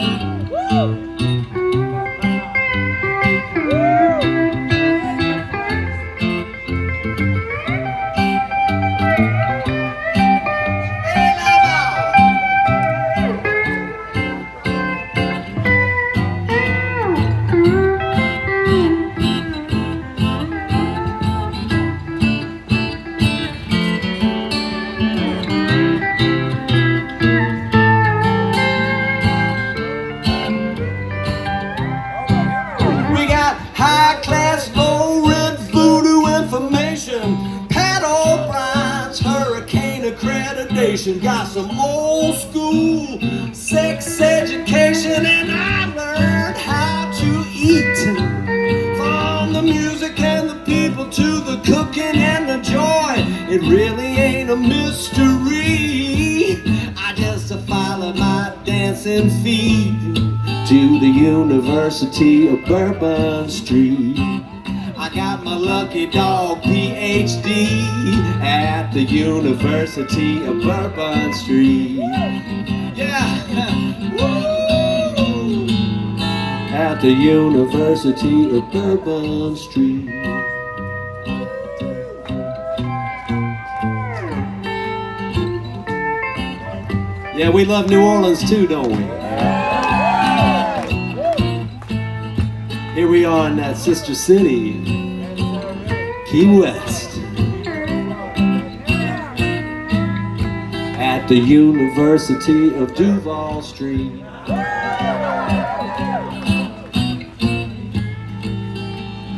Got some old school sex education, and I learned how to eat. From the music and the people to the cooking and the joy, it really ain't a mystery. I just follow my dancing feet to the University of Bourbon Street. I got my lucky dog PhD at the University of Bourbon Street. Yeah, woo! At the University of Bourbon Street. Yeah, we love New Orleans too, don't we? Here we are in that sister city, Key West, at the University of Duval Street.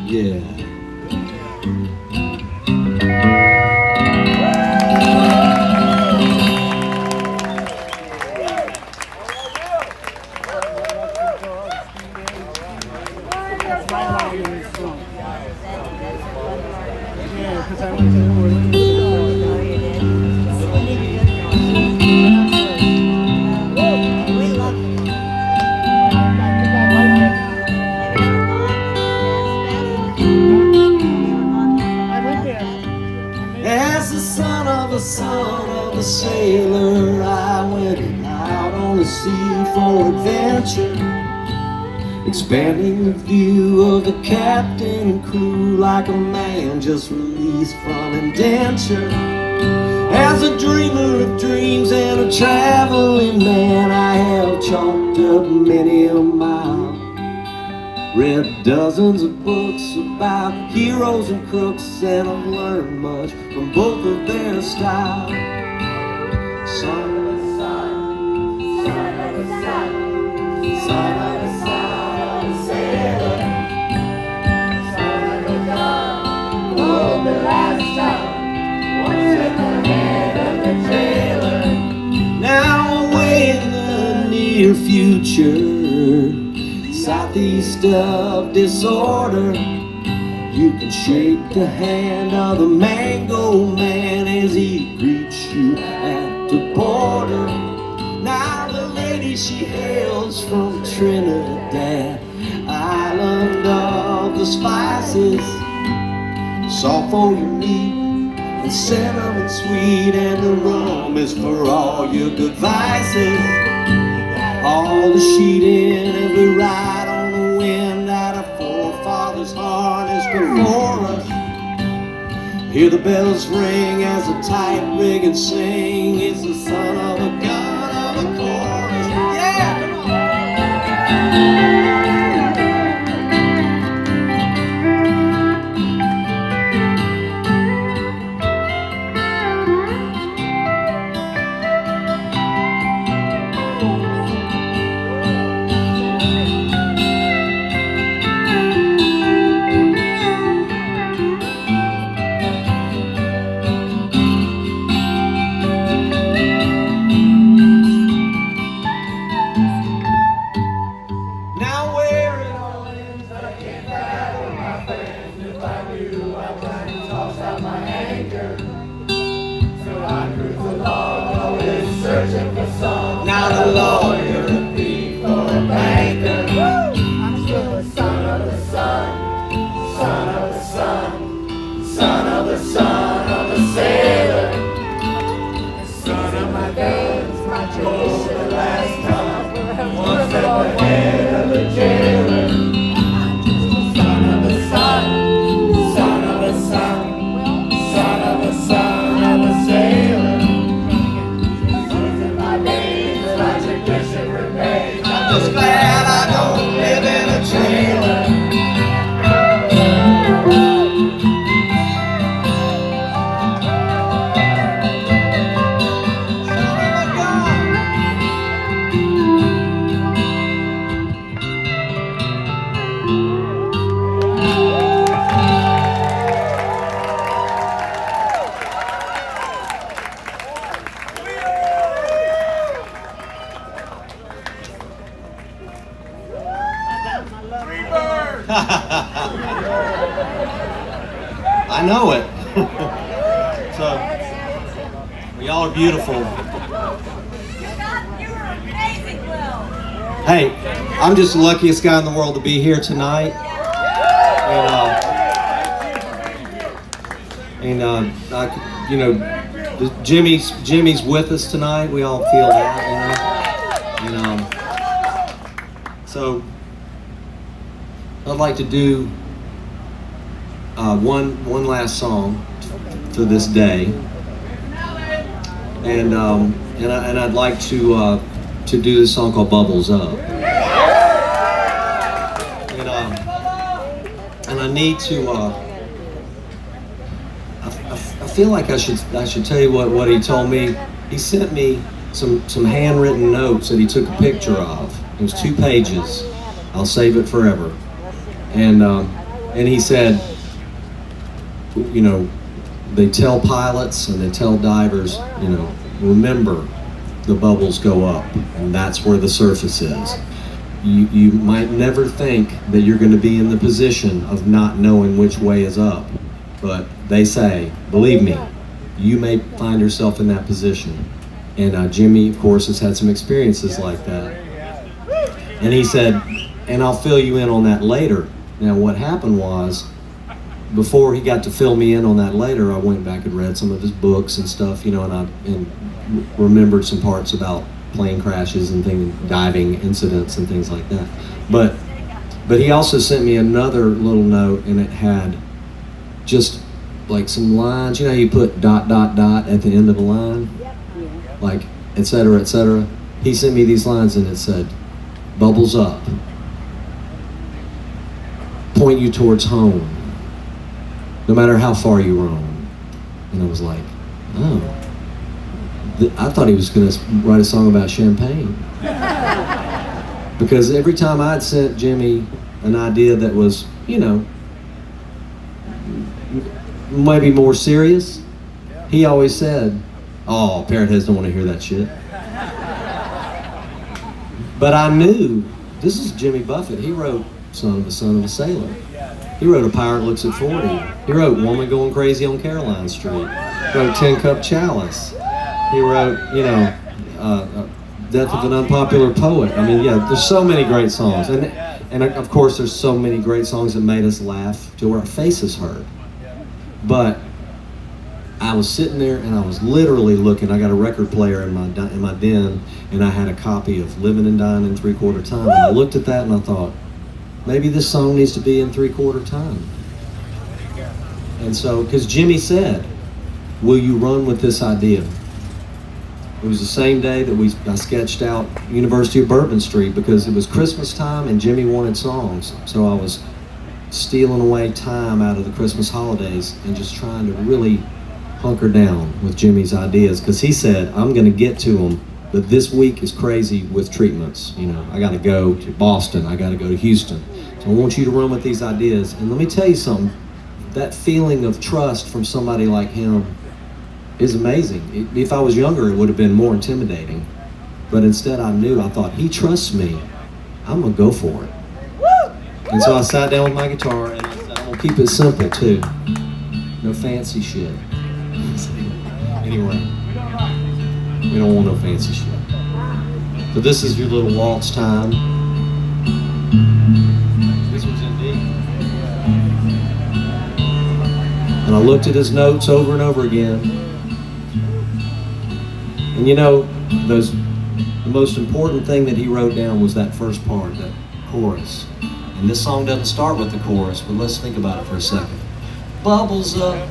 Yeah. Son of a sailor, I went out on the sea for adventure, expanding the view of the captain and crew like a man just released from indenture. As a dreamer of dreams and a traveling man, I have chalked up many a mile, read dozens of books about heroes and crooks, and I've learned much from both of their style. Side by side, side by side, side by side. near future, southeast of disorder. You can shake the hand of the mango man as he greets you at the border. Now the lady she hails from Trinidad, island of the spices, salt for your meat and cinnamon sweet, and the rum is for all your good vices. All the sheeting as we ride on the wind out of forefathers' harness before us. Hear the bells ring as the tight rig and sing. It's the son of a gun of a chorus. Yeah! Now the lawyer, a thief, or a banker. I'm still the son of the sun, son of the sun, son of the son of a sailor, son of my guns, my chose the last time, one step ahead of the jailer. Son of the sun, son of the sun, son of the son of a sailor. I'm just glad I don't live in a trailer. I know it. So, y'all are beautiful. Hey, I'm just the luckiest guy in the world to be here tonight. You know, Jimmy's with us tonight. We all feel that, you know. And so I'd like to do one last song for this day, and I'd like to do this song called "Bubbles Up," and I need to. I feel like I should tell you what he told me. He sent me some handwritten notes that he took a picture of. It was 2 pages. I'll save it forever. And he said, you know, they tell pilots and they tell divers, you know, remember the bubbles go up, and that's where the surface is. You might never think that you're going to be in the position of not knowing which way is up, but they say, believe me, you may find yourself in that position. And Jimmy, of course, has had some experiences like that. And he said, and I'll fill you in on that later. Now, what happened was, before he got to fill me in on that later, I went back and read some of his books and stuff, you know, and remembered some parts about plane crashes and diving incidents and things like that. But he also sent me another little note, and it had just like some lines. You know, you put ... at the end of a line, like et cetera, et cetera. He sent me these lines, and it said, "Bubbles up, point you towards home, no matter how far you roam." And I was like, oh, I thought he was going to write a song about champagne. Because every time I'd sent Jimmy an idea that was, you know, maybe more serious, he always said, oh, parrot heads don't want to hear that shit. But I knew, this is Jimmy Buffett. He wrote Son of a Sailor. He wrote A Pirate Looks at 40. He wrote Woman Going Crazy on Caroline Street. He wrote Tin Cup Chalice. He wrote, you know, Death of an Unpopular Poet. I mean, yeah, there's so many great songs. And of course, there's so many great songs that made us laugh till our faces hurt. But I was sitting there and I was literally looking. I got a record player in my den, and I had a copy of Living and Dying in 3/4 time. And I looked at that and I thought, maybe this song needs to be in 3/4 time. And so, because Jimmy said, will you run with this idea? It was the same day that I sketched out University of Bourbon Street because it was Christmas time and Jimmy wanted songs. So I was stealing away time out of the Christmas holidays and just trying to really hunker down with Jimmy's ideas, because he said, I'm going to get to them, but this week is crazy with treatments. You know, I got to go to Boston, I got to go to Houston. So I want you to run with these ideas. And let me tell you something, that feeling of trust from somebody like him is amazing. If I was younger, it would have been more intimidating. But instead I thought, he trusts me, I'm gonna go for it. And so I sat down with my guitar and I said, I'm gonna keep it simple too. No fancy shit. Anyway, we don't want no fancy shit. So this is your little waltz time. This one's in D. And I looked at his notes over and over again. And you know, the most important thing that he wrote down was that first part, that chorus. And this song doesn't start with the chorus, but let's think about it for a second. Bubbles up,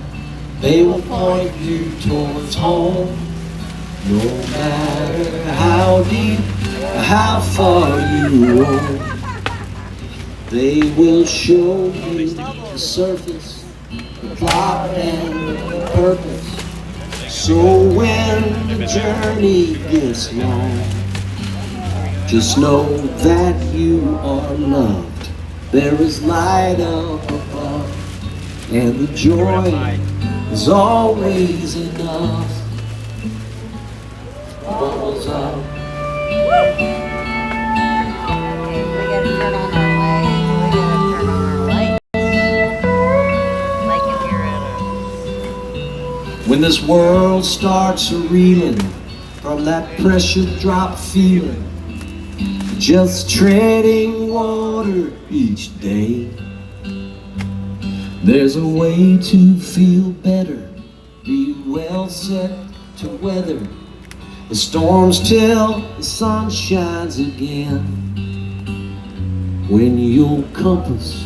they will point you towards home. No matter how deep, how far you roam, they will show you the surface, the plot and the purpose. So when the journey gets long, just know that you are loved. There is light up above, and the joy is always enough. Bubbles up. We gotta turn on our lights. We gotta turn on our lights. I can hear it. When this world starts reeling from that pressure drop feeling, just treading water each day, there's a way to feel better. Be well set to weather the storms till the sun shines again. When your compass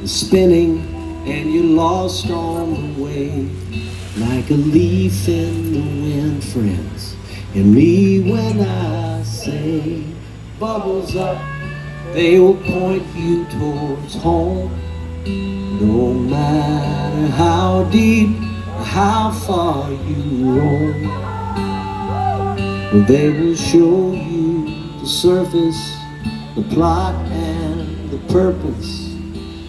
is spinning and you're lost on the way, like a leaf in the wind, friends, and me when I say, bubbles up, they will point you towards home. No matter how deep or how far you roam, they will show you the surface, the plot and the purpose.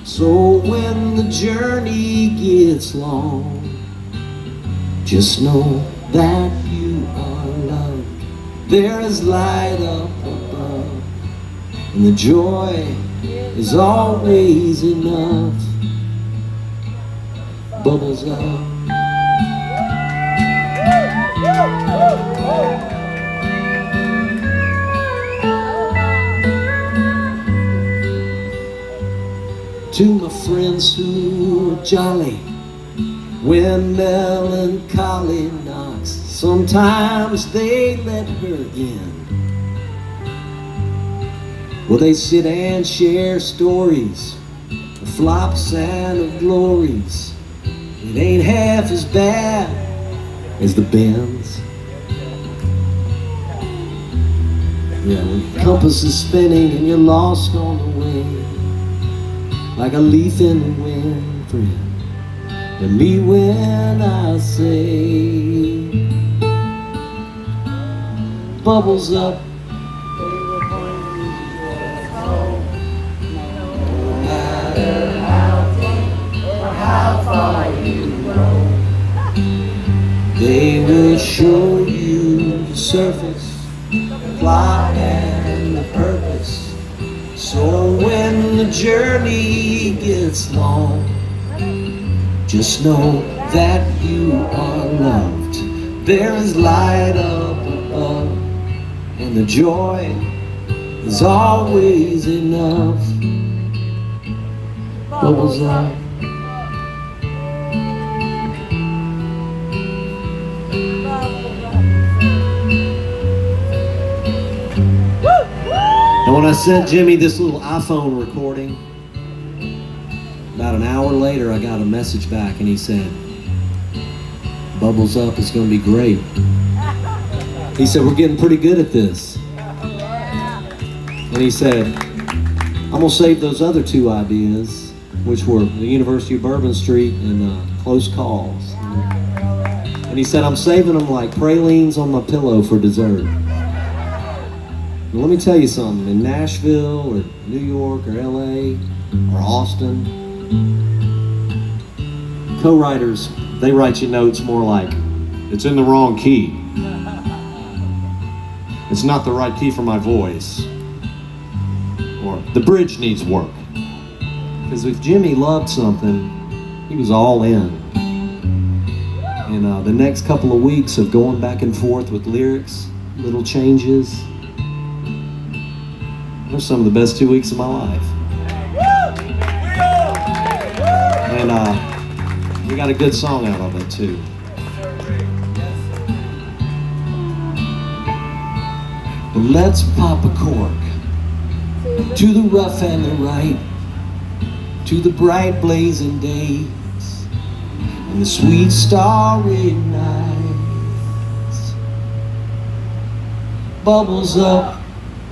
So when the journey gets long, just know that you are loved. There is light up above, and the joy is always enough. Bubbles up. To my friends who are jolly when melancholy knocks, sometimes they let her in. Well, they sit and share stories of flops and of glories. It ain't half as bad as the bends. Yeah, when the compass is spinning and you're lost on the way, like a leaf in the wind, friend. And me when I say, bubbles up, no matter how deep or how far you go, they will show you the surface, plot and the purpose. So when the journey gets long, just know that you are loved. There is light up above, and the joy is always enough. Bubbles up. And when I sent Jimmy this little iPhone recording, about an hour later I got a message back and he said, Bubbles Up is going to be great. He said, we're getting pretty good at this. And he said, I'm going to save those other two ideas, which were the University of Bourbon Street and Close Calls. And he said, I'm saving them like pralines on my pillow for dessert. Well, let me tell you something, in Nashville or New York or LA or Austin, co-writers, they write you notes more like, it's in the wrong key. It's not the right key for my voice. Or the bridge needs work. Because if Jimmy loved something, he was all in. And the next couple of weeks of going back and forth with lyrics, little changes, they're some of the best 2 weeks of my life. And we got a good song out of it too. But let's pop a cork to the rough and the right, to the bright blazing days and the sweet starry nights. Bubbles up,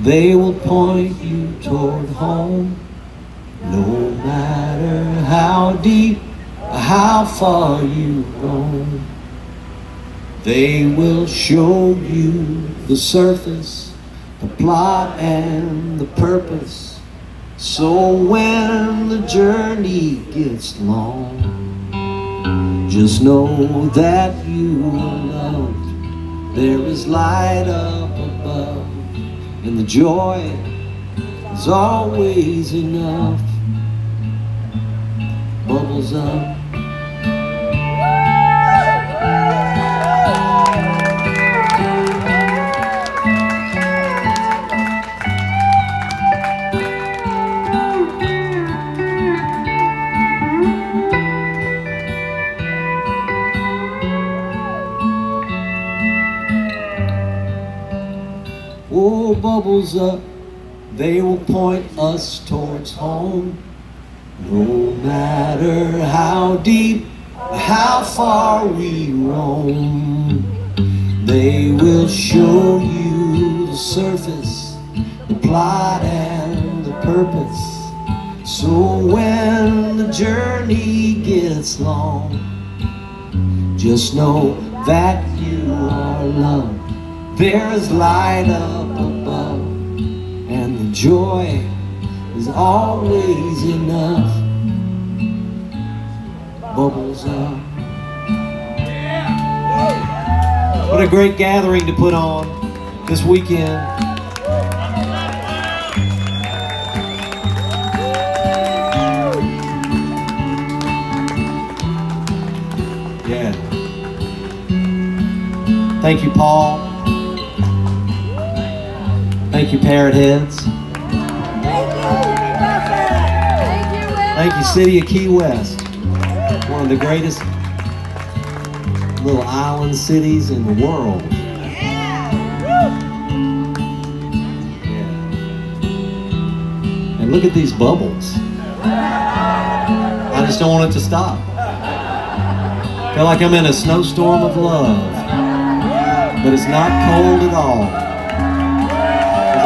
they will point you toward home. No matter how deep or how far you roam, they will show you the surface, the plot and the purpose. So when the journey gets long, just know that you are loved. There is light up above, and the joy is always enough. Bubbles up. Oh, bubbles up, they will point us towards home. No matter how deep or how far we roam, they will show you the surface, the plot and the purpose. So when the journey gets long, just know that you are loved. There is light up above, and the joy is always enough. Bubbles up. What a great gathering to put on this weekend. Yeah. Thank you, Paul. Thank you, Parrot Heads. Thank you, City of Key West. One of the greatest little island cities in the world. Yeah. And look at these bubbles. I just don't want it to stop. I feel like I'm in a snowstorm of love. But it's not cold at all.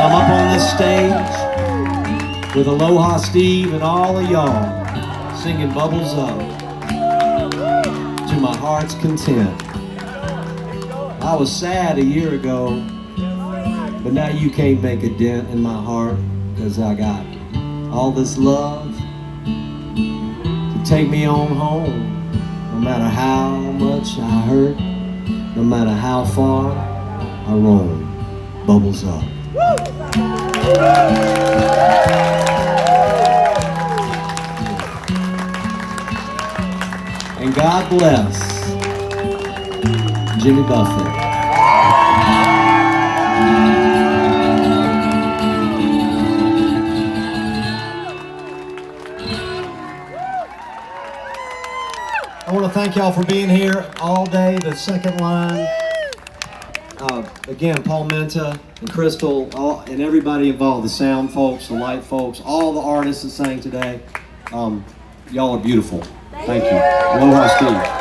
I'm up on this stage with Aloha Steve and all of y'all singing Bubbles Up to my heart's content. I was sad a year ago, but now you can't make a dent in my heart because I got all this love to take me on home. No matter how much I hurt, no matter how far I roam. bubbles up. And God bless Jimmy Buffett. I want to thank y'all for being here all day, the second line. Again, Paul Menta and Crystal, and everybody involved, the sound folks, the light folks, all the artists that sang today. Y'all are beautiful. Thank you. Aloha, Steve.